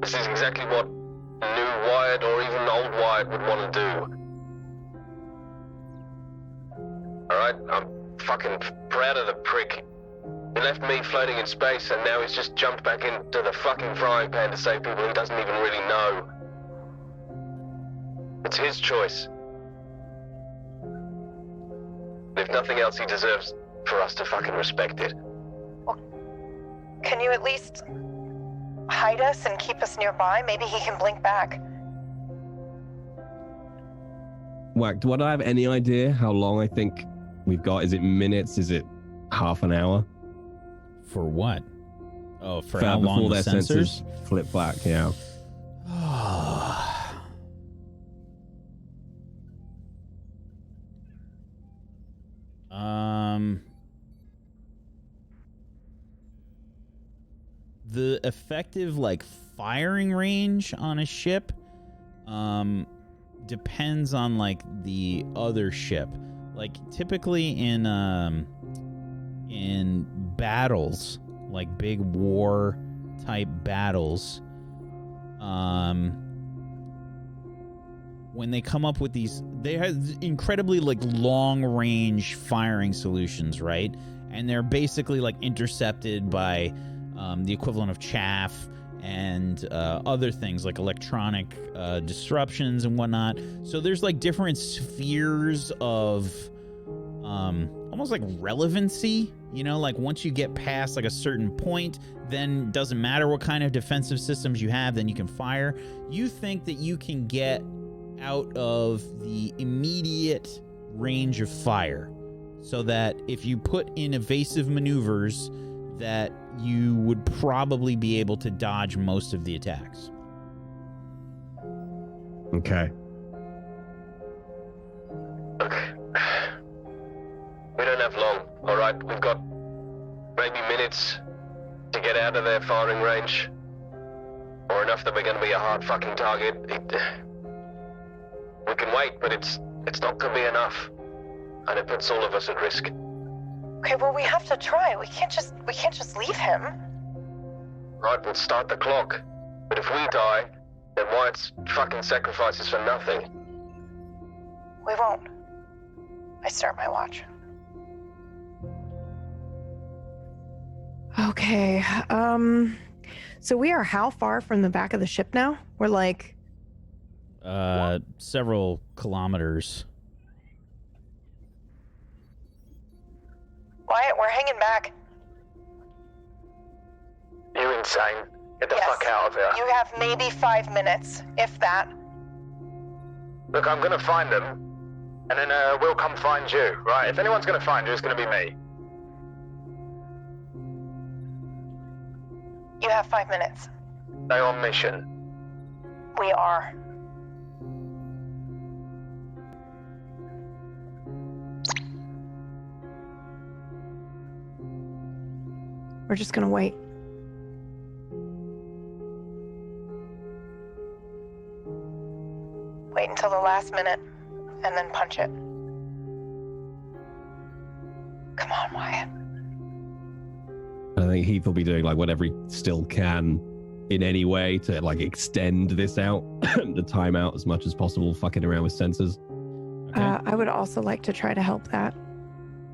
Speaker 4: this is exactly what new Wyatt or even old Wyatt would want to do. Alright, I'm fucking proud of the prick. He left me floating in space and now he's just jumped back into the fucking frying pan to save people he doesn't even really know. It's his choice. If nothing else, he deserves for us to fucking respect it.
Speaker 8: Can you at least hide us and keep us nearby? Maybe he can blink back.
Speaker 12: Whack, do I have any idea how long I think we've got? Is it minutes? Is it half an hour?
Speaker 1: For what? Oh, for how long
Speaker 12: before
Speaker 1: the
Speaker 12: their
Speaker 1: sensors?
Speaker 12: sensors flip back, yeah.
Speaker 1: The effective like firing range on a ship depends on like the other ship. Like typically in battles, like big war type battles, when they come up with these, they have incredibly like long range firing solutions, right? And they're basically like intercepted by the equivalent of chaff and other things like electronic disruptions and whatnot. So there's like different spheres of almost like relevancy, you know, like once you get past like a certain point, then doesn't matter what kind of defensive systems you have, then you can fire. You think that you can get out of the immediate range of fire, so that if you put in evasive maneuvers, that you would probably be able to dodge most of the attacks.
Speaker 12: Okay.
Speaker 11: Look, we don't have long, all right? We've got maybe minutes to get out of their firing range, or enough that we're going to be a hard fucking target. We can wait, but it's not going to be enough, and it puts all of us at risk.
Speaker 6: Okay, well, we have to try. We can't just leave him.
Speaker 11: Right, we'll start the clock. But if we die, then Wyatt's fucking sacrifices for nothing.
Speaker 6: We won't. I start my watch. Okay, so we are how far from the back of the ship now? We're like...
Speaker 1: several kilometers.
Speaker 6: Wyatt, we're hanging back.
Speaker 11: You insane? Get the fuck out of here.
Speaker 6: You have maybe 5 minutes, if that.
Speaker 11: Look, I'm gonna find them, and then we'll come find you, right? If anyone's gonna find you, it's gonna be me.
Speaker 6: You have 5 minutes.
Speaker 11: Stay on mission.
Speaker 6: We are. We're just gonna wait. Wait until the last minute, and then punch it. Come on, Wyatt.
Speaker 12: I think Heath will be doing like whatever he still can in any way to like extend this out, the time out as much as possible, fucking around with sensors.
Speaker 1: Okay.
Speaker 6: I would also like to try to help that.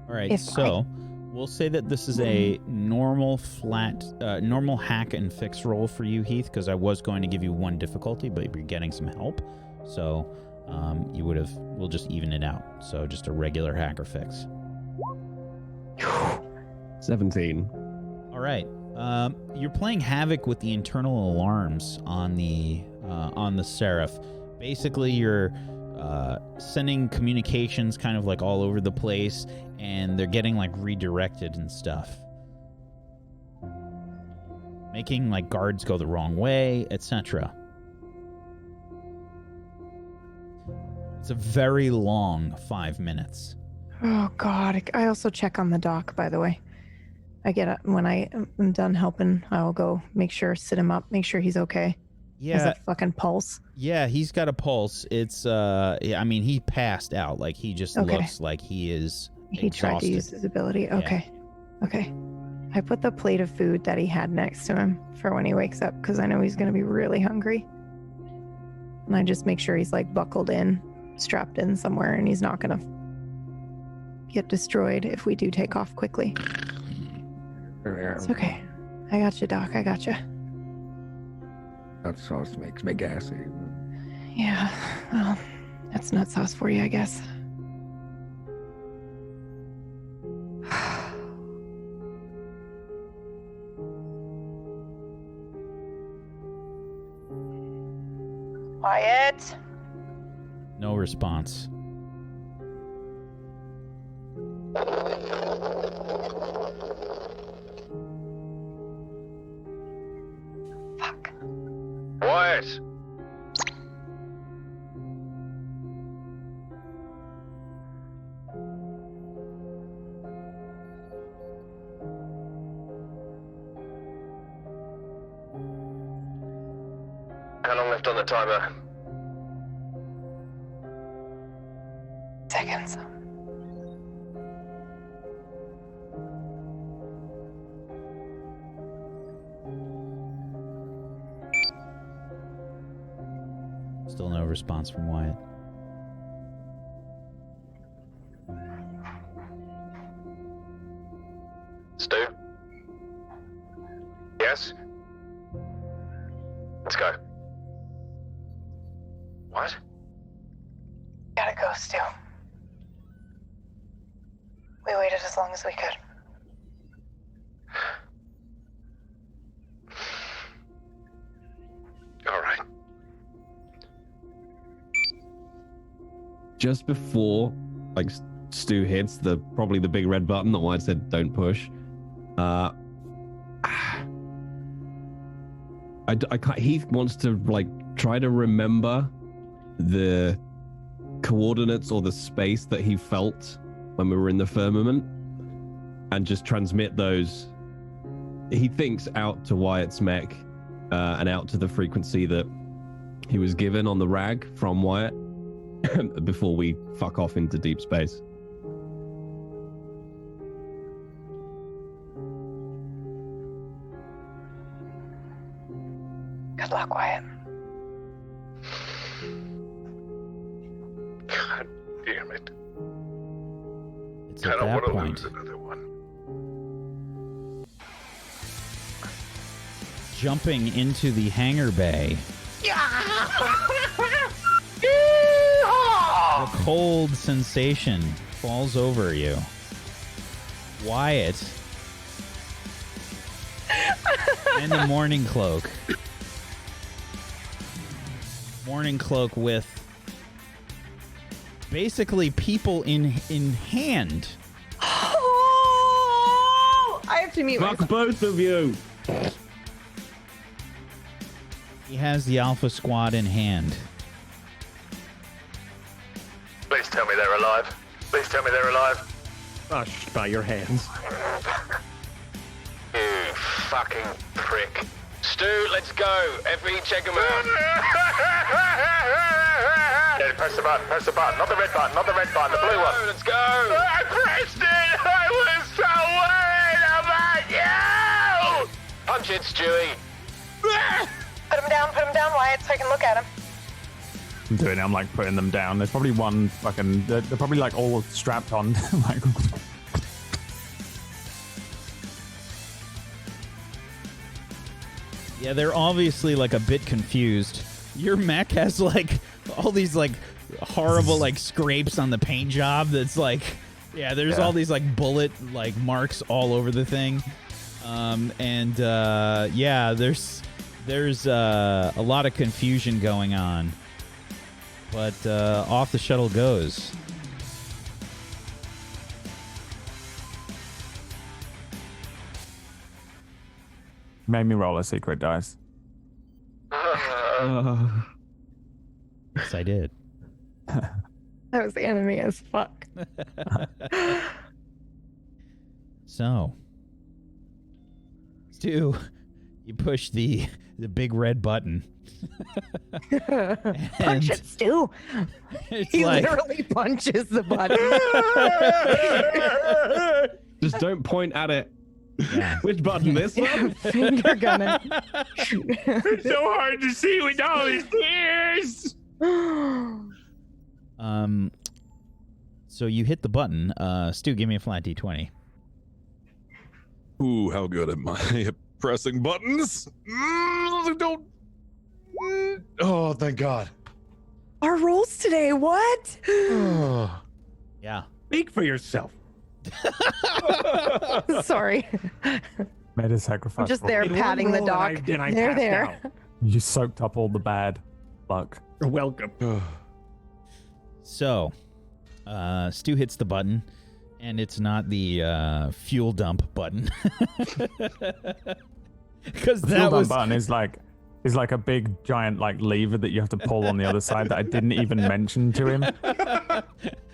Speaker 1: All right, so we'll say that this is a normal normal hack and fix roll for you, Heath, because I was going to give you one difficulty, but you're getting some help. So we'll just even it out. So just a regular hack or fix.
Speaker 12: 17.
Speaker 1: All right. You're playing havoc with the internal alarms on the Seraph. Basically, you're sending communications kind of like all over the place, and they're getting like redirected and stuff, making like guards go the wrong way, etc. It's a very long 5 minutes.
Speaker 6: Oh God! I also check on the dock, by the way. I get up when I am done helping. I'll go sit him up, make sure he's okay.
Speaker 1: Yeah.
Speaker 6: Has that fucking pulse?
Speaker 1: Yeah, he's got a pulse. It's I mean, he passed out. Like he just looks like he is.
Speaker 6: He tried to use his ability. Okay. Yeah. Okay. I put the plate of food that he had next to him for when he wakes up, because I know he's going to be really hungry. And I just make sure he's like buckled in, strapped in somewhere, and he's not going to get destroyed if we do take off quickly. It's okay. I got you, Doc. I got you.
Speaker 13: That sauce makes me gassy.
Speaker 6: Yeah. Well, that's nut sauce for you, I guess. Wyatt?
Speaker 1: No response.
Speaker 6: Fuck.
Speaker 11: Wyatt! How long left on the timer?
Speaker 6: Seconds.
Speaker 1: Still no response from Wyatt.
Speaker 10: Stu? Yes? Let's go. What?
Speaker 6: Gotta go, Stu. We waited as long as we could.
Speaker 10: All right.
Speaker 12: Just before, like, Stu hits probably the big red button that Wyatt said don't push. I can't, Heath wants to like try to remember the coordinates or the space that he felt when we were in the firmament and just transmit those. He thinks out to Wyatt's mech and out to the frequency that he was given on the rag from Wyatt before we fuck off into deep space.
Speaker 6: Good luck, Wyatt.
Speaker 10: God damn it.
Speaker 1: It's
Speaker 10: I
Speaker 1: at
Speaker 10: don't
Speaker 1: that
Speaker 10: want to
Speaker 1: point.
Speaker 10: lose another one.
Speaker 1: Jumping into the hangar bay. The cold sensation falls over you. Wyatt and the morning cloak. Morning cloak with basically people in hand.
Speaker 6: Oh, I have to mute
Speaker 12: Fuck
Speaker 6: myself.
Speaker 12: both of you!
Speaker 1: He has the Alpha Squad in hand.
Speaker 10: Please tell me they're alive. Please tell me they're alive.
Speaker 2: Crushed by your hands.
Speaker 10: You fucking prick. Stu, let's go. Effie, check him out. Yeah, press the button, press the button. Not the red button, not the red button, the blue one. Let's go. I pressed it. I was so worried about you. Punch it, Stewie.
Speaker 6: Put him down, Wyatt, so I can look at him.
Speaker 3: I'm doing it. I'm like putting them down. There's probably one fucking. They're probably like all strapped on. Like.
Speaker 1: Yeah, they're obviously like a bit confused. Your mech has like all these like horrible like scrapes on the paint job. That's like, yeah, there's all these like bullet like marks all over the thing. Yeah, there's a lot of confusion going on. But off the shuttle goes.
Speaker 3: Made me roll a secret dice.
Speaker 1: Yes, I did.
Speaker 6: That was enemy as fuck.
Speaker 1: So, Stu, you push the big red button.
Speaker 6: Punch it, Stu. He
Speaker 1: like,
Speaker 6: literally punches the button.
Speaker 12: Just don't point at it.
Speaker 1: Yeah.
Speaker 12: Which button? This one?
Speaker 6: Finger gunning.
Speaker 2: It's so hard to see with all these tears.
Speaker 1: So you hit the button. Stu, give me a flat D20.
Speaker 5: Ooh, how good am I at pressing buttons? Don't. Oh, thank God.
Speaker 6: Our rolls today, what?
Speaker 1: Yeah.
Speaker 2: Speak for yourself.
Speaker 6: Sorry.
Speaker 3: Made a sacrifice.
Speaker 6: I'm just
Speaker 3: for
Speaker 6: there
Speaker 3: it.
Speaker 6: patting the dock.
Speaker 2: And I
Speaker 6: They're
Speaker 2: passed
Speaker 6: there.
Speaker 2: out.
Speaker 3: You soaked up all the bad luck.
Speaker 2: You're welcome.
Speaker 1: So, Stu hits the button, and it's not the fuel dump button. Because
Speaker 3: The
Speaker 1: that
Speaker 3: fuel
Speaker 1: was
Speaker 3: dump button is like a big giant like lever that you have to pull on the other side that I didn't even mention to him.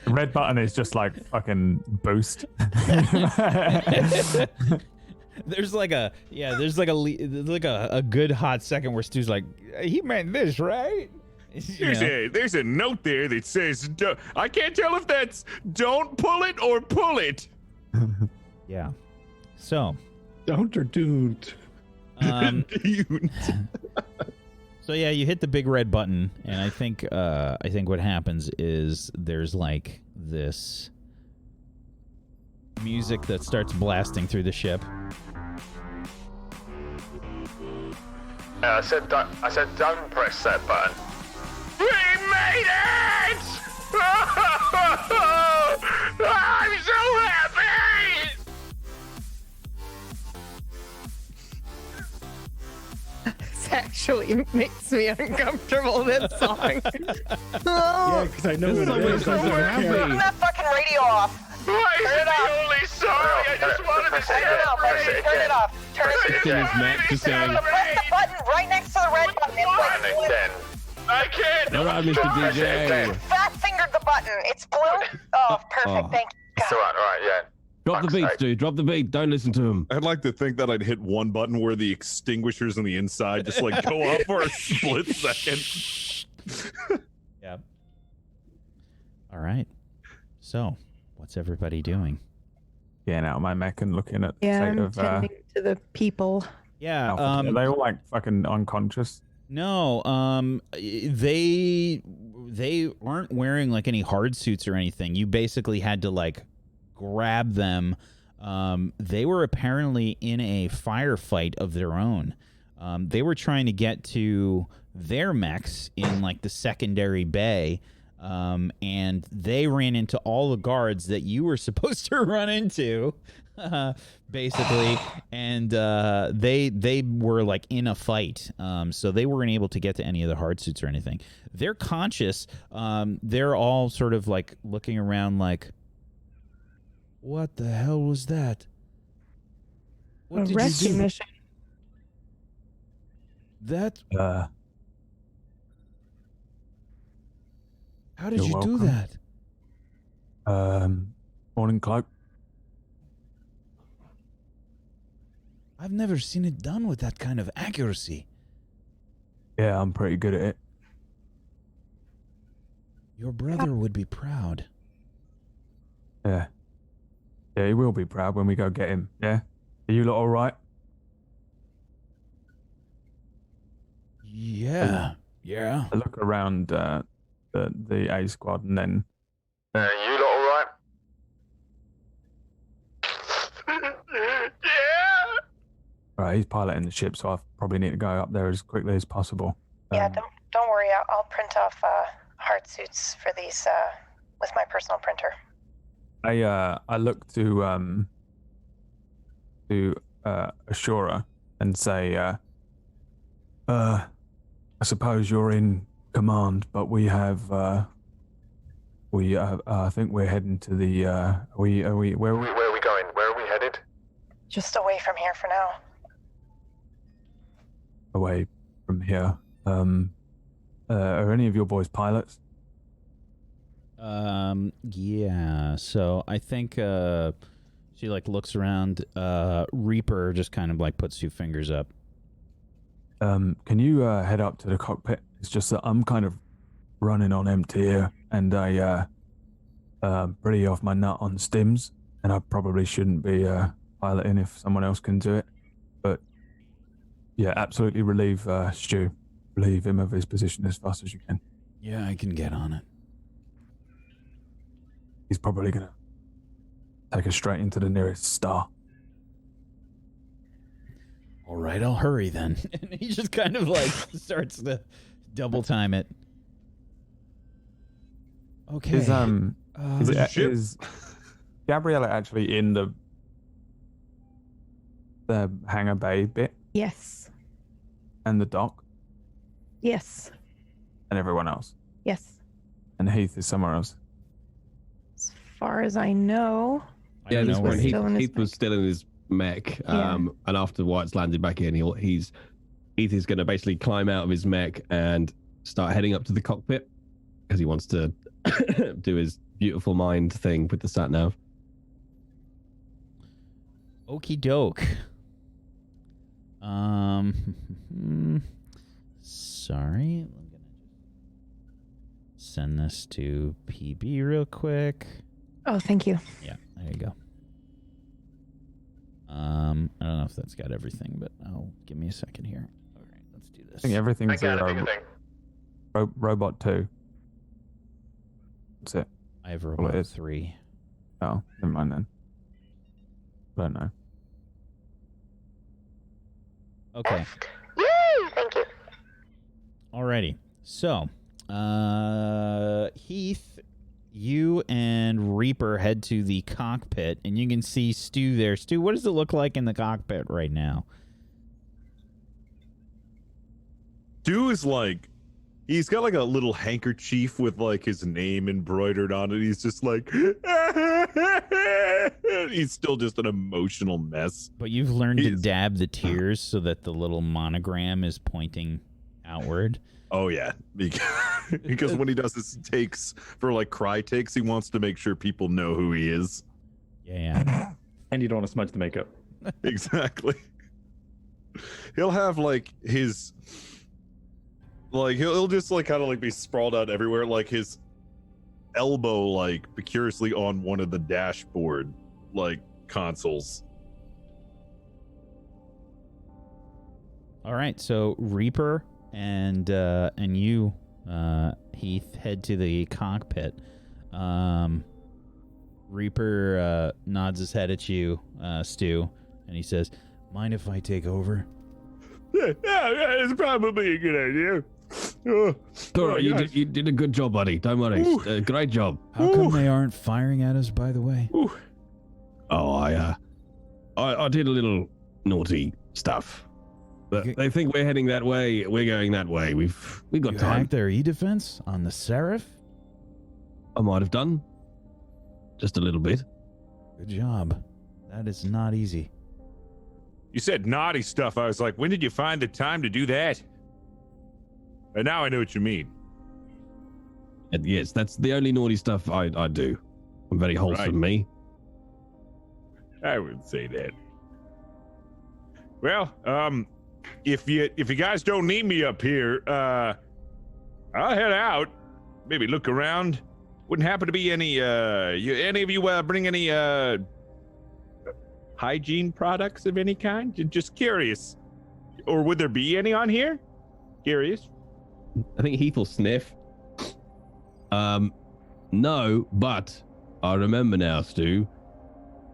Speaker 3: The red button is just like fucking boost.
Speaker 1: there's like a good hot second where Stu's like, he meant this, right? You know?
Speaker 5: There's a note there that says, I can't tell if that's don't pull it or pull it.
Speaker 1: Yeah. So,
Speaker 2: Don't or don't.
Speaker 1: So yeah, you hit the big red button, and I think what happens is there's like this music that starts blasting through the ship.
Speaker 10: I said don't press that button. We made it! I'm so happy!
Speaker 6: This actually makes me uncomfortable, this song.
Speaker 2: Yeah, because I know what it is.
Speaker 8: Turn that fucking radio off.
Speaker 10: Why is it the only song? I just wanted to say
Speaker 8: Turn it off. Turn it
Speaker 12: It's in his neck, just going,
Speaker 8: Press the button right next to the red button. It's like
Speaker 10: then. I can't.
Speaker 12: all right, Mr. DJ.
Speaker 8: fat fingered the button. It's blue. Oh, perfect. Thank you.
Speaker 10: It's all right, yeah.
Speaker 12: Drop the
Speaker 10: Fuck's
Speaker 12: beats,
Speaker 10: sake.
Speaker 12: dude. Drop the beat. Don't listen to him.
Speaker 5: I'd like to think that I'd hit one button where the extinguishers on the inside just like go off for a split second.
Speaker 1: Yeah. All right. So, what's everybody doing?
Speaker 3: Getting out of my mech and looking at the
Speaker 6: Yeah,
Speaker 3: state
Speaker 6: I'm
Speaker 3: of
Speaker 6: tending to the people.
Speaker 1: Yeah.
Speaker 3: Are they all like fucking unconscious?
Speaker 1: No. They aren't wearing like any hard suits or anything. You basically had to like grab them. They were apparently in a firefight of their own. They were trying to get to their mechs in like the secondary bay. And they ran into all the guards that you were supposed to run into, basically. And they were like in a fight. So they weren't able to get to any of the hard suits or anything. They're conscious. They're all sort of like looking around like, what the hell was that? What
Speaker 6: A
Speaker 1: did
Speaker 6: rescue
Speaker 1: you do?
Speaker 6: mission.
Speaker 1: That? How did
Speaker 3: You're
Speaker 1: you do
Speaker 3: welcome.
Speaker 1: that?
Speaker 3: Morning, Cloak.
Speaker 1: I've never seen it done with that kind of accuracy.
Speaker 3: Yeah, I'm pretty good at it.
Speaker 1: Your brother would be proud.
Speaker 3: Yeah. Yeah, he will be proud when we go get him. Yeah? Are you lot all right?
Speaker 1: Yeah. Yeah.
Speaker 3: I look around the A squad and then
Speaker 10: You lot all right? Yeah.
Speaker 3: right, he's piloting the ship, so I probably need to go up there as quickly as possible.
Speaker 8: Yeah, don't worry. I'll print off hard suits for these with my personal printer.
Speaker 3: I look to Ashura and say, I suppose you're in command, but we have I think we're heading to the where are we
Speaker 10: Where are we going? Where are we headed?
Speaker 8: Just away from here for now.
Speaker 3: away from here. Are any of your boys pilots?
Speaker 1: Yeah. So I think she like looks around. Reaper just kind of like puts two fingers up.
Speaker 3: Can you head up to the cockpit? It's just that I'm kind of running on empty here, and I pretty off my nut on stims, and I probably shouldn't be piloting if someone else can do it. But yeah, absolutely relieve Stu. Relieve him of his position as fast as you can.
Speaker 1: Yeah, I can get on it.
Speaker 3: He's probably gonna take us straight into the nearest star.
Speaker 1: All right, I'll hurry then. And he just kind of like starts to double time it. Okay.
Speaker 3: Is Gabriella actually in the hangar bay bit
Speaker 6: Yes.
Speaker 3: and the dock
Speaker 6: Yes.
Speaker 3: and everyone else?
Speaker 6: Yes.
Speaker 3: And Heath is somewhere else.
Speaker 6: As far as I know.
Speaker 12: Yeah,
Speaker 1: don't
Speaker 12: this
Speaker 1: know
Speaker 12: one,
Speaker 1: where
Speaker 6: he- still in his
Speaker 12: Heath was still in his mech,
Speaker 6: Yeah.
Speaker 12: and after White's landed back in, Heath is going to basically climb out of his mech and start heading up to the cockpit because he wants to do his beautiful mind thing with the sat nav.
Speaker 1: Okie doke. Sorry. I'm gonna just send this to PB real quick.
Speaker 6: Oh, thank you.
Speaker 1: Yeah, there you go. I don't know if that's got everything, but give me a second here. All right, Let's do this.
Speaker 3: I think everything's
Speaker 11: I got it,
Speaker 3: zero.
Speaker 11: big thing.
Speaker 3: Robot 2. That's it.
Speaker 1: I have
Speaker 3: it
Speaker 1: robot
Speaker 3: is.
Speaker 1: 3.
Speaker 3: Oh, never mind then. I don't know.
Speaker 1: Okay.
Speaker 8: Yay! Thank you.
Speaker 1: Alrighty. So, Heath, you and Reaper head to the cockpit, and you can see Stu there. Stu, what does it look like in the cockpit right now?
Speaker 5: Stu is like, he's got like a little handkerchief with like his name embroidered on it. He's just like, he's still just an emotional mess.
Speaker 1: But you've learned to dab the tears so that the little monogram is pointing outward.
Speaker 5: Oh yeah, because when he does his takes for like cry takes, he wants to make sure people know who he is.
Speaker 1: Yeah.
Speaker 2: And you don't want to smudge the makeup.
Speaker 5: Exactly. He'll have like his, like he'll just like kind of like be sprawled out everywhere, like his elbow like precariously on one of the dashboard like consoles.
Speaker 1: All right, so Reaper and you, Heath, head to the cockpit. Reaper nods his head at you, Stu, and he says, "Mind if I take over?"
Speaker 5: Yeah, it's probably a good idea.
Speaker 12: You did a good job, buddy. Don't worry. Great job.
Speaker 1: How come they aren't firing at us, by the way?
Speaker 12: Oh, I did a little naughty stuff. But they think we're heading that way. We're going that way. We've got
Speaker 1: You
Speaker 12: time.
Speaker 1: hacked their E-defense on the Seraph?
Speaker 12: I might have done. Just a little bit.
Speaker 1: Good job. That is not easy.
Speaker 5: You said naughty stuff. I was like, when did you find the time to do that? And now I know what you mean.
Speaker 12: And yes, that's the only naughty stuff I do. I'm very wholesome, me.
Speaker 5: I would say that. Well, if you guys don't need me up here, I'll head out. Maybe look around. Wouldn't happen to be any of you bring any hygiene products of any kind? Just curious. Or would there be any on here? Curious.
Speaker 12: I think Heath will sniff. No, but I remember now, Stu.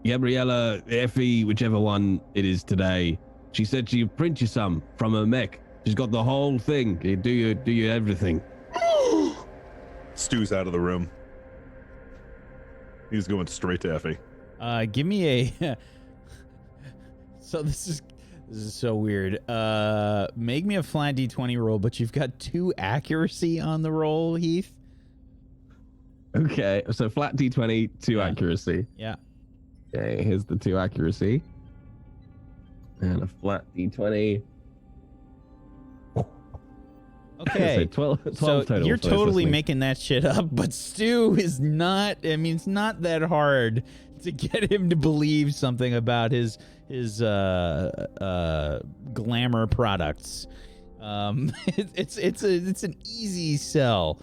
Speaker 12: Gabriella, Effie, whichever one it is today, she said she'd print you some from her mech. She's got the whole thing. Do you everything.
Speaker 5: Stu's out of the room. He's going straight to Effie.
Speaker 1: Give me a... So this is so weird. Make me a flat D20 roll, but you've got 2 accuracy on the roll, Heath.
Speaker 12: Okay, so flat D20, 2 accuracy.
Speaker 1: Yeah.
Speaker 12: Okay, here's the 2 accuracy. And a flat D20.
Speaker 1: Okay,
Speaker 12: so 12
Speaker 1: so
Speaker 12: total.
Speaker 1: you're
Speaker 12: so
Speaker 1: totally
Speaker 12: it's
Speaker 1: making that shit up, but Stu is not. I mean, it's not that hard to get him to believe something about his glamour products. It's an easy sell.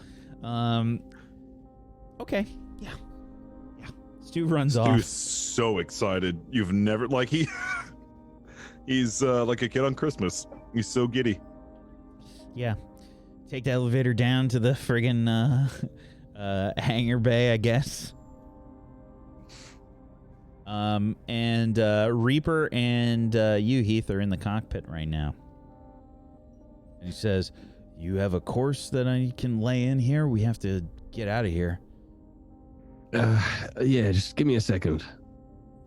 Speaker 1: Okay, yeah. Stu runs off.
Speaker 5: Stu's so excited. You've never like he's like a kid on Christmas. He's so giddy.
Speaker 1: Yeah. Take the elevator down to the friggin' hangar bay, I guess. And Reaper and you, Heath, are in the cockpit right now. And he says, "You have a course that I can lay in here? We have to get out of here."
Speaker 12: Yeah, just give me a second.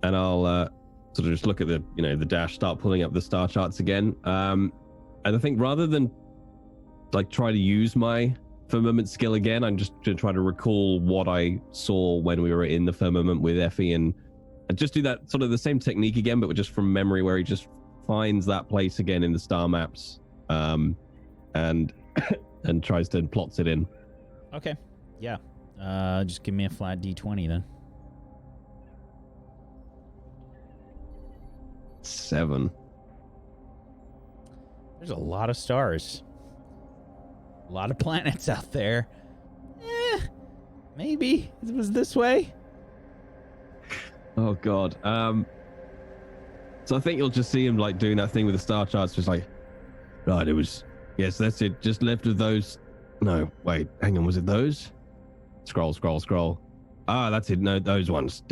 Speaker 12: And I'll sort of just look at the dash, start pulling up the star charts again. And I think rather than like try to use my firmament skill again, I'm just going to try to recall what I saw when we were in the firmament with Effie and just do that sort of the same technique again, but just from memory, where he just finds that place again in the star maps, and tries to plots it in.
Speaker 1: Okay. Yeah. Just give me a flat D20 then.
Speaker 12: 7.
Speaker 1: There's a lot of stars. A lot of planets out there. Maybe it was this way.
Speaker 12: Oh God. So I think you'll just see him like doing that thing with the star charts, just like, right, it was Yes, that's it. Just left of those. No, wait, hang on. Was it those? Scroll. Ah, that's it. No, those ones.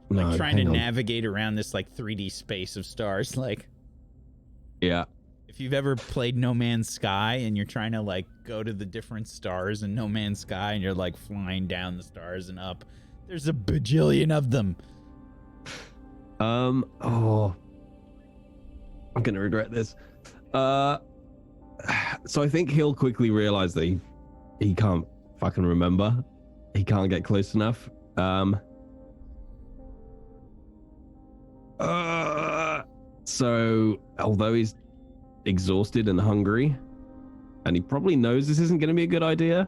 Speaker 1: Like trying to
Speaker 12: hang on.
Speaker 1: navigate around this like 3D space of stars. Like,
Speaker 12: Yeah.
Speaker 1: if you've ever played No Man's Sky and you're trying to like go to the different stars in No Man's Sky and you're like flying down the stars and up, there's a bajillion of them.
Speaker 12: Oh, I'm gonna regret this. So I think he'll quickly realize that he can't fucking remember. He can't get close enough. So although he's exhausted and hungry, and he probably knows this isn't going to be a good idea,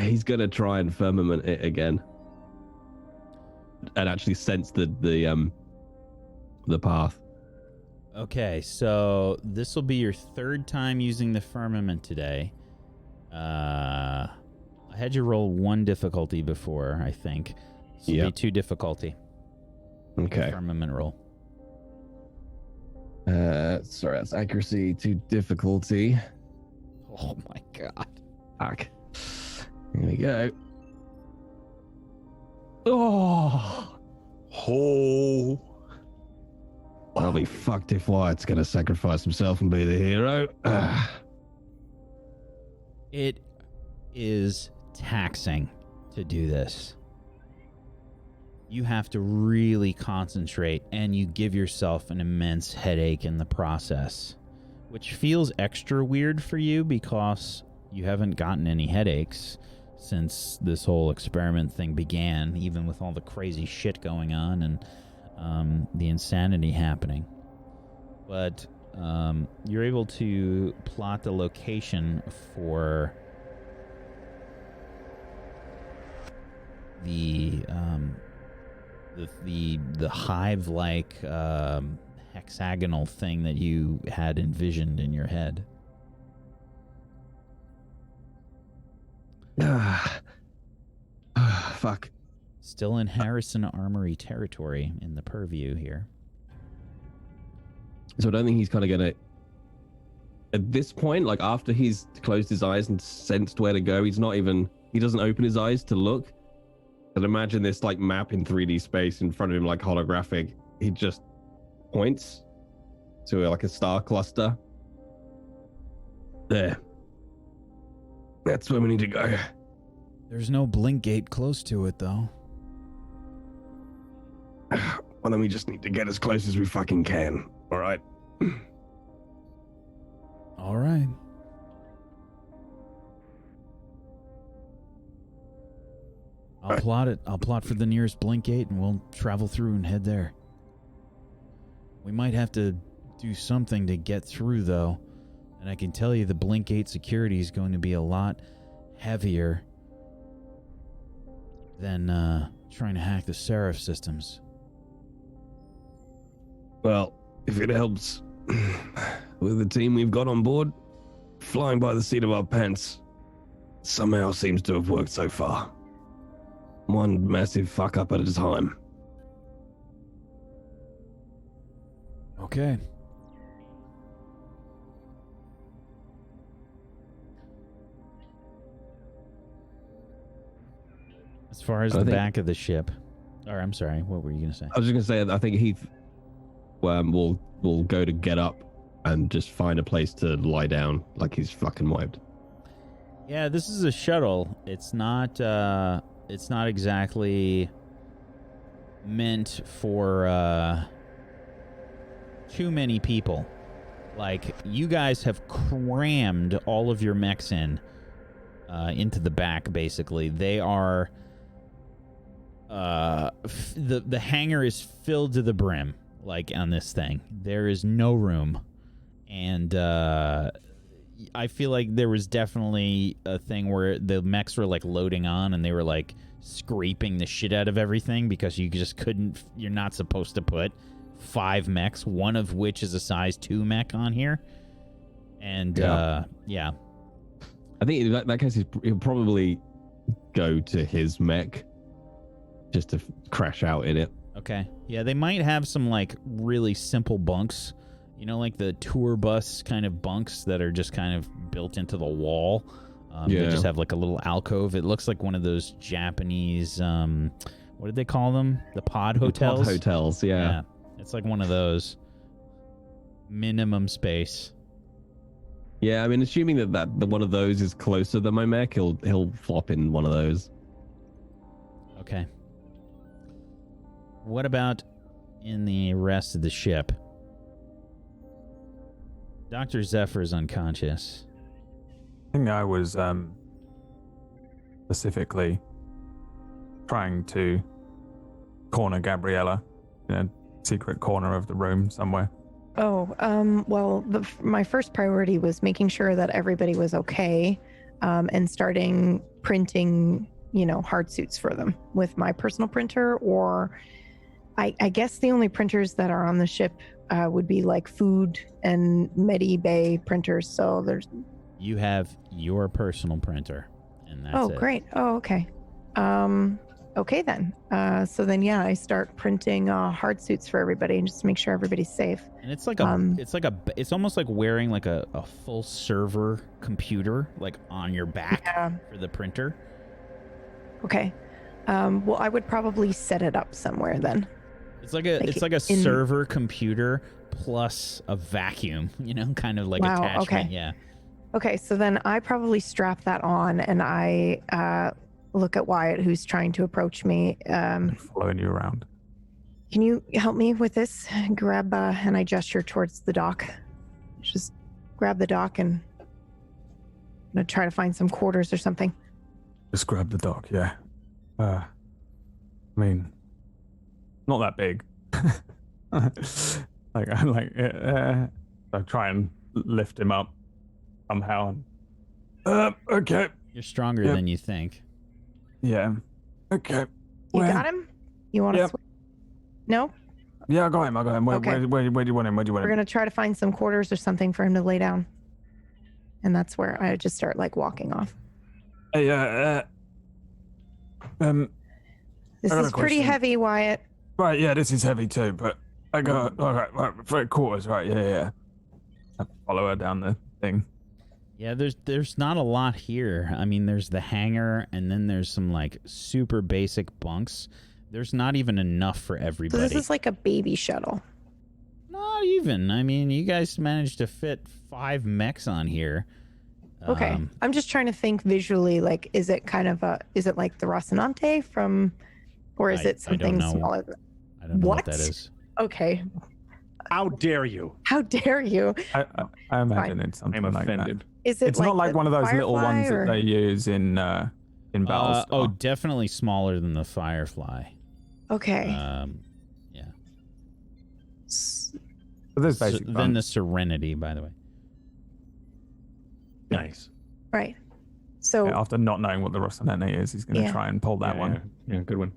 Speaker 12: he's going to try and firmament it again, and actually sense the path.
Speaker 1: Okay, so this will be your third time using the firmament today. I had you roll 1 difficulty before, I think. This will be 2 difficulty.
Speaker 12: Okay.
Speaker 1: Firmament roll.
Speaker 12: Sorry, that's accuracy to difficulty.
Speaker 1: Oh my god.
Speaker 12: Fuck. Here we go. Oh. I'll be fucked if Wyatt's gonna sacrifice himself and be the hero.
Speaker 1: It is taxing to do this. You have to really concentrate, and you give yourself an immense headache in the process, which feels extra weird for you because you haven't gotten any headaches since this whole experiment thing began, even with all the crazy shit going on and the insanity happening. But you're able to plot the location for the hive-like hexagonal thing that you had envisioned in your head.
Speaker 12: Fuck.
Speaker 1: Still in Harrison Armory territory in the purview here.
Speaker 12: So I don't think he's kind of gonna, at this point, like after he's closed his eyes and sensed where to go, he doesn't open his eyes to look. But imagine this like map in 3D space in front of him, like holographic. He just points to like a star cluster. There. That's where we need to go.
Speaker 1: There's no blink gate close to it, though.
Speaker 12: Well, then we just need to get as close as we fucking can. All right.
Speaker 1: All right. I'll plot it. I'll plot for the nearest blink gate, and we'll travel through and head there. We might have to do something to get through, though. And I can tell you the blink gate security is going to be a lot heavier than trying to hack the Seraph systems.
Speaker 12: Well, if it helps with the team we've got on board, flying by the seat of our pants somehow seems to have worked so far. One massive fuck up at a time.
Speaker 1: Okay. As far as the back of the ship. Or, I'm sorry, what were you going to say?
Speaker 12: I was just going to say, I think Heath will go to get up and just find a place to lie down like he's fucking wiped.
Speaker 1: Yeah, this is a shuttle. It's not exactly meant for too many people. Like, you guys have crammed all of your mechs into the back, basically. They are the hangar is filled to the brim, like, on this thing. There is no room. And I feel like there was definitely a thing where the mechs were like loading on and they were like scraping the shit out of everything because you just couldn't. You're not supposed to put 5 mechs, one of which is a size 2 mech on here. And yeah.
Speaker 12: I think in that case he'll probably go to his mech just to crash out in it.
Speaker 1: Okay. Yeah, they might have some like really simple bunks You know, like the tour bus kind of bunks that are just kind of built into the wall. They just have like a little alcove. It looks like one of those Japanese, what did they call them? The pod hotels?
Speaker 12: Pod hotels, yeah.
Speaker 1: It's like one of those. Minimum space.
Speaker 12: Yeah, I mean, assuming that one of those is closer than my mech, he'll flop in one of those.
Speaker 1: Okay. What about in the rest of the ship? Dr. Zephyr is unconscious.
Speaker 3: I think I was specifically trying to corner Gabriella in a secret corner of the room somewhere.
Speaker 6: Oh, well, my first priority was making sure that everybody was okay, and starting printing, hard suits for them with my personal printer, or I guess the only printers that are on the ship would be like food and Medibay printers. So
Speaker 1: You have your personal printer, and that's it.
Speaker 6: Oh, great. Oh, okay. Okay then. So then, yeah, I start printing hard suits for everybody, and just to make sure everybody's safe.
Speaker 1: And it's like it's almost like wearing like a full server computer like on your back for the printer.
Speaker 6: Okay. Well, I would probably set it up somewhere then.
Speaker 1: It's like a server computer plus a vacuum, kind of like attachment.
Speaker 6: Okay.
Speaker 1: Yeah.
Speaker 6: Okay, so then I probably strap that on, and I look at Wyatt, who's trying to approach me.
Speaker 3: Following you around.
Speaker 6: Can you help me with this? Grab, and I gesture towards the dock. Just grab the dock, and I'm gonna try to find some quarters or something.
Speaker 3: Just grab the dock, yeah. I mean, not that big. I try and lift him up somehow. Okay.
Speaker 1: You're stronger than you think.
Speaker 3: Yeah. Okay.
Speaker 6: You got him? You want to? No.
Speaker 3: Yeah, I got him.
Speaker 6: Okay.
Speaker 3: Where do you want him?
Speaker 6: We're gonna try to find some quarters or something for him to lay down, and that's where I just start like walking off.
Speaker 3: Hey,
Speaker 6: this is pretty heavy, Wyatt.
Speaker 3: Right, yeah, this is heavy too, but I got right for quarters, right? Yeah. I follow her down the thing.
Speaker 1: Yeah, there's not a lot here. I mean, there's the hangar, and then there's some like super basic bunks. There's not even enough for everybody.
Speaker 6: So this is like a baby shuttle.
Speaker 1: Not even. I mean, you guys managed to fit 5 mechs on here.
Speaker 6: Okay. I'm just trying to think visually, like, is it like the Rocinante from, or is it something smaller?
Speaker 1: I don't know what that is.
Speaker 6: Okay.
Speaker 2: How dare you?
Speaker 6: How dare you?
Speaker 3: I imagine it's something
Speaker 2: I'm
Speaker 3: like
Speaker 2: offended.
Speaker 3: that.
Speaker 6: Is it
Speaker 3: it's not like one of those little ones that they use in Battlestar.
Speaker 1: Oh, definitely smaller than the Firefly.
Speaker 6: Okay.
Speaker 1: Yeah.
Speaker 3: But there's basic
Speaker 1: then the Serenity, by the way.
Speaker 2: Nice.
Speaker 6: Right. So
Speaker 3: after not knowing what the Rocinante is, he's going to try and pull that one.
Speaker 2: Yeah, good one.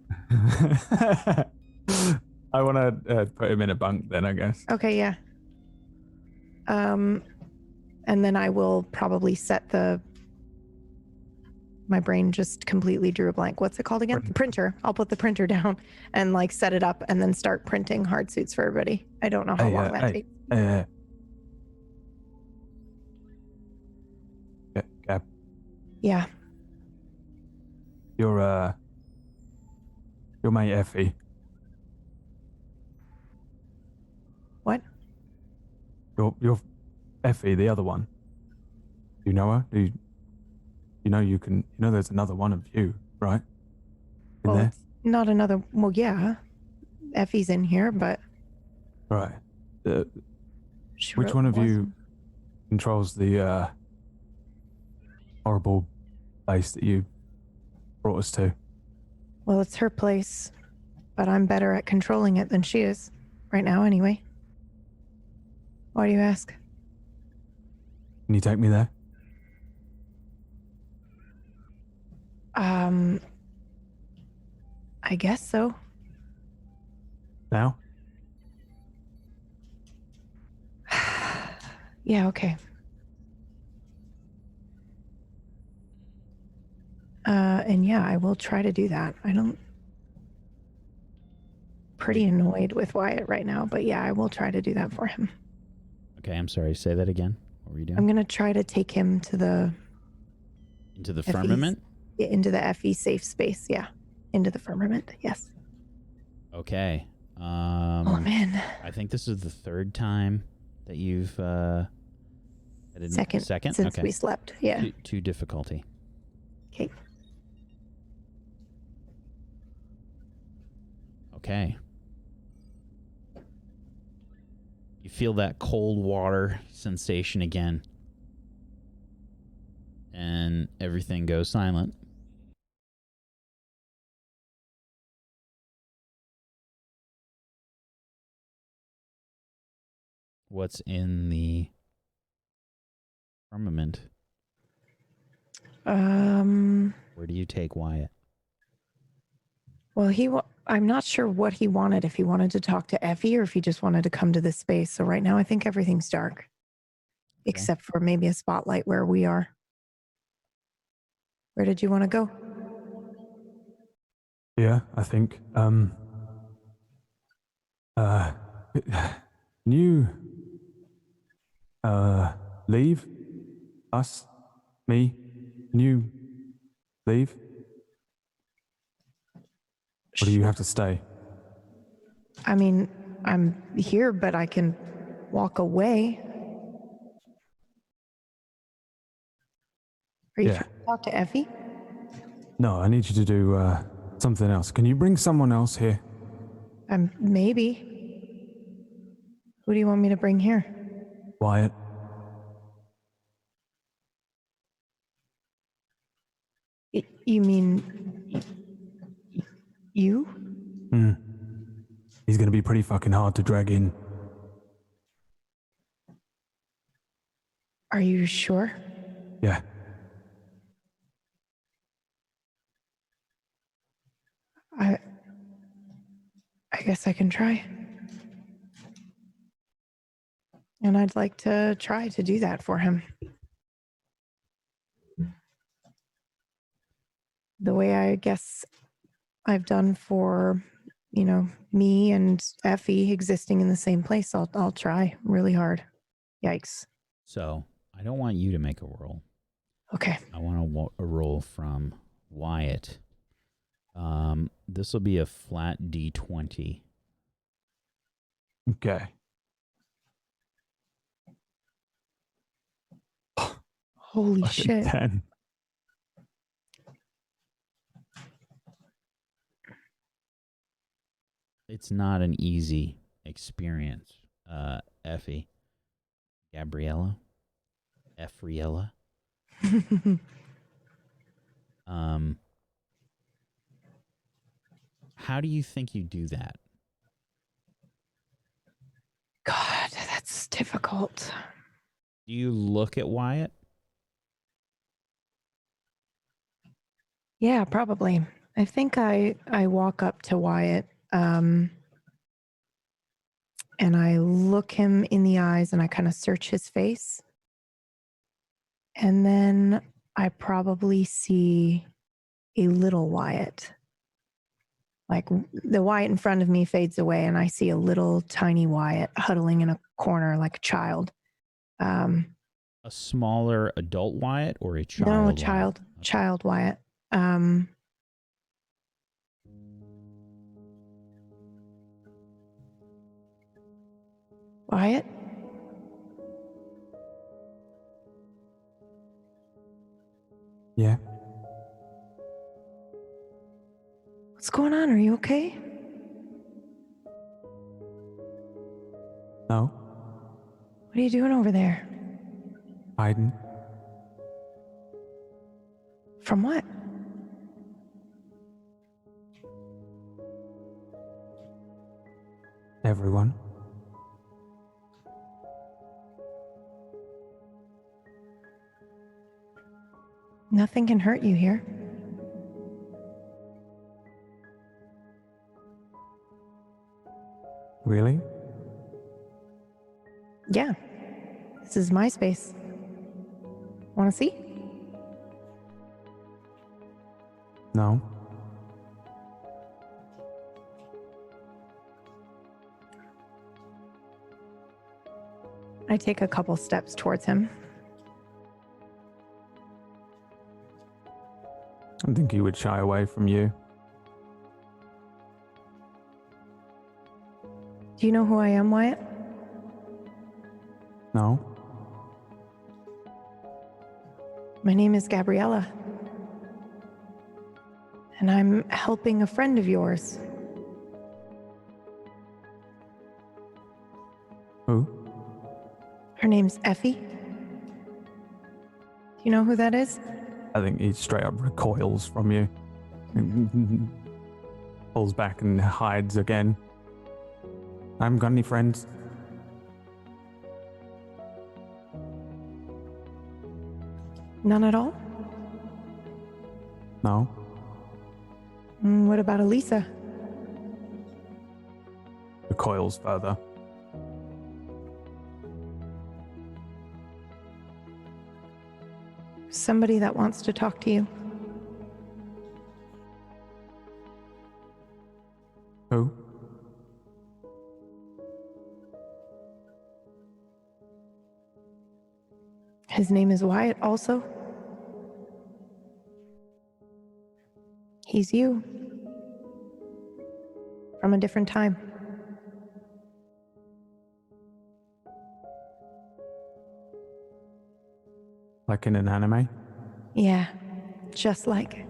Speaker 3: I want to put him in a bunk then, I guess.
Speaker 6: Okay, yeah. And then I will probably set my brain just completely drew a blank. What's it called again? The printer. I'll put the printer down and like set it up and then start printing hard suits for everybody. I don't know how long that takes.
Speaker 3: Gab.
Speaker 6: Yeah.
Speaker 3: Your mate Effie.
Speaker 6: What?
Speaker 3: Your Effie, the other one. Do you know her? Do you know there's another one of you, right? In there?
Speaker 6: It's not another. Well, yeah. Effie's in here, but.
Speaker 3: Right. Which one of you controls the horrible place that you brought us to?
Speaker 6: Well, it's her place, but I'm better at controlling it than she is right now, anyway. Why do you ask?
Speaker 3: Can you take me there?
Speaker 6: I guess so.
Speaker 3: Now?
Speaker 6: Yeah, okay. And yeah, I will try to do that. Pretty annoyed with Wyatt right now, but yeah, I will try to do that for him.
Speaker 1: Okay, I'm sorry. Say that again. What were you doing?
Speaker 6: I'm gonna try to take him to the
Speaker 1: Into the
Speaker 6: FE's
Speaker 1: firmament?
Speaker 6: Yeah, into the FE safe space. Yeah, into the firmament. Yes.
Speaker 1: Okay.
Speaker 6: Oh man.
Speaker 1: I think this is the third time that you've
Speaker 6: Second since
Speaker 1: okay.
Speaker 6: we slept. Yeah.
Speaker 1: Two difficulty.
Speaker 6: Okay.
Speaker 1: Okay. You feel that cold water sensation again. And everything goes silent. What's in the firmament? Where do you take Wyatt?
Speaker 6: Well, I'm not sure what he wanted. If he wanted to talk to Effie or if he just wanted to come to this space. So right now, I think everything's dark, except for maybe a spotlight where we are. Where did you want to go?
Speaker 3: Yeah, I think. Can you leave us, me? Can you leave? Or do you have to stay?
Speaker 6: I mean, I'm here, but I can walk away. Are you trying to talk to Effie?
Speaker 3: No, I need you to do something else. Can you bring someone else here?
Speaker 6: Maybe. Who do you want me to bring here?
Speaker 3: Wyatt.
Speaker 6: You mean you?
Speaker 3: He's gonna be pretty fucking hard to drag in.
Speaker 6: Are you sure?
Speaker 3: Yeah.
Speaker 6: I guess I can try. And I'd like to try to do that for him. The way I guess I've done for, me and Effie existing in the same place, I'll try really hard. Yikes.
Speaker 1: So, I don't want you to make a roll.
Speaker 6: Okay.
Speaker 1: I want a roll from Wyatt. This will be a flat D20.
Speaker 3: Okay.
Speaker 6: Holy shit.
Speaker 3: 10.
Speaker 1: It's not an easy experience, Effie. Gabriella? Efriella? How do you think you do that?
Speaker 6: God, that's difficult.
Speaker 1: Do you look at Wyatt?
Speaker 6: Yeah, probably. I think I walk up to Wyatt and I look him in the eyes and I kind of search his face. And then I probably see a little Wyatt. Like the Wyatt in front of me fades away and I see a little tiny Wyatt huddling in a corner like a child.
Speaker 1: A smaller adult Wyatt or a child?
Speaker 6: No, a child.
Speaker 1: Wyatt?
Speaker 6: Child Wyatt. Wyatt?
Speaker 3: Yeah.
Speaker 6: What's going on? Are you okay?
Speaker 3: No.
Speaker 6: What are you doing over there?
Speaker 3: Hiding.
Speaker 6: From what?
Speaker 3: Everyone.
Speaker 6: Nothing can hurt you here.
Speaker 3: Really?
Speaker 6: Yeah. This is my space. Want to see?
Speaker 3: No.
Speaker 6: I take a couple steps towards him.
Speaker 3: I think he would shy away from you.
Speaker 6: Do you know who I am, Wyatt?
Speaker 3: No?
Speaker 6: My name is Gabriella. And I'm helping a friend of yours.
Speaker 3: Who?
Speaker 6: Her name's Effie. Do you know who that is?
Speaker 3: I think he straight up recoils from you. Pulls back and hides again. I haven't got any friends.
Speaker 6: None at all?
Speaker 3: No.
Speaker 6: What about Elisa?
Speaker 3: Recoils further.
Speaker 6: Somebody that wants to talk to you.
Speaker 3: Who?
Speaker 6: His name is Wyatt also. He's you. From a different time.
Speaker 3: Like in an anime?
Speaker 6: Yeah, just like.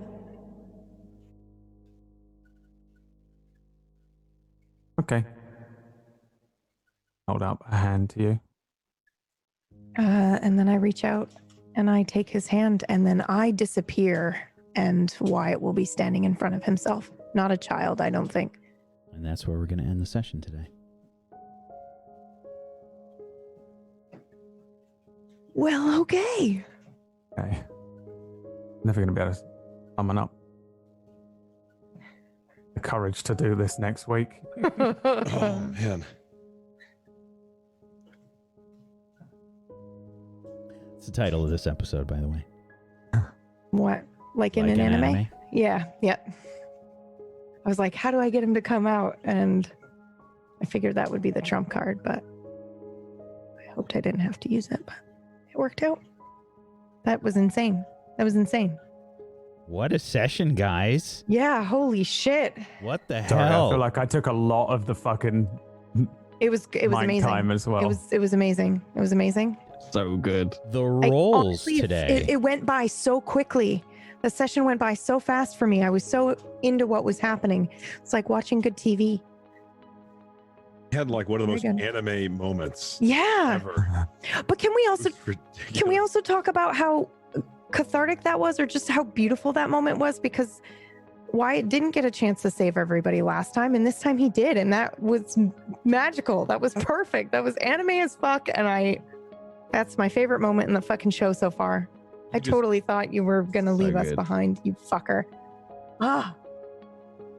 Speaker 3: Okay. Hold out a hand to you.
Speaker 6: And then I reach out and I take his hand and then I disappear and Wyatt will be standing in front of himself. Not a child, I don't think.
Speaker 1: And that's where we're going to end the session today.
Speaker 6: Well, okay.
Speaker 3: Okay. Never going to be able to summon up the courage to do this next week.
Speaker 5: Oh, man.
Speaker 1: It's the title of this episode, by the way.
Speaker 6: What? Like in an anime? Yeah. I was like, how do I get him to come out? And I figured that would be the trump card, but I hoped I didn't have to use it, but it worked out. That was insane.
Speaker 1: What a session, guys.
Speaker 6: Yeah, holy shit.
Speaker 1: What the
Speaker 3: Sorry,
Speaker 1: hell?
Speaker 3: I feel like I took a lot of the fucking
Speaker 6: It was amazing.
Speaker 3: time as well.
Speaker 6: It was amazing. It was amazing.
Speaker 12: So good.
Speaker 1: The rolls
Speaker 6: Honestly,
Speaker 1: today.
Speaker 6: It went by so quickly. The session went by so fast for me. I was so into what was happening. It's like watching good TV.
Speaker 5: He had like one of the most
Speaker 6: Very good.
Speaker 5: anime moments
Speaker 6: Yeah.
Speaker 5: ever.
Speaker 6: But can we also
Speaker 5: It was ridiculous.
Speaker 6: can we also talk about how cathartic that was, or just how beautiful that moment was? Because Wyatt didn't get a chance to save everybody last time, and this time he did, and that was magical. That was perfect. That was anime as fuck, and that's my favorite moment in the fucking show so far. I totally thought you were gonna leave us
Speaker 12: good.
Speaker 6: behind, you fucker. Ah,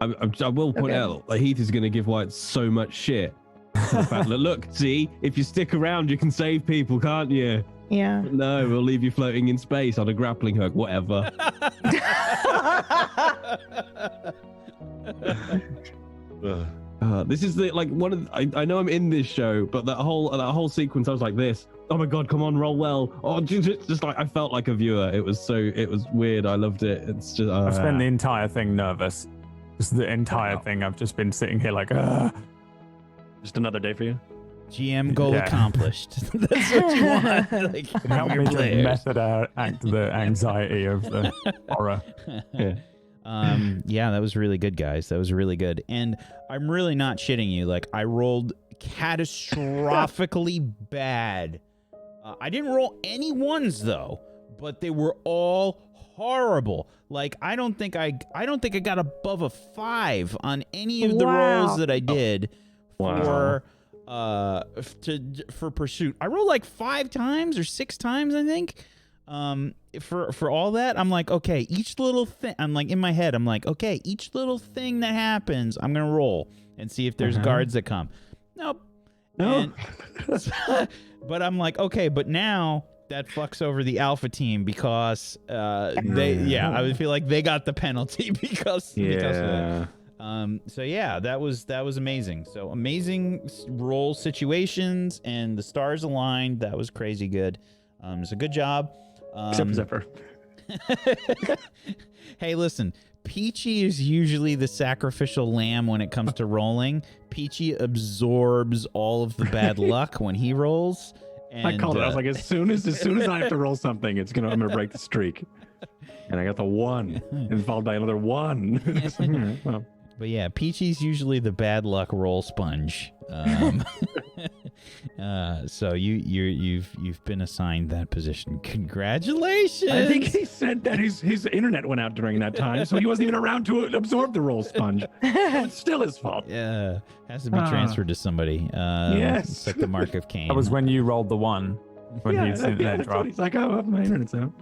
Speaker 12: I will point
Speaker 6: Okay.
Speaker 12: out that Heath is going to give White so much shit. The fact that, look, see, if you stick around, you can save people, can't you?
Speaker 6: yeah.
Speaker 12: No, we'll leave you floating in space on a grappling hook, whatever. This is the one of I know I'm in this show, but that whole sequence, I was like this. Oh my god, come on, roll well. Oh, just like I felt like a viewer. It was weird. I loved it. It's just
Speaker 3: I've spent the entire thing nervous. Just the entire thing. I've just been sitting here like,
Speaker 2: Just another day for you.
Speaker 1: GM goal
Speaker 3: Yeah.
Speaker 1: accomplished. That's what you want. Like,
Speaker 3: help
Speaker 1: from
Speaker 3: me
Speaker 1: your
Speaker 3: to
Speaker 1: players.
Speaker 3: method act the anxiety of the horror.
Speaker 1: Yeah, that was really good, guys. That was really good. And I'm really not shitting you. Like, I rolled catastrophically bad. I didn't roll any ones though, but they were all horrible. Like, I don't think I got above a 5 on any of the
Speaker 6: Wow.
Speaker 1: rolls that I did
Speaker 2: Wow.
Speaker 1: for pursuit. I rolled like 5 times or 6 times, I think. For all that, I'm like, okay, each little thing, I'm like, in my head, I'm like, okay, each little thing that happens, I'm gonna roll and see if there's guards that come. Nope.
Speaker 2: No.
Speaker 1: But I'm like, okay, but now that fucks over the alpha team because I would feel like they got the penalty because of that. So yeah, that was amazing. So amazing roll situations and the stars aligned. That was crazy good. So good job.
Speaker 2: Except Zephyr.
Speaker 1: Hey, listen. Peachy is usually the sacrificial lamb when it comes to rolling. Peachy absorbs all of the bad luck when he rolls. And,
Speaker 2: I called it. I was like, as soon as I have to roll something, I'm gonna break the streak. And I got the 1, and followed by another 1. Well.
Speaker 1: But yeah, Peachy's usually the bad luck roll sponge. So you've been assigned that position. Congratulations!
Speaker 2: I think he said that his internet went out during that time, so he wasn't even around to absorb the roll sponge. It's still his fault.
Speaker 1: Yeah, has to be transferred to somebody.
Speaker 2: Yes,
Speaker 1: it's like the mark of Cain.
Speaker 3: That was when you rolled the 1. When his internet dropped.
Speaker 2: He's like, oh, my internet's out.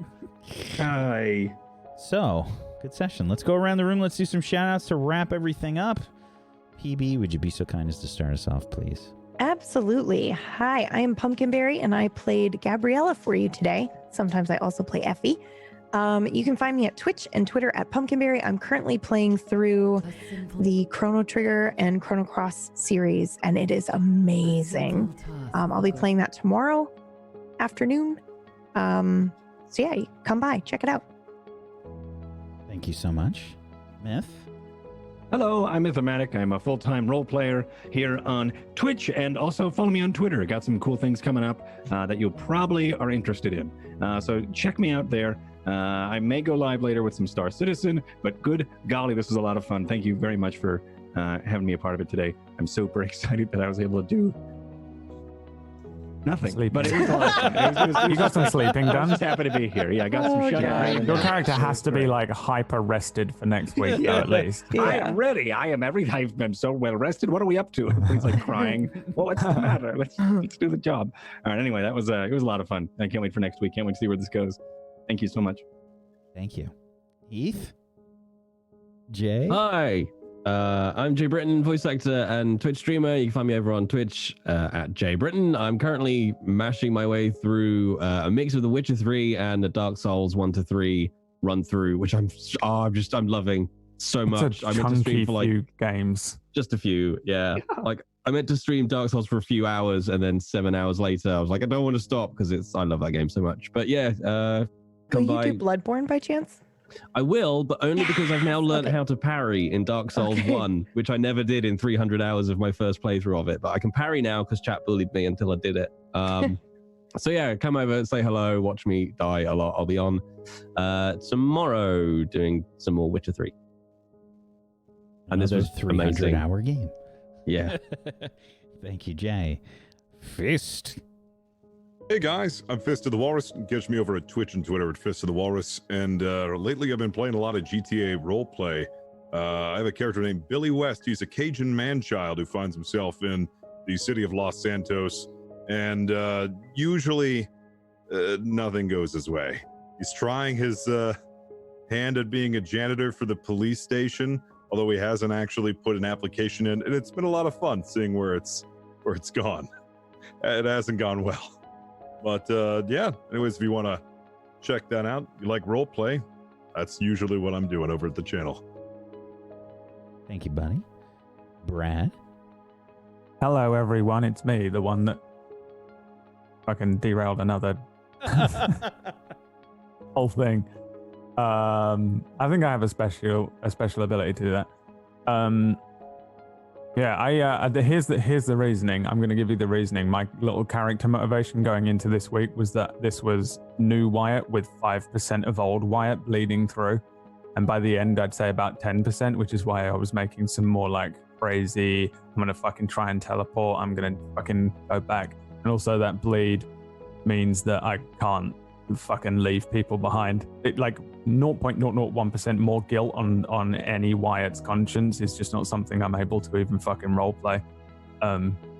Speaker 2: Hi.
Speaker 1: So, good session. Let's go around the room. Let's do some shout outs to wrap everything up. PB, would you be so kind as to start us off, please?
Speaker 6: Absolutely. Hi, I am Pumpkinberry, and I played Gabriella for you today. Sometimes I also play Effie. You can find me at Twitch and Twitter at Pumpkinberry. I'm currently playing through the Chrono Trigger and Chrono Cross series, and it is amazing. I'll be playing that tomorrow afternoon. So yeah, come by, check it out.
Speaker 1: Thank you so much. Myth?
Speaker 2: Hello, I'm Mythomatic. I'm a full-time role player here on Twitch, and also follow me on Twitter. Got some cool things coming up that you probably are interested in. So check me out there. I may go live later with some Star Citizen, but good golly, this was a lot of fun. Thank you very much for having me a part of it today. I'm super excited that I was able to do nothing.
Speaker 3: Sleeping.
Speaker 2: But it was a lot of fun.
Speaker 3: You got some sleeping
Speaker 2: I
Speaker 3: done?
Speaker 2: was just happy to be here. Yeah, I got some shut.
Speaker 3: Your character has to be like hyper rested for next week, though, at least.
Speaker 2: I am ready. I'm so well rested. What are we up to? He's like crying. Well, what's the matter? Let's do the job. All right. Anyway, it was a lot of fun. I can't wait for next week. Can't wait to see where this goes. Thank you so much.
Speaker 1: Thank you. Heath? Jay?
Speaker 12: Hi. I'm Jay Britton, voice actor and Twitch streamer. You can find me over on Twitch at Jay Britton. I'm currently mashing my way through a mix of The Witcher 3 and the Dark Souls 1 to 3 run through, which I'm loving so much.
Speaker 3: I meant to stream for like few games.
Speaker 12: Just a few, yeah. Like I meant to stream Dark Souls for a few hours, and then 7 hours later, I was like, I don't want to stop because I love that game so much. But yeah, come by.
Speaker 6: Will you do Bloodborne by chance?
Speaker 12: I will, but only because I've now learned how to parry in Dark Souls 1, which I never did in 300 hours of my first playthrough of it. But I can parry now because chat bullied me until I did it. So yeah, come over, say hello, watch me die a lot. I'll be on tomorrow doing some more Witcher 3. And this was
Speaker 1: 300-hour game.
Speaker 12: Yeah.
Speaker 1: Thank you, Jay. Fist.
Speaker 5: Hey guys, I'm Fist of the Walrus. Catch me over at Twitch and Twitter at Fist of the Walrus. And lately I've been playing a lot of GTA roleplay. I have a character named Billy West. He's a Cajun man-child who finds himself in the city of Los Santos. And usually nothing goes his way. He's trying his hand at being a janitor for the police station, although he hasn't actually put an application in. And it's been a lot of fun seeing where it's gone. It hasn't gone well. But yeah, anyways, if you want to check that out, you like role play, that's usually what I'm doing over at the channel.
Speaker 1: Thank you, buddy. Brad?
Speaker 3: Hello, everyone. It's me, the one that fucking derailed another whole thing. I think I have a special ability to do that. Yeah, here's the reasoning. I'm going to give you the reasoning. My little character motivation going into this week was that this was new Wyatt with 5% of old Wyatt bleeding through. And by the end, I'd say about 10%, which is why I was making some more like crazy, I'm going to fucking try and teleport, I'm going to fucking go back. And also that bleed means that I can't fucking leave people behind. It like 0.001% more guilt on any Wyatt's conscience is just not something I'm able to even fucking roleplay.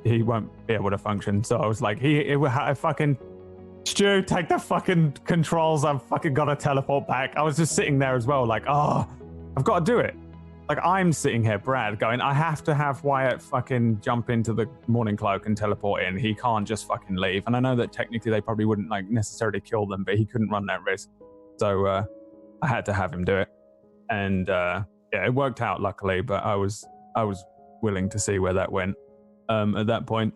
Speaker 3: He won't be able to function. So I was like, I fucking Stu, take the fucking controls. I've fucking got to teleport back. I was just sitting there as well, like, oh, I've got to do it. Like I'm sitting here, Brad, going, I have to have Wyatt fucking jump into the morning cloak and teleport in. He can't just fucking leave. And I know that technically they probably wouldn't like necessarily kill them, but he couldn't run that risk. So I had to have him do it. And yeah, it worked out luckily, but I was willing to see where that went. At that point,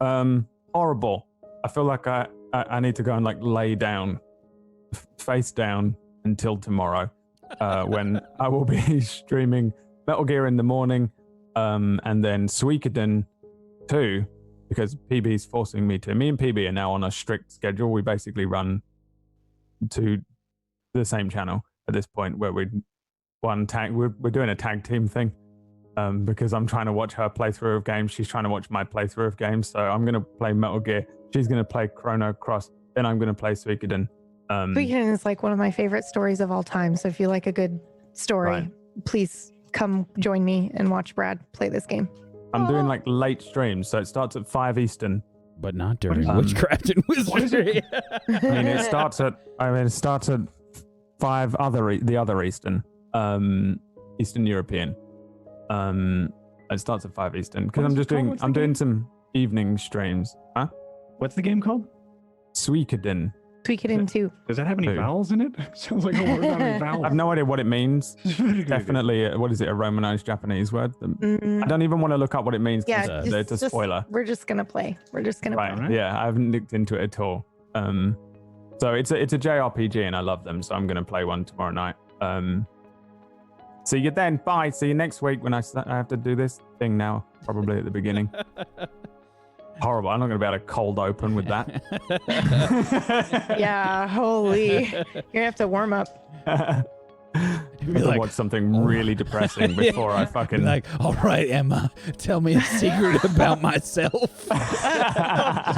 Speaker 3: horrible. I feel like I need to go and like lay down, face down until tomorrow, when I will be streaming Metal Gear in the morning, and then Suikoden 2, because PB's forcing me to. Me and PB are now on a strict schedule. We basically run to the same channel at this point, where we're doing a tag team thing, because I'm trying to watch her playthrough of games. She's trying to watch my playthrough of games. So I'm going to play Metal Gear. She's going to play Chrono Cross. Then I'm going to play Suikoden.
Speaker 6: Suikoden is like one of my favorite stories of all time. So if you like a good story, please come join me and watch Brad play this game.
Speaker 3: I'm doing like late streams, so it starts at 5 Eastern.
Speaker 1: But not during witchcraft and wizardry.
Speaker 3: It starts at 5 the other Eastern, Eastern European. It starts at 5 Eastern because I'm doing some evening streams. Huh?
Speaker 2: What's the game called?
Speaker 3: Suikoden.
Speaker 6: Suikoden 2.
Speaker 2: Does that have any vowels in it? Sounds like a word without any vowels.
Speaker 3: I have no idea what it means. Definitely, what is it? A Romanized Japanese word? I don't even want to look up what it means.
Speaker 6: Yeah,
Speaker 3: it's a spoiler.
Speaker 6: We're just gonna play. We're just gonna play.
Speaker 3: Right. Yeah, I haven't looked into it at all. So it's a JRPG and I love them. So I'm gonna play one tomorrow night. See you then. Bye. See you next week when I have to do this thing now. Probably at the beginning. Horrible. I'm not going to be able to cold open with that.
Speaker 6: Yeah, holy. You're going to have to warm up.
Speaker 3: Watch something really depressing before I fucking...
Speaker 1: Like, all right, Emma, tell me a secret about myself.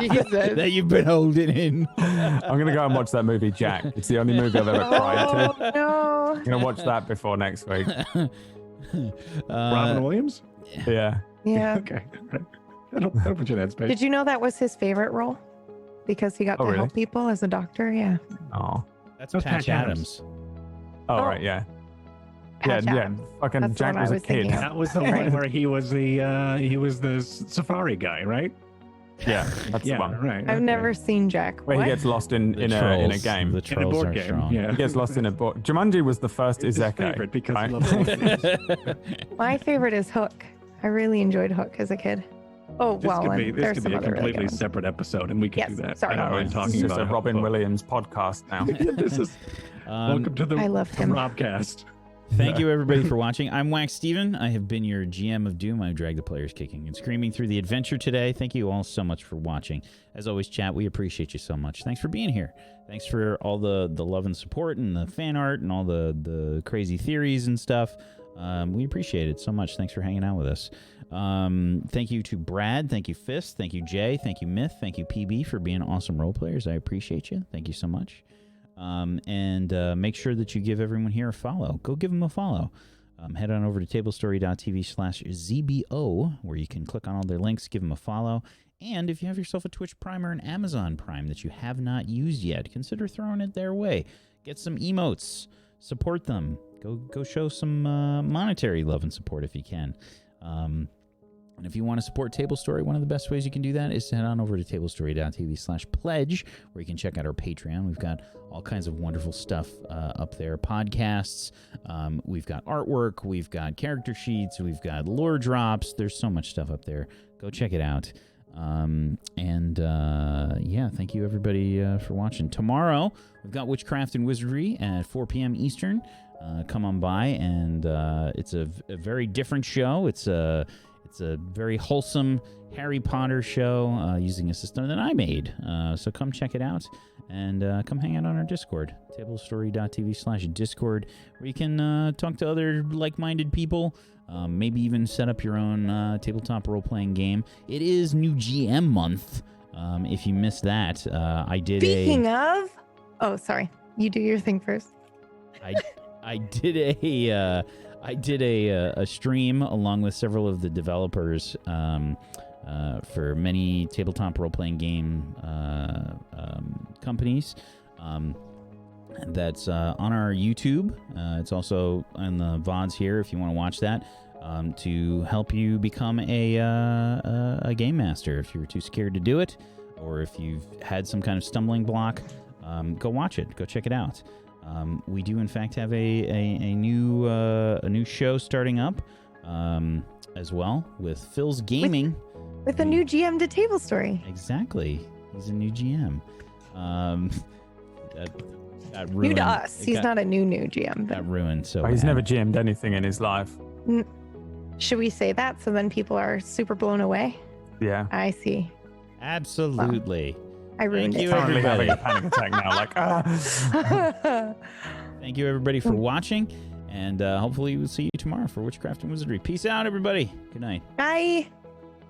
Speaker 6: Jesus.
Speaker 1: That you've been holding in.
Speaker 3: I'm going to go and watch that movie, Jack. It's the only movie I've ever cried to.
Speaker 6: No.
Speaker 3: I'm going to watch that before next week.
Speaker 2: Robin Williams?
Speaker 3: Yeah.
Speaker 6: Yeah.
Speaker 2: Okay. That'll put you in that space.
Speaker 6: Did you know that was his favorite role? Because he got to help people as a doctor? Yeah.
Speaker 3: Oh.
Speaker 1: That's Patch Adams.
Speaker 3: Oh, right, yeah.
Speaker 6: Patch
Speaker 3: yeah.
Speaker 6: Adams.
Speaker 3: Fucking
Speaker 6: That's
Speaker 3: Jack
Speaker 6: what I
Speaker 3: was a
Speaker 6: was
Speaker 3: kid.
Speaker 6: thinking of.
Speaker 2: That was the one where he was the safari guy, right?
Speaker 3: Yeah, that's the one.
Speaker 2: Right.
Speaker 6: I've never seen Jack.
Speaker 3: Where
Speaker 6: What?
Speaker 3: he gets lost in a game.
Speaker 1: The trolls
Speaker 2: board
Speaker 1: are
Speaker 2: game,
Speaker 1: strong.
Speaker 2: yeah.
Speaker 3: He gets lost in a board. Jumanji was the first
Speaker 2: It's his
Speaker 3: Izeke.
Speaker 2: favorite because
Speaker 3: right?
Speaker 2: he loves
Speaker 6: My favorite is Hook. I really enjoyed Hook as a kid. Oh,
Speaker 2: This
Speaker 6: well,
Speaker 2: could be,
Speaker 6: and
Speaker 2: this
Speaker 6: there's
Speaker 2: could
Speaker 6: some
Speaker 2: be a
Speaker 6: other really good
Speaker 2: completely
Speaker 6: ones.
Speaker 2: separate episode, and we can
Speaker 6: Yes,
Speaker 2: do that.
Speaker 6: sorry.
Speaker 2: I don't mind
Speaker 3: It's
Speaker 2: talking
Speaker 3: just
Speaker 2: about
Speaker 3: a Robin
Speaker 2: Hook.
Speaker 3: Williams podcast now.
Speaker 2: This is welcome to the
Speaker 6: I loved him.
Speaker 2: Robcast.
Speaker 1: Thank you, everybody, for watching. I'm Wax Steven. I have been your GM of Doom. I drag the players kicking and screaming through the adventure today. Thank you all so much for watching. As always, chat, we appreciate you so much. Thanks for being here. Thanks for all the love and support and the fan art and all the crazy theories and stuff. We appreciate it so much. Thanks for hanging out with us. Thank you to Brad. Thank you, Fist. Thank you, Jay. Thank you, Myth. Thank you, PB, for being awesome role players. I appreciate you. Thank you so much. And make sure that you give everyone here a follow. Go give them a follow. Head on over to tablestory.tv/ZBO, where you can click on all their links, give them a follow. And if you have yourself a Twitch Prime or an Amazon Prime that you have not used yet, consider throwing it their way. Get some emotes. Support them. Go show some monetary love and support if you can. And if you want to support Table Story, one of the best ways you can do that is to head on over to tablestory.tv/pledge, where you can check out our Patreon. We've got all kinds of wonderful stuff up there. Podcasts, we've got artwork, we've got character sheets, we've got lore drops. There's so much stuff up there. Go check it out. Yeah, thank you everybody for watching. Tomorrow, we've got Witchcraft and Wizardry at 4 p.m. Eastern. Come on by, and it's a very different show. It's a very wholesome Harry Potter show using a system that I made. So come check it out, and come hang out on our Discord, tablestory.tv/Discord, where you can talk to other like-minded people, maybe even set up your own tabletop role-playing game. It is New GM month. If you missed that, I did
Speaker 6: Speaking of... Oh, sorry. You do your thing first.
Speaker 1: I did a stream along with several of the developers for many tabletop role-playing game companies. That's on our YouTube. It's also on the VODs here if you want to watch that, to help you become a game master. If you were too scared to do it, or if you've had some kind of stumbling block, go watch it. Go check it out. We do in fact have a new show starting up as well with Phil's Gaming.
Speaker 6: With a new GM to Table Story.
Speaker 1: Exactly. He's a new GM. That ruined,
Speaker 6: new to us. He's not a new GM.
Speaker 1: That ruined so
Speaker 3: he's
Speaker 1: bad.
Speaker 3: never GM'd anything in his life.
Speaker 6: Should we say that so then people are super blown away?
Speaker 3: Yeah.
Speaker 6: I see.
Speaker 1: Absolutely.
Speaker 6: Well, I ruined
Speaker 1: Thank
Speaker 6: it.
Speaker 1: you,
Speaker 3: Currently
Speaker 1: everybody.
Speaker 3: having a panic attack now. Like,
Speaker 1: Thank you, everybody, for watching. And hopefully we'll see you tomorrow for Witchcraft and Wizardry. Peace out, everybody. Good night.
Speaker 6: Bye.